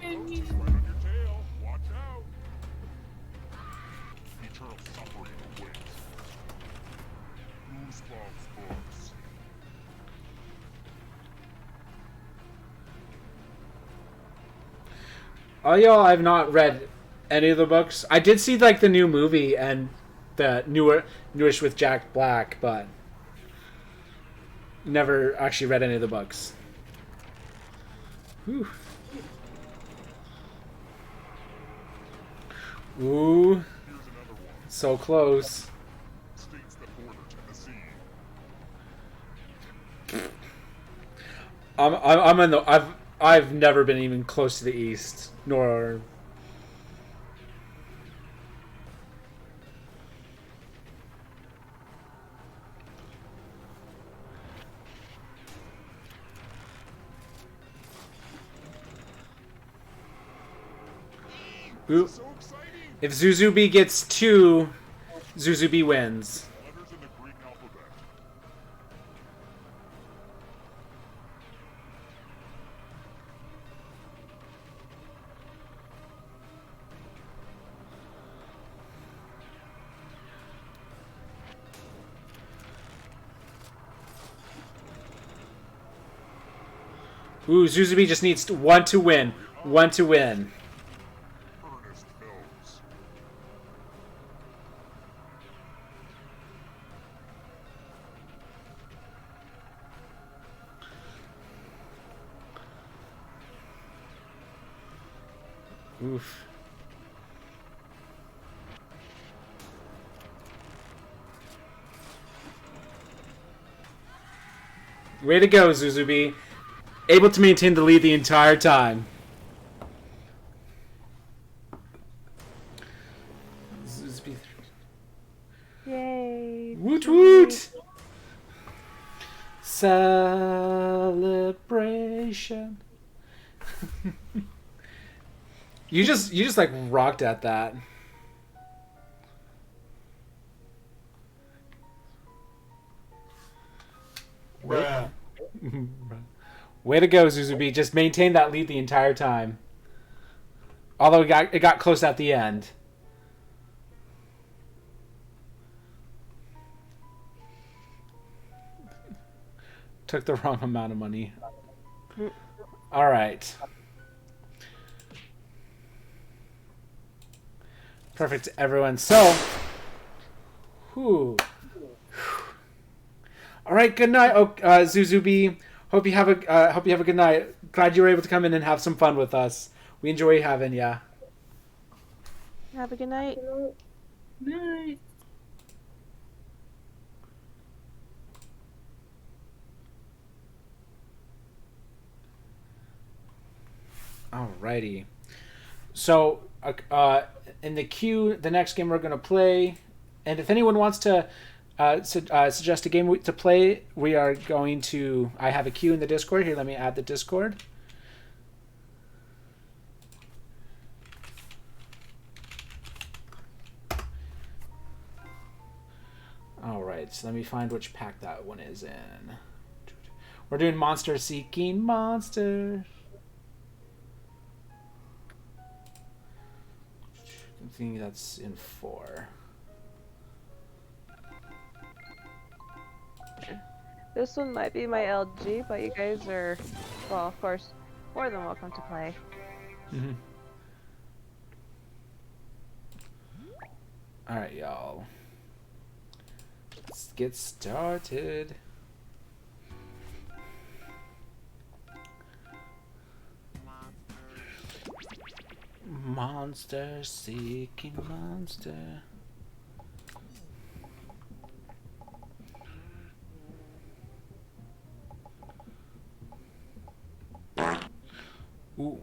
Right on your tail. Watch out. Eternal suffering awaits. Goosebumps books. Oh, y'all, I've not read any of the books. I did see like the new movie and the newish with Jack Black, but never actually read any of the books. Whew. Ooh, so close. States that border Tennessee. I'm in the. I've never been even close to the east, nor. Ooh. If Zuzubi gets 2, Zuzubi wins. Letters in the Greek alphabet. Ooh, Zuzubi just needs 1 to win. 1 to win. Ernest knows. Oof. Way to go, Zuzubi. Able to maintain the lead the entire time. Zuzubi. Yay. Woot woot! Celebration. You just like rocked at that. Bruh. Way to go, Zuzubi. Just maintain that lead the entire time. Although it got close at the end. Took the wrong amount of money. All right. Perfect, everyone. So, whew. All right. Good night, Zuzubi. Hope you have a good night. Glad you were able to come in and have some fun with us. We enjoy having ya. Have a good night. Night. Alrighty. So, in the queue, the next game we're going to play, and if anyone wants to suggest a game to play, we are going to. I have a queue in the Discord. Here, let me add the Discord. Alright, so let me find which pack that one is in. We're doing Monster Seeking Monsters. I think that's in 4. This one might be my LG, but you guys are, well, of course, more than welcome to play. Mm-hmm. Alright, y'all. Let's get started. Monster seeking monster. Ooh.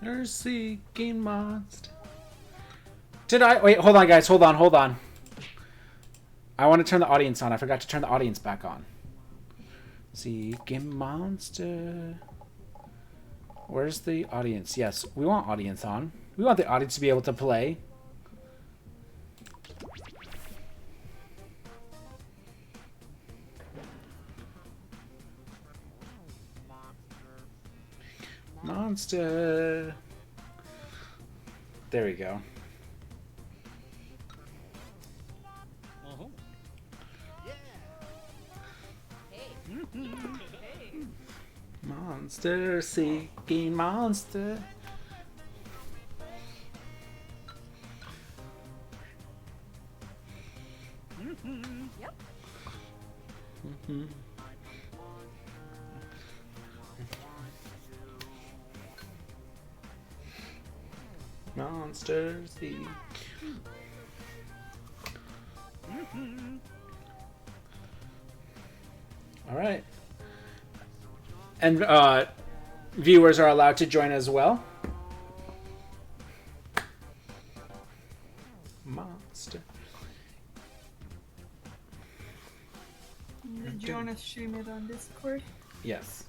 They're seeking monster. Did I? Wait, hold on, guys. Hold on. I want to turn the audience on. I forgot to turn the audience back on. Seeking monster. Where's the audience? Yes, we want audience on. We want the audience to be able to play. Monster. There we go. Monster seeking monster. Yep. Monster seek. All right. And viewers are allowed to join as well. Monster. Did you want to stream it on Discord? Yes.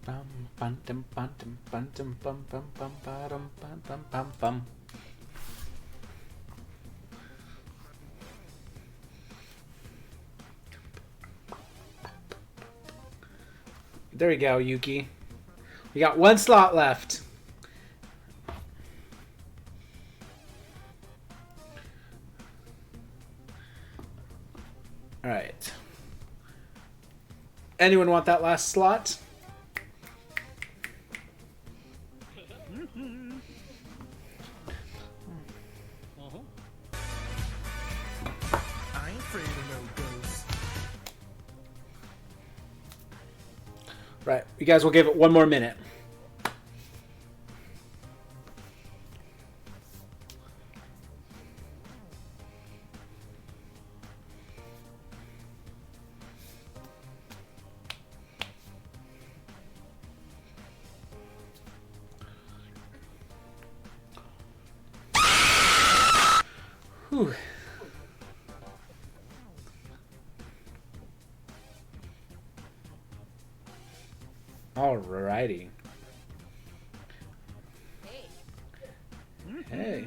Bum bum dum bum dum bum dum bum bum bum bum bum bum bum. There we go, Yuki. We got one slot left. All right. Anyone want that last slot? I ain't afraid of no ghosts. Right. You guys will give it one more minute. Whew. Alrighty. Hey.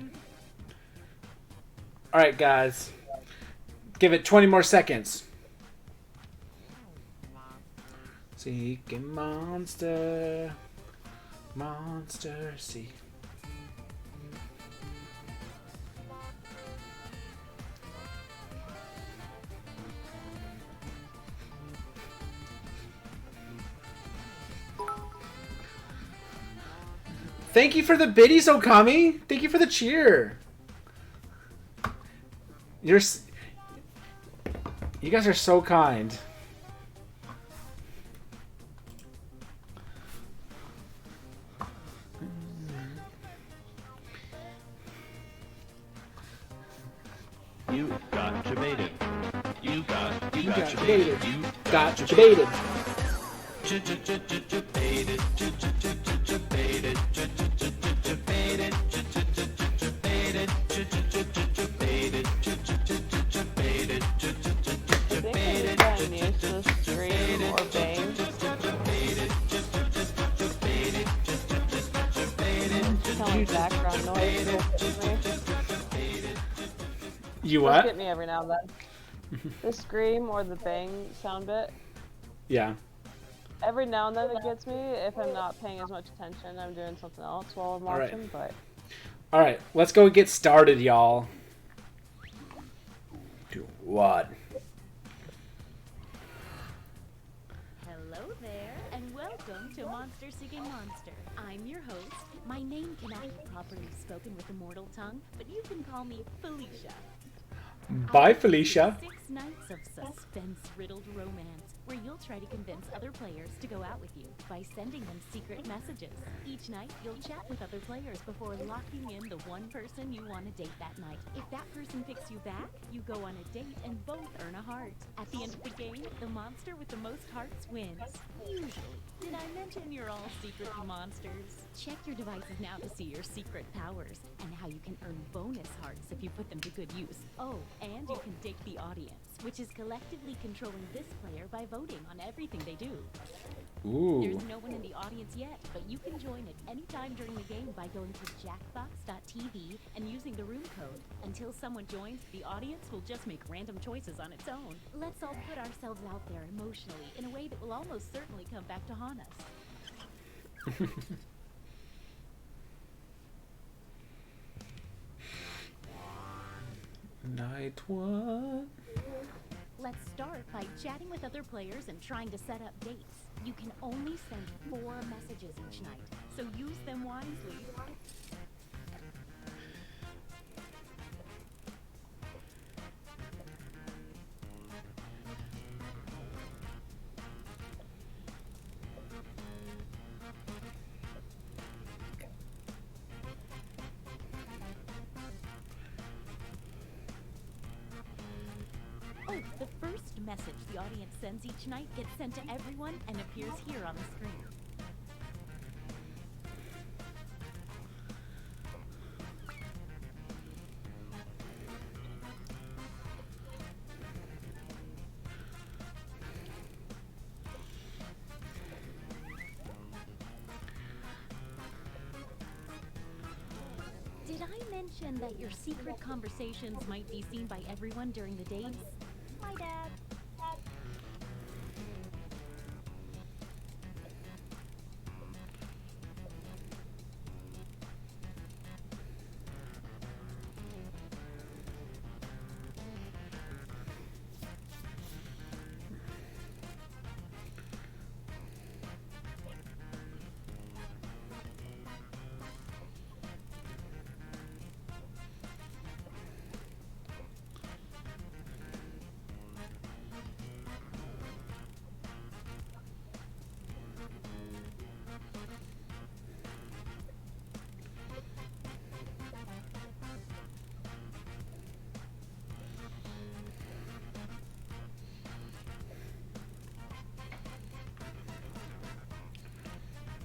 Alright, guys. Give it 20 more seconds. Seeking monster. Monster seek. Thank you for the biddies, Okami. Thank you for the cheer. You guys are so kind. You got debated. You got Got debated. debated. You Got debated. debated. I think we've gotten used to the scream or bang. Kind of background noise. You Does what? get me every now and then. The scream or the bang sound bit. Yeah. Every now and then it gets me if I'm not paying as much attention. I'm doing something else while I'm Alright. watching, but Alright, let's go get started, y'all. Do what? Hello there, and welcome to Monster Seeking Monster. I'm your host. My name cannot be properly spoken with the mortal tongue, but you can call me Felicia. Bye, Felicia. 6 nights of suspense-riddled romance, where you'll try to convince other players to go out with you by sending them secret messages. Each night, you'll chat with other players before locking in the one person you want to date that night. If that person picks you back, you go on a date and both earn a heart. At the end of the game, the monster with the most hearts wins. Usually. Did I mention you're all secret monsters? Check your devices now to see your secret powers and how you can earn bonus hearts if you put them to good use. Oh, and you can date the audience, which is collectively controlling this player by voting on everything they do. Ooh. There's no one in the audience yet, but you can join at any time during the game by going to jackbox.tv and using the room code. Until someone joins, the audience will just make random choices on its own. Let's all put ourselves out there emotionally in a way that will almost certainly come back to haunt us. Night one. Let's start by chatting with other players and trying to set up dates. You can only send 4 messages each night, so use them wisely. Oh, the first message the audience sends each night gets sent to everyone and appears here on the screen. Did I mention that your secret conversations might be seen by everyone during the dates? My bad.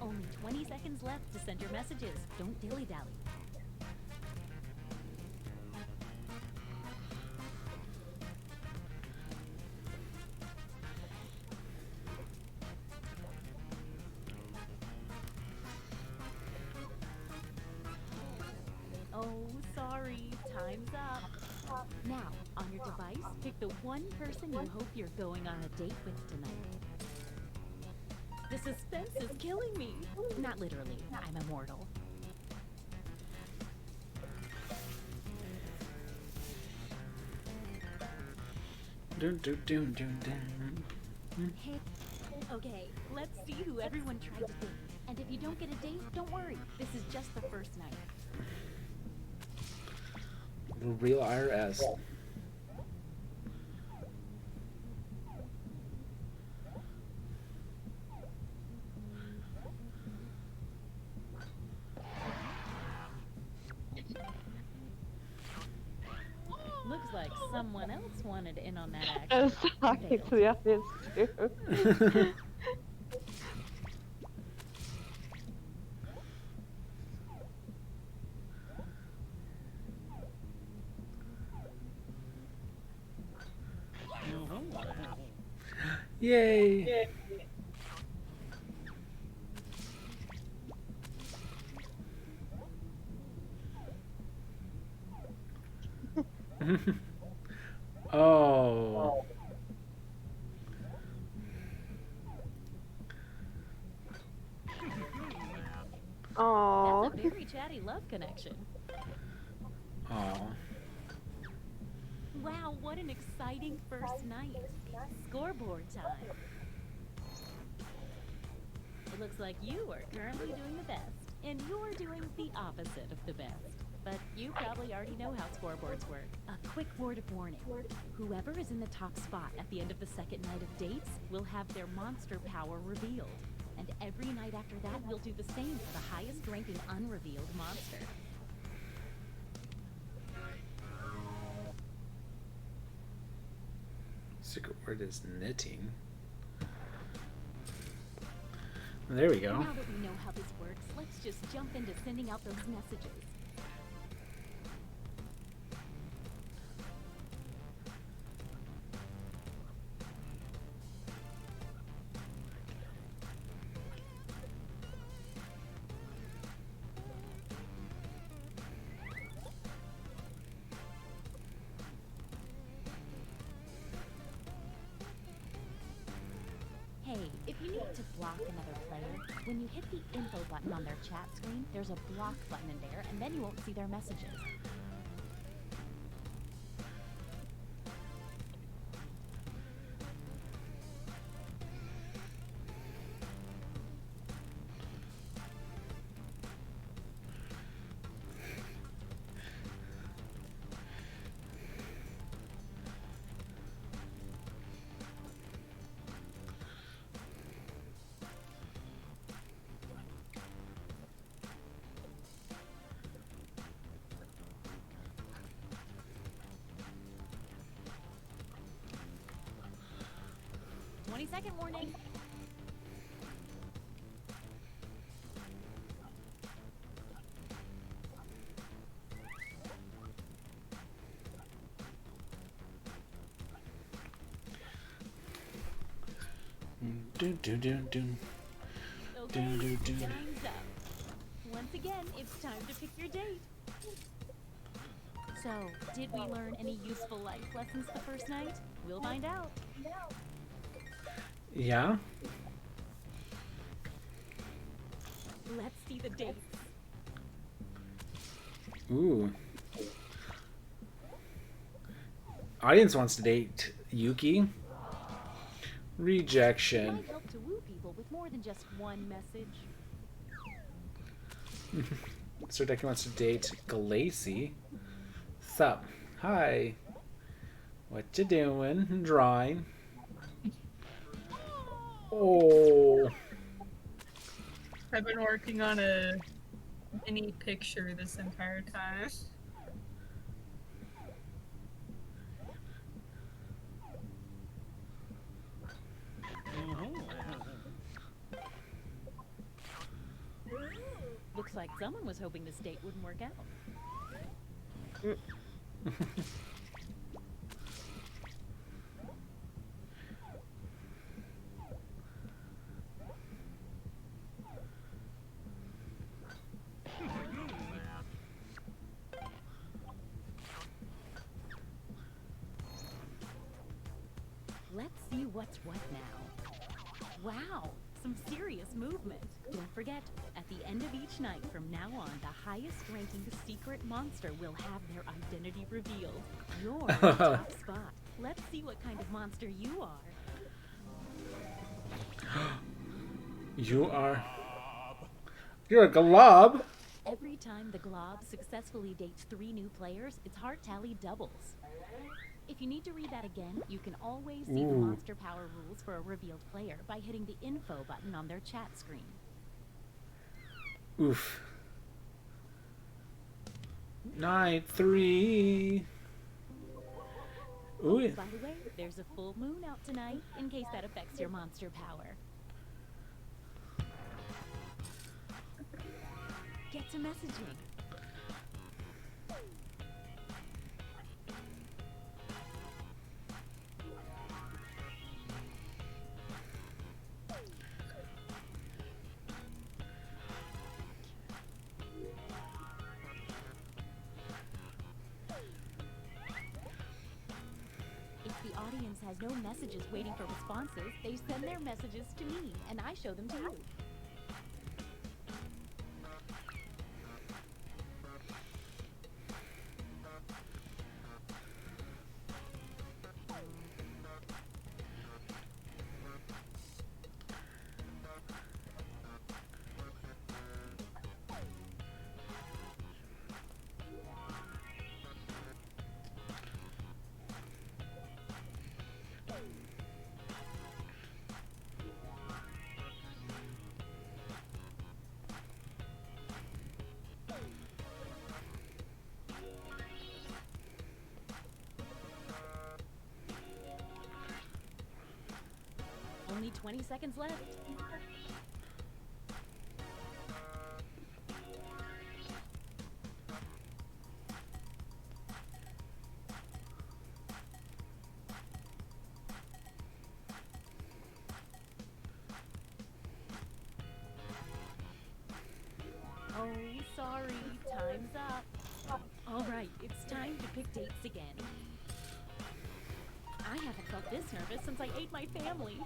Only 20 seconds left to send your messages. Don't dilly-dally. Oh, sorry. Time's up. Now, on your device, pick the one person you hope you're going on a date with tonight. The suspense is killing me. Not literally. I'm immortal. Dun, dun, dun, dun, dun. Hey. Okay, let's see who everyone tried to date. And if you don't get a date, don't worry. This is just the first night. The real IRS. Looks like someone else wanted in on that I action. was talking to the audience too. Yay! Oh. Aww. That's a very chatty love connection. Oh. Wow, what an exciting first night. Scoreboard time. It looks like you are currently doing the best, and you're doing the opposite of the best. but you probably already know how scoreboards work. A quick word of warning. Whoever is in the top spot at the end of the second night of dates will have their monster power revealed. And every night after that, we'll do the same for the highest ranking unrevealed monster. Secret word is knitting. There we go. Now that we know how this works, let's just jump into sending out those messages. Hey, if you need to block another player, when you hit the info button on their chat screen, there's a block button in there, and then you won't see their messages. Second warning. Okay, time's up. Once again, it's time to pick your date. So, did we learn any useful life lessons the first night? We'll find out. Yeah? Let's see the dates. Ooh. Audience wants to date Yuki. Rejection. It might help to woo people with more than just one message. Sir Decky wants to date Glacy. Sup? Hi. What you doing? Drawing. Oh. I've been working on a mini picture this entire time. Looks like someone was hoping this date wouldn't work out. Let's see what's what now. Wow, some serious movement. Don't forget, at the end of each night from now on, the highest ranking secret monster will have their identity revealed. You're in the top spot. Let's see what kind of monster you are. You're a glob. Every time the glob successfully dates 3 new players, its heart tally doubles. If you need to read that again, you can always see the monster power rules for a revealed player by hitting the info button on their chat screen. Oof. Night 3. Ooh. By the way, there's a full moon out tonight, in case that affects your monster power. Get to messaging. If the audience has no messages waiting for responses, they send their messages to me, and I show them to you. Only 20 seconds left. Oh, sorry. Time's up. All right, it's time to pick dates again. I haven't felt this nervous since I ate my family.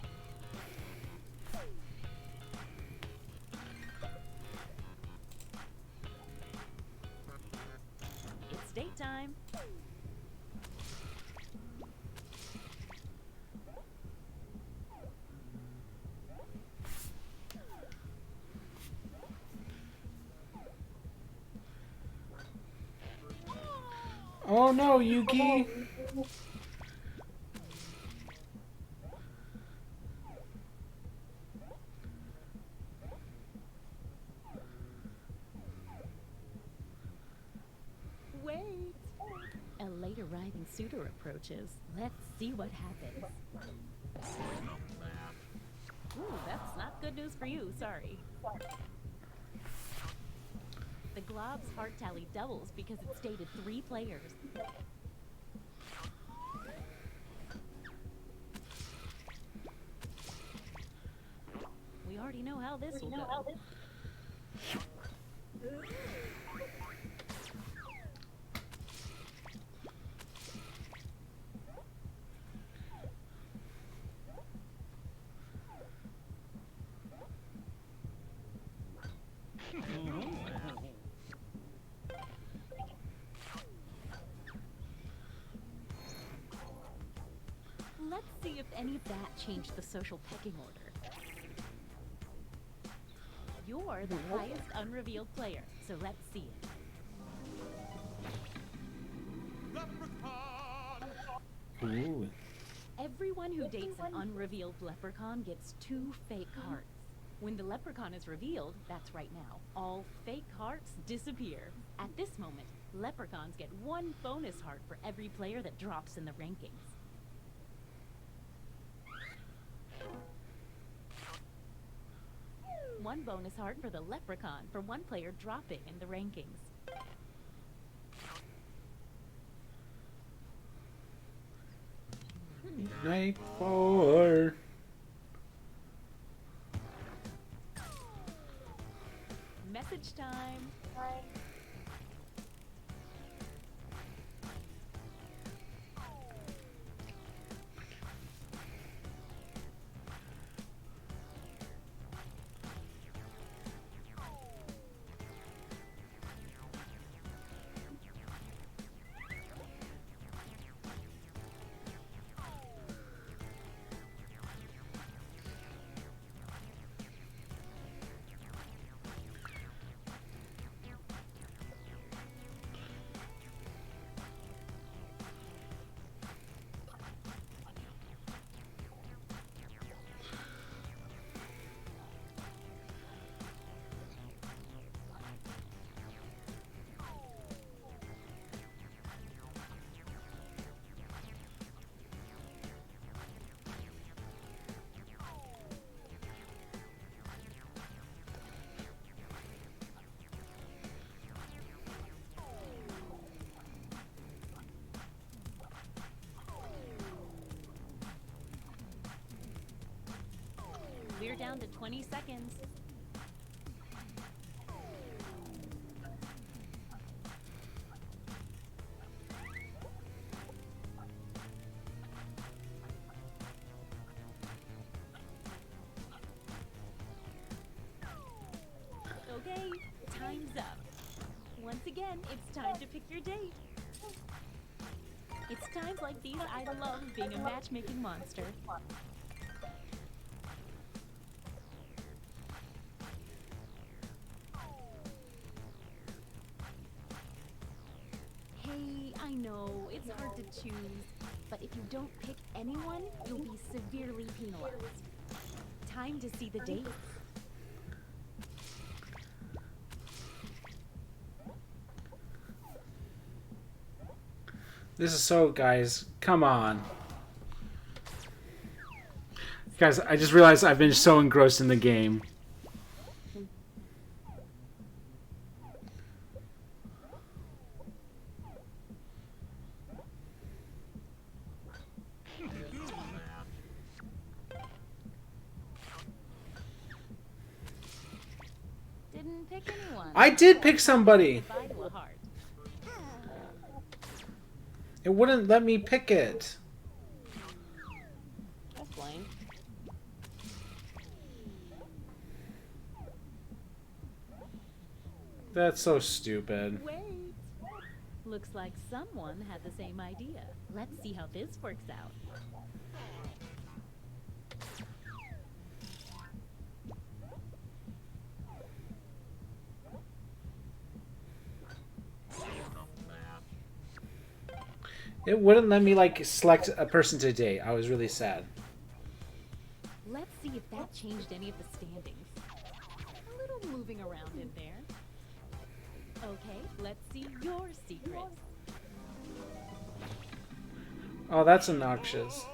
It's date time. Oh no, Yuki! Wait! A late arriving suitor approaches. Let's see what happens. Ooh, that's not good news for you, sorry. The Glob's heart tally doubles because it stated 3 players. We already know how this will go. Let's see if any of that changed the social pecking order. You're the highest unrevealed player, so let's see it. Ooh. Everyone who dates an unrevealed leprechaun gets 2 fake hearts. When the leprechaun is revealed, that's right now, all fake hearts disappear. At this moment, leprechauns get 1 bonus heart for every player that drops in the rankings. One bonus heart for the leprechaun for 1 player dropping in the rankings. Night 4. Message time. We're down to 20 seconds. Okay, time's up. Once again, it's time to pick your date. It's times like these I love being a matchmaking monster. Hey, I know, it's hard to choose, but if you don't pick anyone, you'll be severely penalized. Time to see the dates. This is so, guys, come on. Guys, I just realized I've been so engrossed in the game. Didn't pick anyone. I did pick somebody. Goodbye to a heart. It wouldn't let me pick it. That's lame. That's so stupid. Wait. Looks like someone had the same idea. Let's see how this works out. It wouldn't let me, like, select a person to date. I was really sad. Let's see if that changed any of the standings. A little moving around in there. Okay, let's see your secret. Oh, that's obnoxious.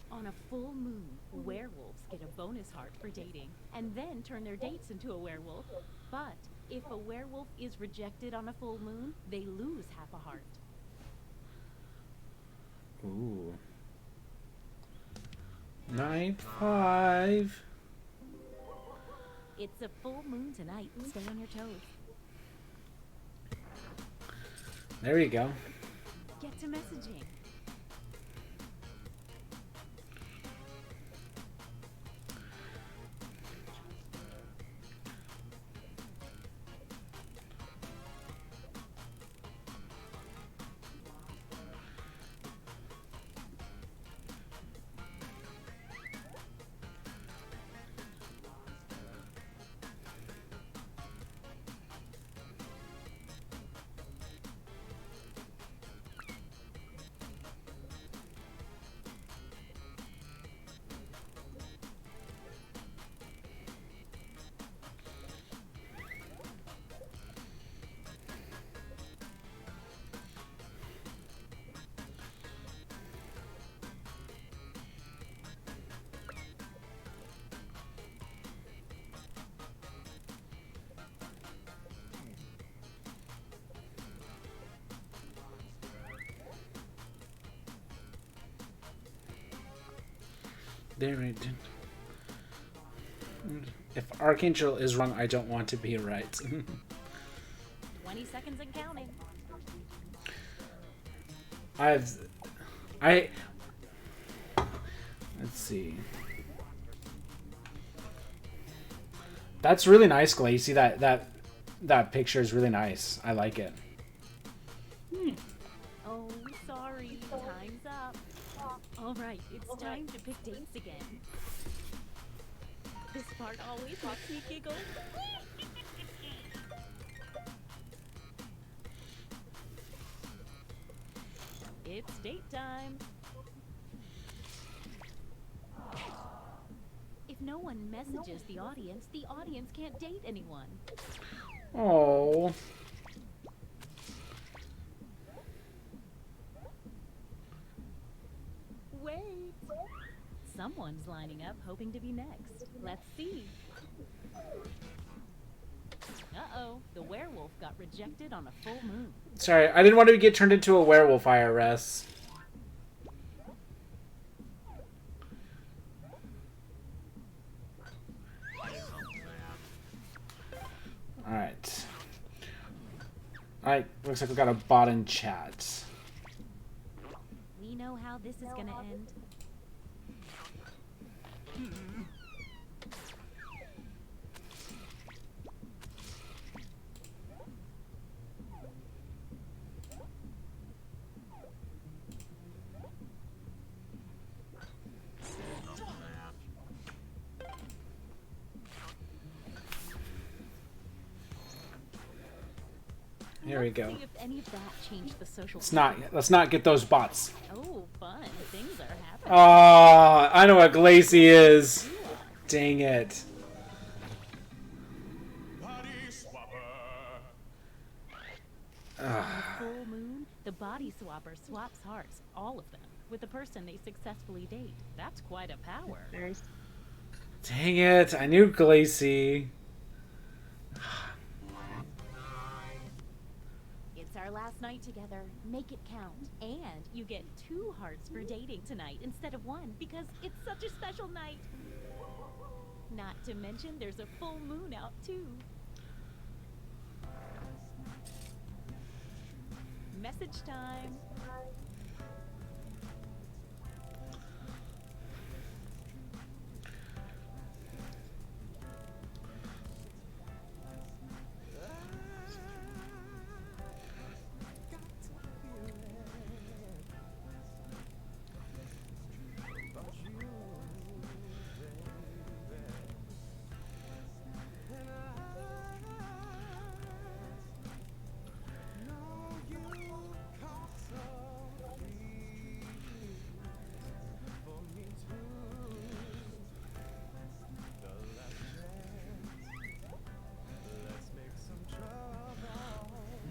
On a full moon, werewolves get a bonus heart for dating, and then turn their dates into a werewolf. But if a werewolf is rejected on a full moon, they lose half a heart. Ooh. 9-5. It's a full moon tonight. Stay on your toes. There you go. Get to messaging. There it did. If Archangel is wrong, I don't want to be right. 20 seconds and counting. Let's see. That's really nice, Clay. You see that picture is really nice. I like it. Oh, sorry. Time's up. All right, it's time to pick dates again. This part always makes me giggle. It's date time. If no one messages the audience can't date anyone. Oh. Wait. Someone's lining up, hoping to be next. Let's see. Uh-oh, the werewolf got rejected on a full moon. Sorry, I didn't want to get turned into a werewolf, IRS. Alright. Alright, looks like we got a bot in chat. We know how this is gonna end. Here we go. See if any of that changed the social. Let's not get those bots. Oh, fun. Things are happening. Oh, I know what Glacy is. Dang it. On a full moon, the body swapper swaps hearts, all of them, with the person they successfully date. That's quite a power. Dang it! I knew Glacy. It's our last night together. Make it count. And you get 2 hearts for dating tonight instead of 1 because it's such a special night. Not to mention there's a full moon out too. Message time.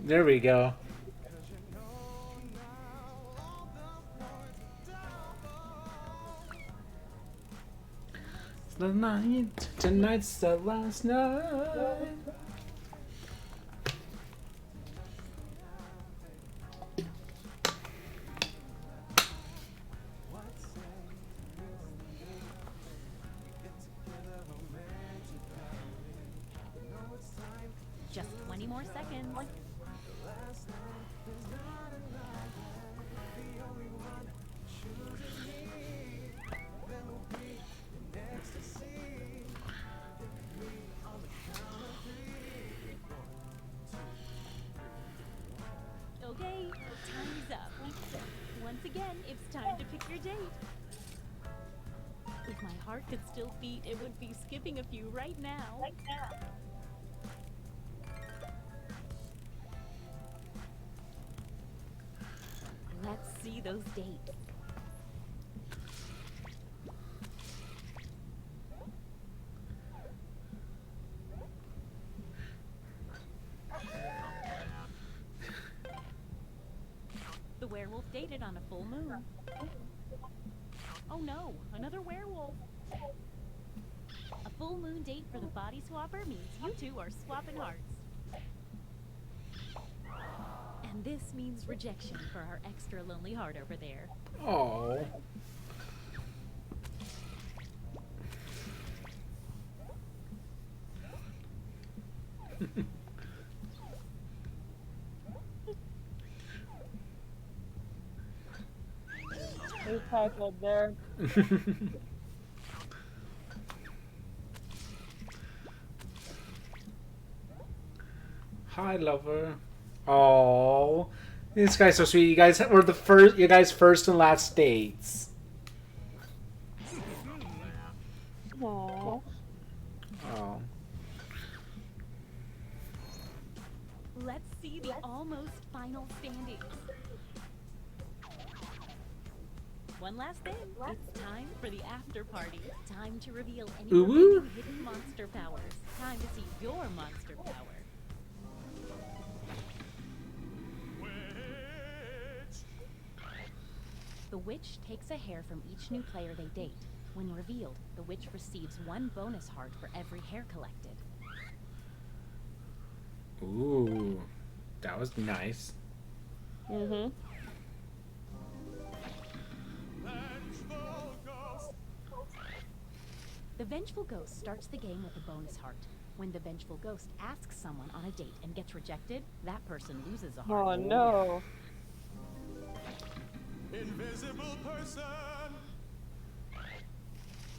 There we go. It's the night. Tonight's the last night. Just 20 more seconds. Okay, time's up. Once again, it's time to pick your date. If my heart could still beat, it would be skipping a few right now. Let's see those dates. The werewolf dated on a full moon. Oh no, another werewolf. A full moon date for the body swapper means you two are swapping hearts. And this means rejection for our extra lonely heart over there. Oh. Who's tackled there? Hi, lover. Oh, this guy's so sweet. You guys were the first. You guys' first and last dates. Aww. Oh. Let's see the almost final standings. One last thing. It's time for the after party. Time to reveal any Ooh. remaining hidden monster powers. Time to see your monster power. The witch takes a hair from each new player they date. When revealed, the witch receives 1 bonus heart for every hair collected. Ooh, that was nice. Mm-hmm. The Vengeful Ghost starts the game with a bonus heart. When the Vengeful Ghost asks someone on a date and gets rejected, that person loses a heart. Oh no. Invisible person.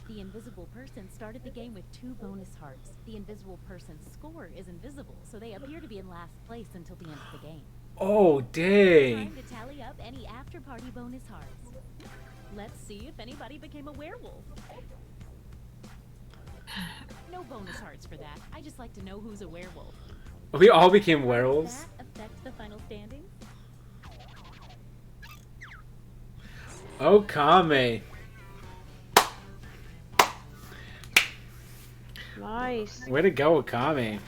The invisible person started the game with 2 bonus hearts. The invisible person's score is invisible, so they appear to be in last place until the end of the game. Oh, dang. Time to tally up any after-party bonus hearts. Let's see if anybody became a werewolf. No bonus hearts for that. I just like to know who's a werewolf. We all became Does werewolves. that affect the final standings? Okame. Nice. Way to go, Okame.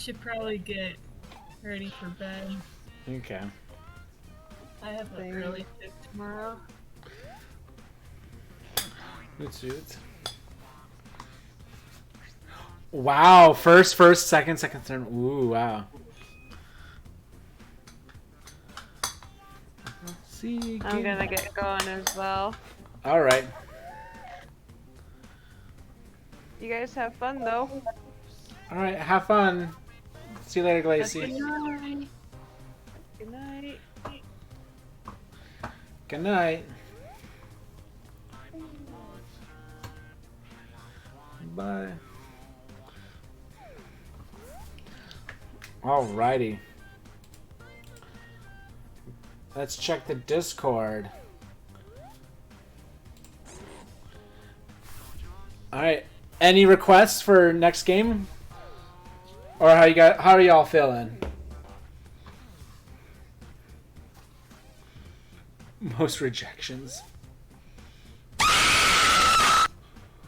should probably get ready for bed. Okay. I have an early shift tomorrow. Good. Wow, first, second, third. Ooh, wow. See, I'm gonna get going as well. All right. You guys have fun though. All right, have fun. See you later, Glacy. Good night. Good night. Good night. Bye. Alrighty. Let's check the Discord. Alright. Any requests for next game? Or how are y'all feeling? Most rejections.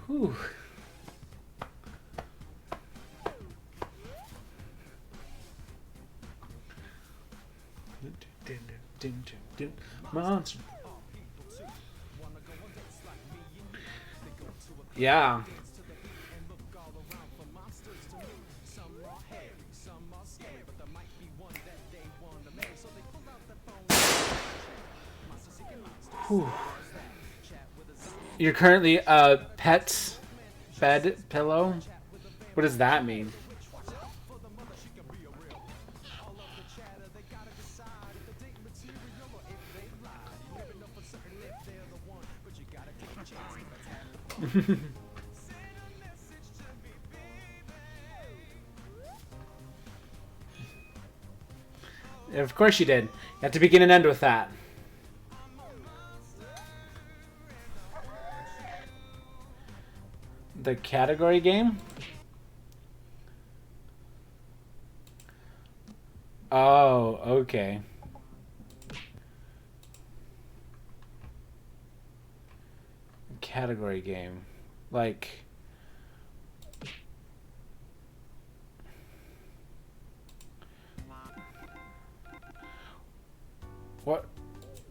Whew. Monster. Yeah. Whew. You're currently a pet bed pillow? What does that mean? Of course you did. You have to begin and end with that. The category game? Oh, okay. Category game. Like...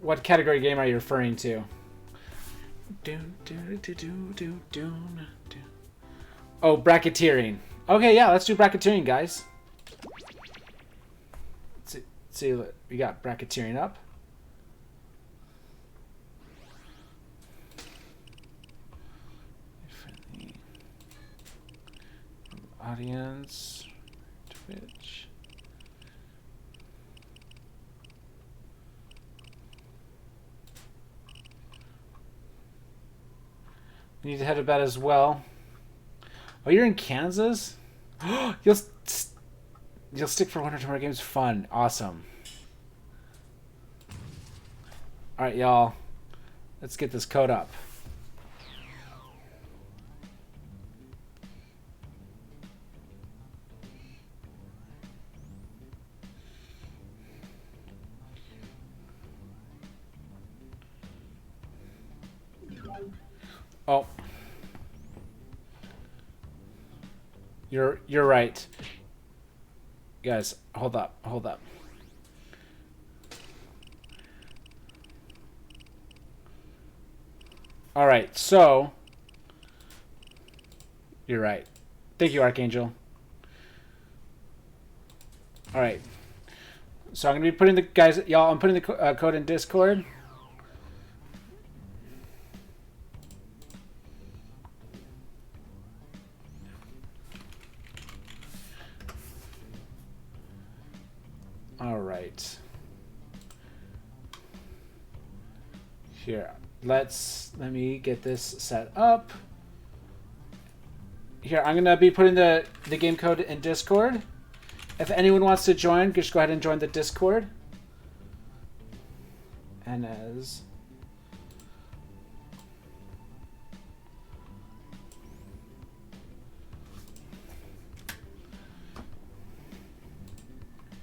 What category game are you referring to? Oh, bracketeering. Okay, yeah, let's do bracketeering, guys. Let's see, we got bracketeering up. Audience, Twitch. You need to head to bed as well. Oh, you're in Kansas? You'll stick for one or two more games. Fun. Awesome. Alright, y'all. Let's get this code up. Oh. You're right. Guys, hold up. All right, so you're right. Thank you, Archangel. All right. So I'm gonna be putting the guys, y'all. I'm putting the code in Discord. All right. Here, let me get this set up. Here, I'm gonna be putting the game code in Discord. If anyone wants to join, just go ahead and join the Discord. And as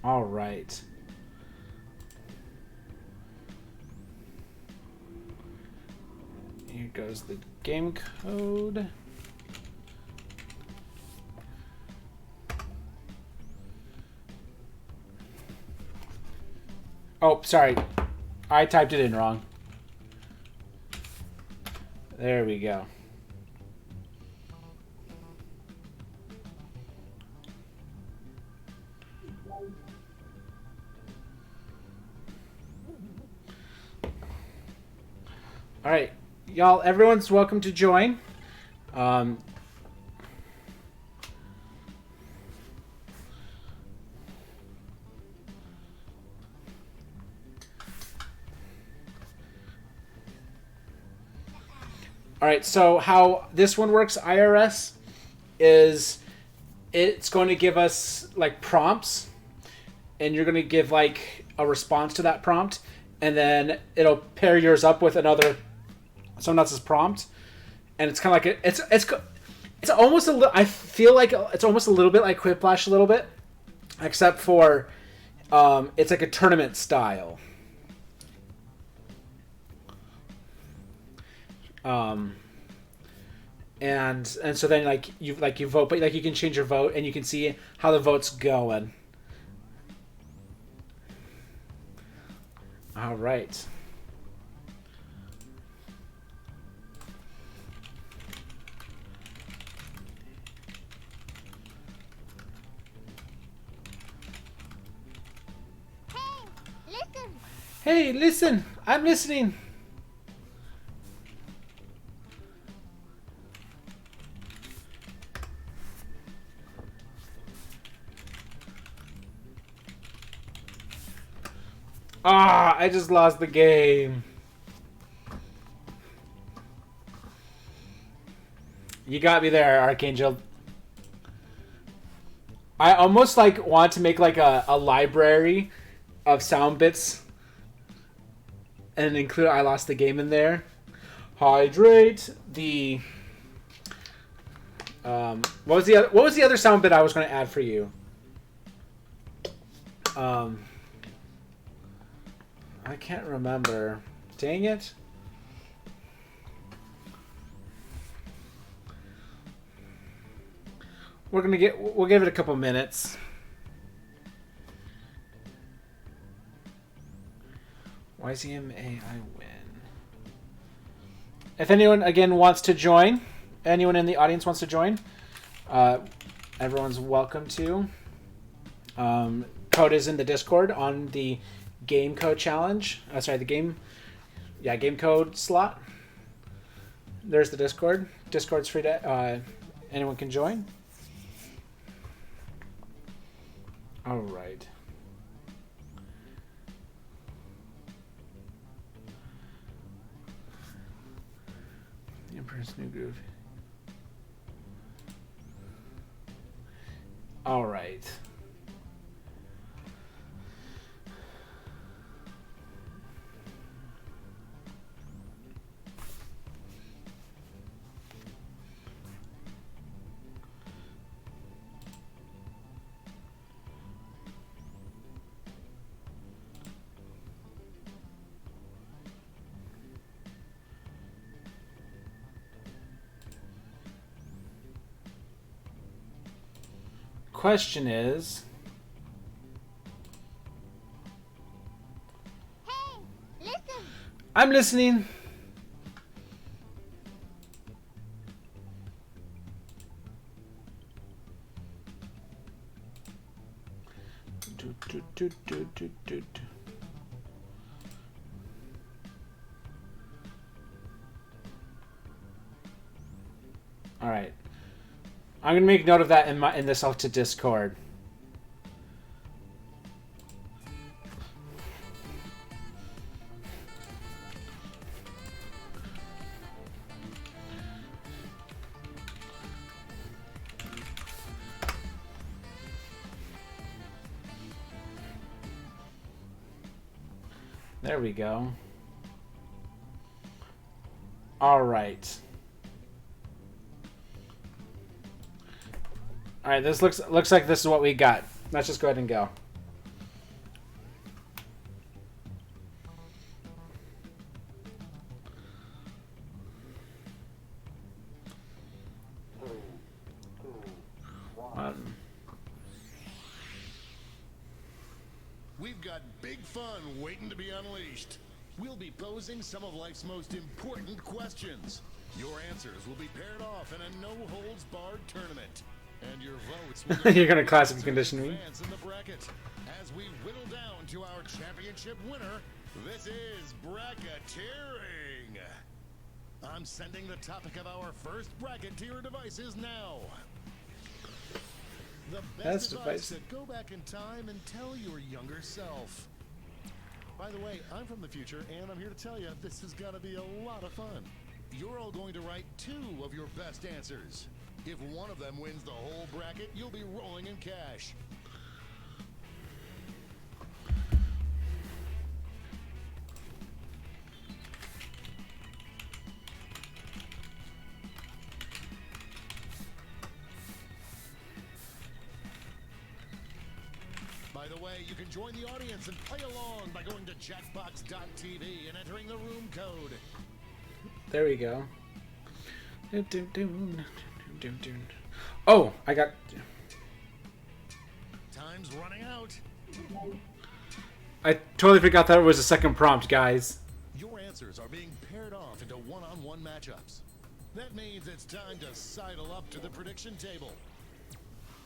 all right. Here goes the game code. Oh, sorry. I typed it in wrong. There we go. All right, y'all. Everyone's welcome to join. All right, so how this one works, IRS, is it's going to give us like prompts, and you're going to give like a response to that prompt, and then it'll pair yours up with someone else's prompt, and it's kind of like it's almost a little. I feel like it's almost a little bit like Quiplash, a little bit, except for it's like a tournament style. And so then you vote, but like you can change your vote and you can see how the vote's going. All right. Hey, listen. I'm listening. Ah, I just lost the game. You got me there, Archangel. I almost like want to make like a library of sound bits and include I lost the game in there. Hydrate the what was the other sound bit I was going to add for you? I can't remember. Dang it. We'll give it a couple minutes. YZMA, I win. If anyone again wants to join, anyone in the audience wants to join, everyone's welcome to. Code is in the Discord on the game code challenge. The game code slot. There's the Discord. Discord's free to anyone can join. All right. The Emperor's New Groove. All right. Question is, Hey, listen. I'm listening. All right. I'm gonna make note of that in this out to Discord. There we go. All right. All right, this looks like this is what we got. Let's just go ahead and go. we've got big fun waiting to be unleashed. We'll be posing some of life's most important questions. Your answers will be paired off in a no-holds-barred tournament. And your votes will You're gonna classic condition me. advance in the bracket. As we whittle down to our championship winner, this is bracketeering. I'm sending the topic of our first bracket to your devices now. The best advice to go back in time and tell your younger self. By the way, I'm from the future, and I'm here to tell you this is gonna be a lot of fun. You're all going to write 2 of your best answers. If one of them wins the whole bracket, you'll be rolling in cash. By the way, you can join the audience and play along by going to jackbox.tv and entering the room code. There we go. Oh, I got... Time's running out. I totally forgot that was a second prompt, guys. Your answers are being paired off into one-on-one matchups. That means it's time to sidle up to the prediction table.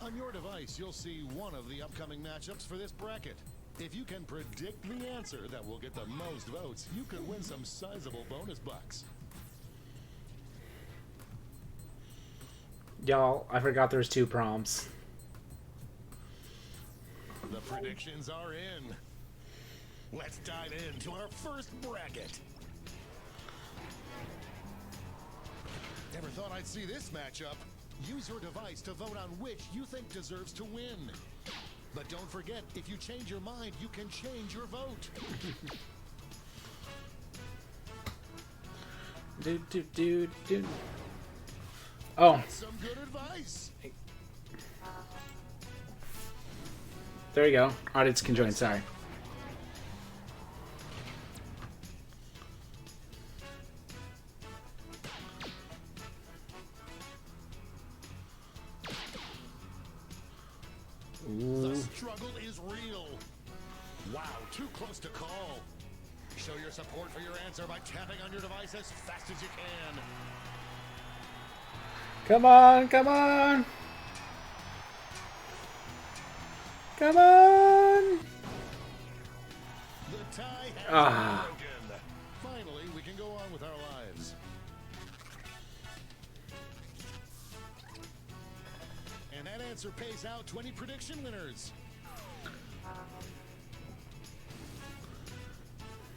On your device, you'll see one of the upcoming matchups for this bracket. If you can predict the answer that will get the most votes, you could win some sizable bonus bucks. Y'all, I forgot there's 2 prompts. The predictions are in. Let's dive into our first bracket. Never thought I'd see this matchup. Use your device to vote on which you think deserves to win. But don't forget, if you change your mind, you can change your vote. Oh. That's some good advice. There you go. Audience can join, sorry. The struggle is real. Wow, too close to call. Show your support for your answer by tapping on your device as fast as you can. Come on, come on! Come on! The tie has been broken. Finally, we can go on with our lives. And that answer pays out 20 prediction winners.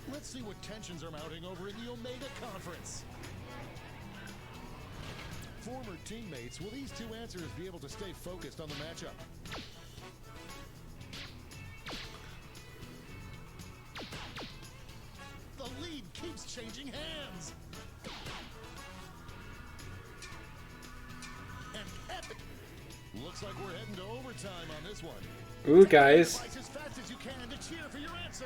Let's see what tensions are mounting over in the Omega Conference. Former teammates, will these 2 answers be able to stay focused on the matchup? The lead keeps changing hands. And epic. Looks like we're heading to overtime on this one. Ooh, guys. Twice as fast as you can to cheer for your answer.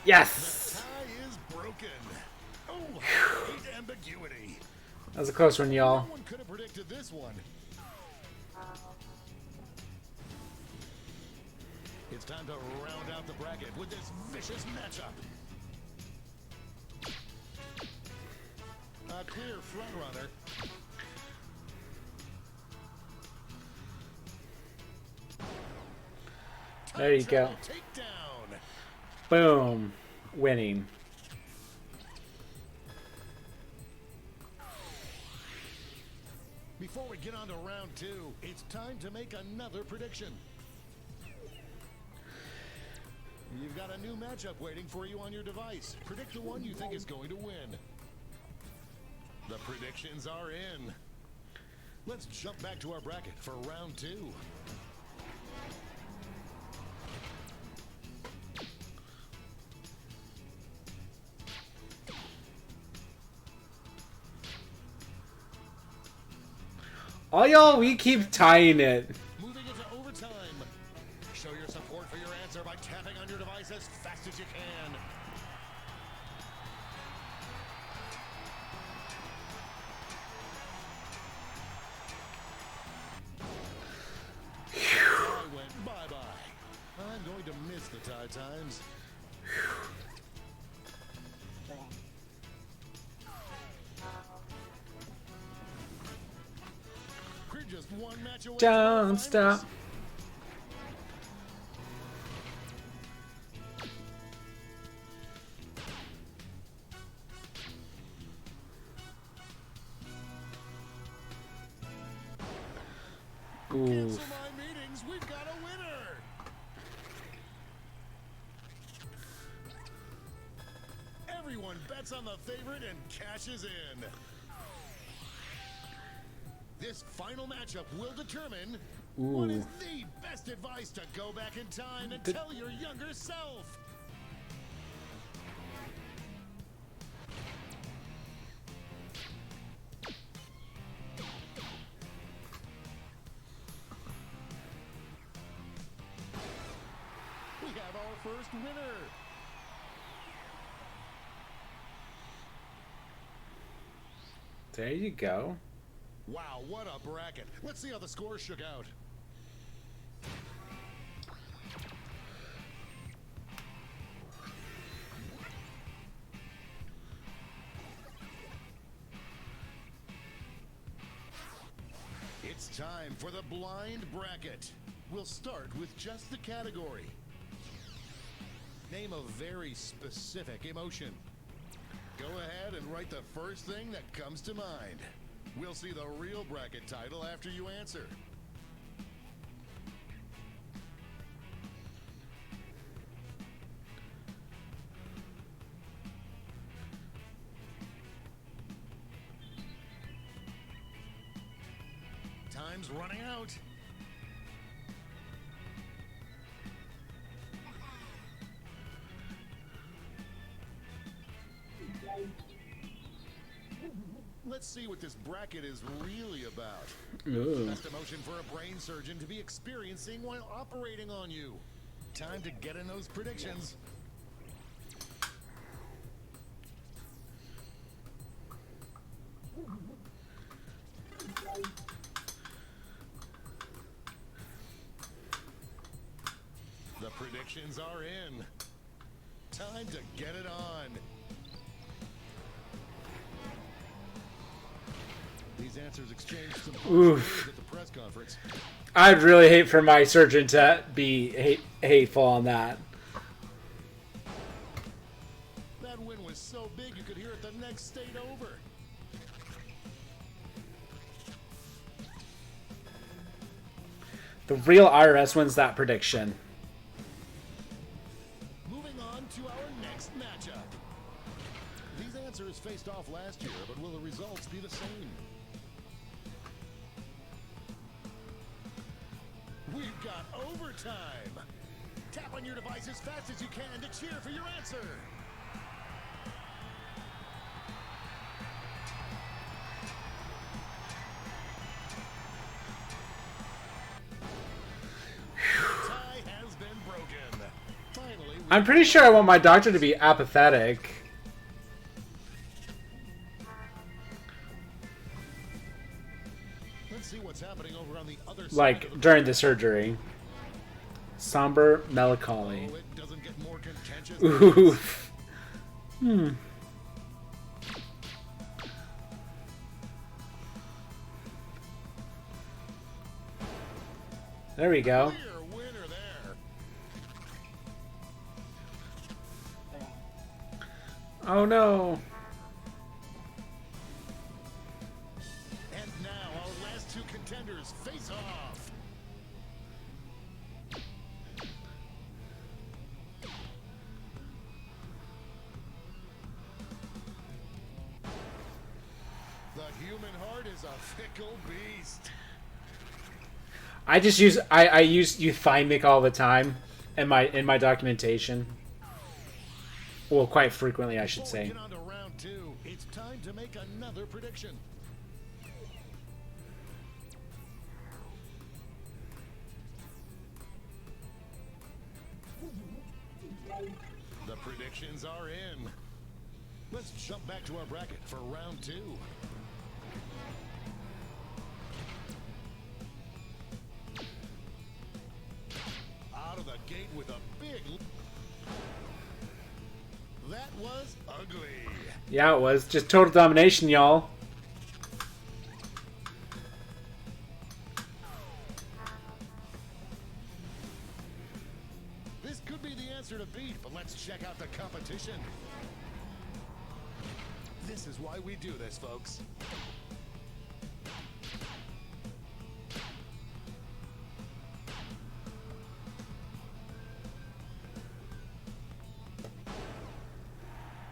Yes! The tie is broken. Oh, how great ambiguity. That was a close one, y'all. No one could have predicted this one. It's time to round out the bracket with this vicious matchup. A clear front runner. There you go. Boom. Winning. Before we get on to round 2, it's time to make another prediction. You've got a new matchup waiting for you on your device. Predict the one you think is going to win. The predictions are in. Let's jump back to our bracket for round 2. Oh, y'all, we keep tying it. Moving into overtime. Show your support for your answer by tapping on your device as fast as you can. high times. We're just one match away. Don't stop. Cancel Ooh. my meetings. We've got a winner. Everyone bets on the favorite and cashes in. This final matchup will determine what is the best advice to go back in time and tell your younger self. We have our first winner. There you go. Wow, what a bracket. Let's see how the scores shook out. It's time for the blind bracket. We'll start with just the category. Name a very specific emotion. Go ahead and write the first thing that comes to mind. We'll see the real bracket title after you answer. Time's running out. Let's see what this bracket is really about. Ooh. Best emotion for a brain surgeon to be experiencing while operating on you. Time to get in those predictions. The predictions are in. Time to get it on. These answers exchanged some Oof. at the press conference. I'd really hate for my surgeon to be hateful on that. That win was so big you could hear it the next state over. The real IRS wins that prediction. Moving on to our next matchup. These answers faced off last year, but will the results be the same? We've got overtime. Tap on your device as fast as you can to cheer for your answer. Tie has been broken. Finally, I'm pretty sure I want my doctor to be apathetic. let's see what's happening over on the other side. Like, during the surgery. Somber melancholy. Oh, it doesn't get more contentious. Oof. There we go. Clear winner there. Oh no. And now our last two contenders face off. The human heart is a fickle beast. I just use I use euthymic all the time in my documentation. Well, quite frequently, I should Before we say. get on to round two, it's time to make another prediction. The predictions are in. Let's jump back to our bracket for round two. Out of the gate with a big... was ugly. Yeah, it was. Just total domination, y'all. This could be the answer to beat, but let's check out the competition. This is why we do this, folks.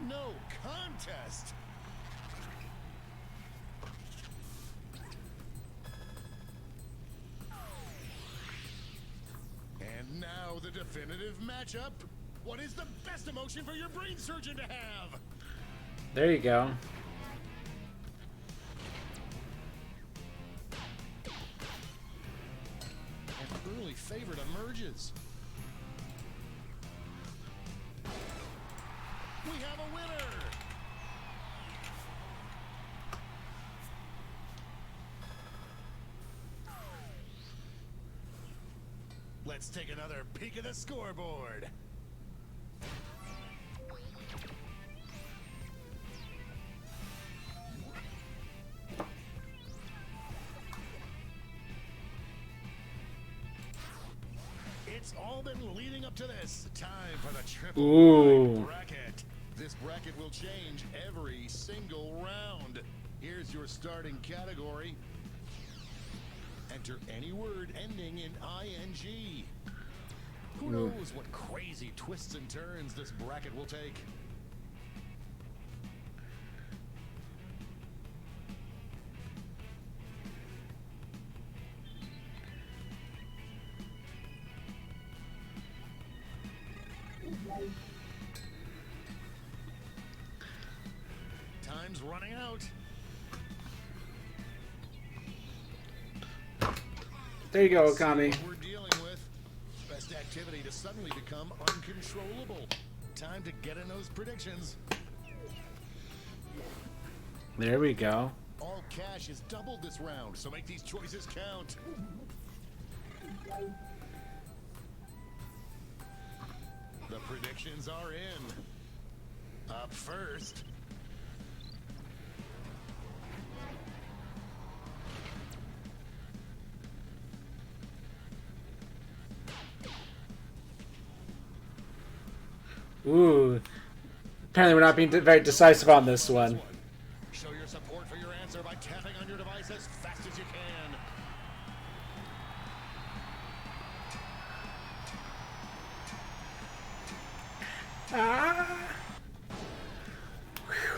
No contest. And now the definitive matchup. What is the best emotion for your brain surgeon to have? There you go. An early favorite emerges. We have a winner! Let's take another peek at the scoreboard. It's all been leading up to this. Time for the triple Ooh. bracket. This bracket will change every single round. Here's your starting category. Enter any word ending in ing. Who knows what crazy twists and turns this bracket will take? Time's running out. There you go, Okami. What we're dealing with. Best activity to suddenly become uncontrollable. Time to get in those predictions. There we go. All cash is doubled this round, so make these choices count. The predictions are in. Up first. Ooh. Apparently we're not being very decisive on this one. Show your support for your answer by tapping on your device as fast as you can.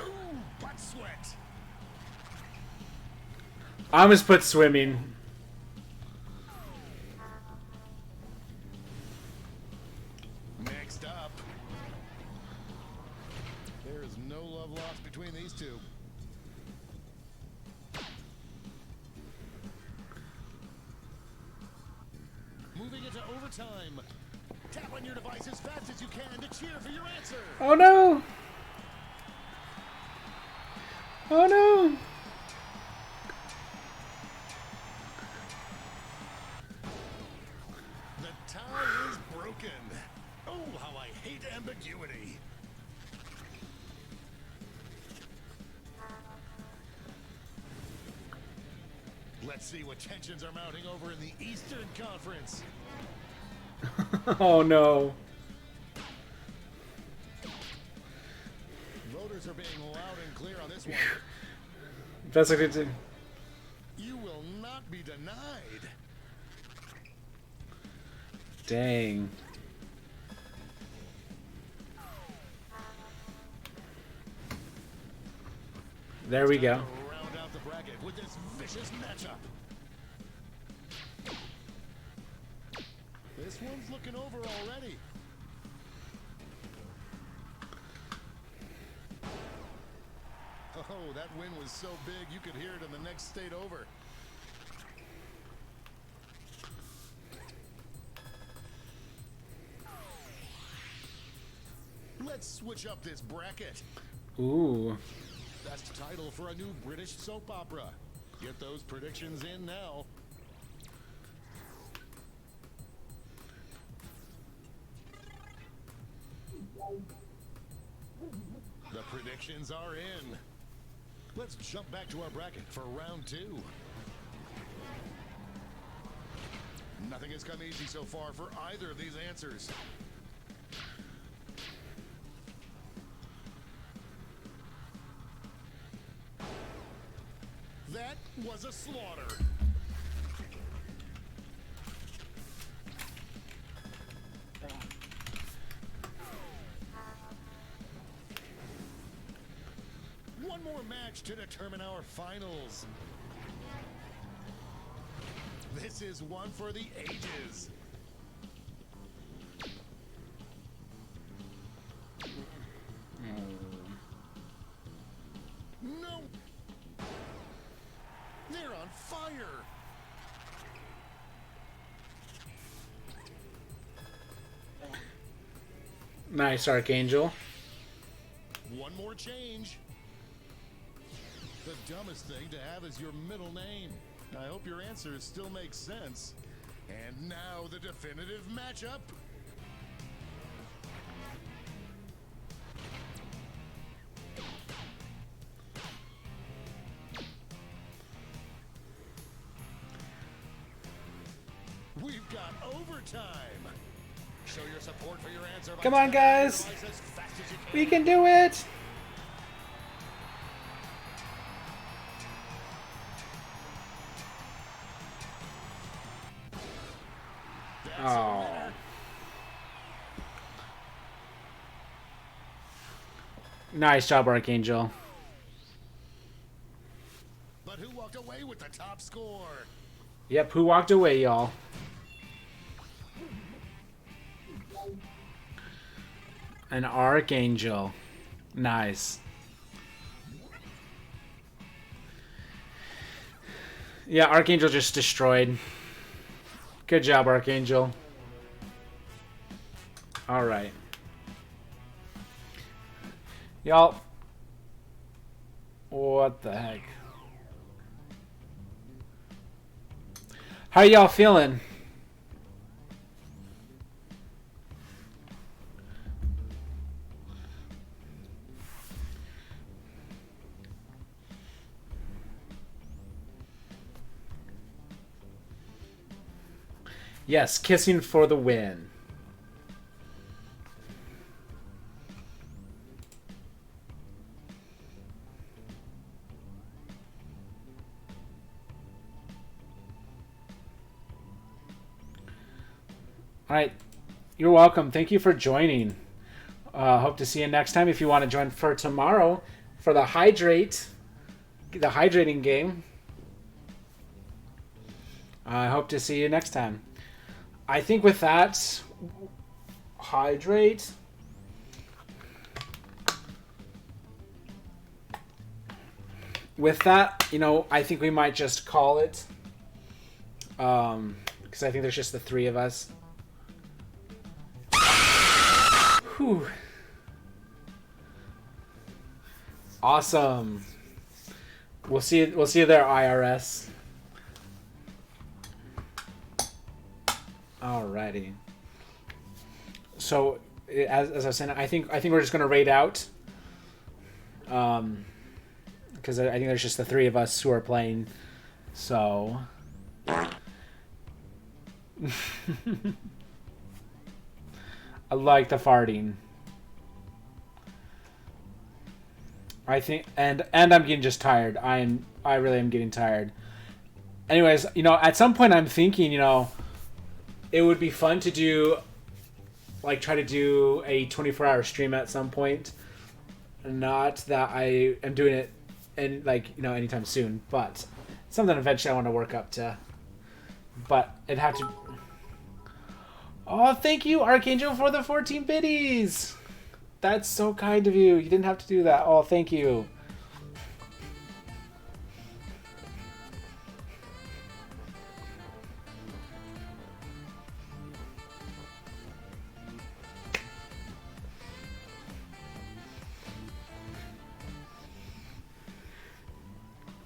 Ooh, butt sweat. I almost put swimming. Next up. There is no love lost between these two. Moving into overtime. Tap on your device as fast as you can to cheer for your answer. Oh no! Oh no! The tie is broken. Oh, how I hate ambiguity. Let's see what tensions are mounting over in the Eastern Conference. Oh no. Voters are being loud and clear on this one. That's what I did. You will not be denied. Dang. There we go. Round out the bracket with this vicious matchup. This one's looking over already. Oh, that win was so big you could hear it in the next state over. Let's switch up this bracket. Ooh. Best title for a new British soap opera. Get those predictions in now. predictions are in. Let's jump back to our bracket for round 2. Nothing has come easy so far for either of these answers. That was a slaughter. One more match to determine our finals. This is one for the ages. No. They're on fire. Nice, Archangel. One more change. The dumbest thing to have is your middle name. I hope your answers still make sense. And now the definitive matchup. We've got overtime. Show your support for your answer. Come on, guys. We can do it. Oh. Nice job, Archangel. But who walked away with the top score? Yep, who walked away, y'all? An Archangel. Nice. Yeah, Archangel just destroyed. Good job, Archangel. Alright. Y'all. What the heck? How y'all feeling? Yes, kissing for the win. All right, you're welcome. Thank you for joining. Hope to see you next time. If you want to join for tomorrow for the hydrating game. I hope to see you next time. I think with that, hydrate. With that, you know, I think we might just call it. Because I think there's just the 3 of us. Whew. Awesome. We'll see you there, IRS. Alrighty. So, as I was saying, I think we're just gonna raid out. Because I think there's just the 3 of us who are playing. So. I like the farting. I think, and I'm getting just tired. I really am getting tired. Anyways, you know, at some point I'm thinking, you know, it would be fun to do, like, try to do a 24-hour stream at some point. Not that I am doing it, and like, you know, anytime soon, but something eventually I want to work up to. But it'd have to. Oh, thank you, Archangel, for the 14 biddies. That's so kind of you. You didn't have to do that. Oh, thank you.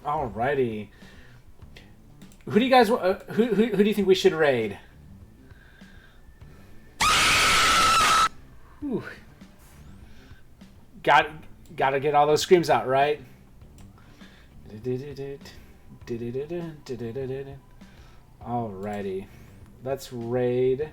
Alrighty. Who do you guys? Who do you think we should raid? Whew. Gotta get all those screams out, right? Alrighty. Let's raid.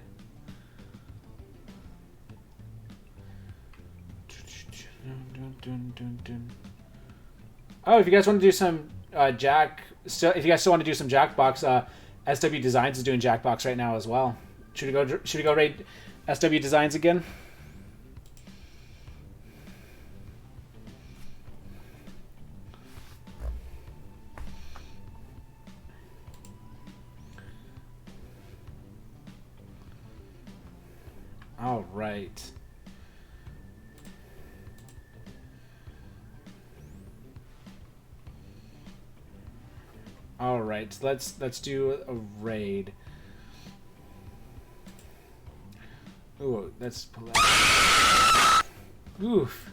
Oh, if you guys want to do some Jack, so if you guys still want to do some Jackbox, SW Designs is doing Jackbox right now as well. Should we go raid SW Designs again? All right. All right. Let's do a raid. Ooh, let's pull out. Oof.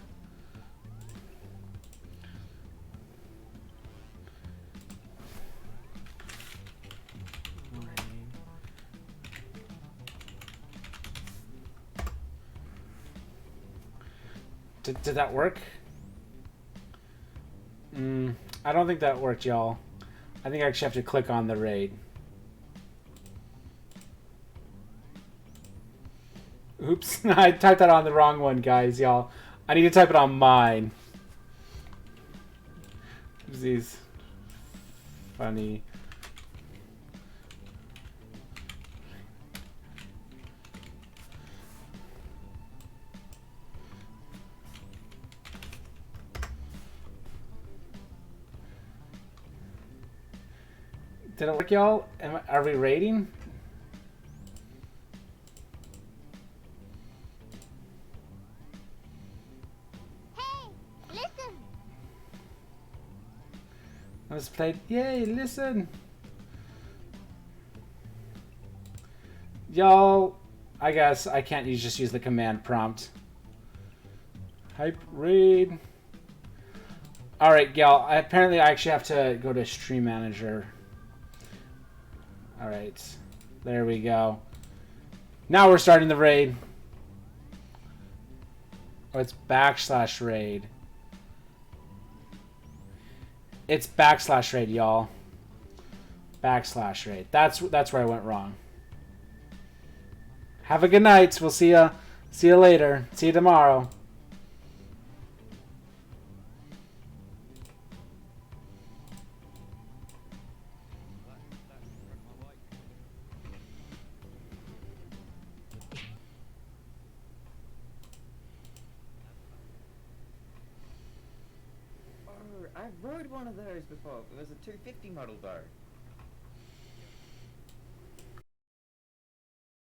Did that work? I don't think that worked, y'all. I think I actually have to click on the raid. Oops, I typed that on the wrong one, guys, y'all. I need to type it on mine. Oopsies. Funny. Did it work, y'all? Are we raiding? Hey, listen. Let's play. Yay, listen. Y'all, I guess I can't just use the command prompt. Hype raid. Alright, y'all. Apparently I actually have to go to Stream Manager. Alright. There we go. Now we're starting the raid. Oh, it's /raid. It's /raid, y'all. /raid. That's where I went wrong. Have a good night. We'll see ya later. See you tomorrow. I've rode one of those before. It was a 250 model though.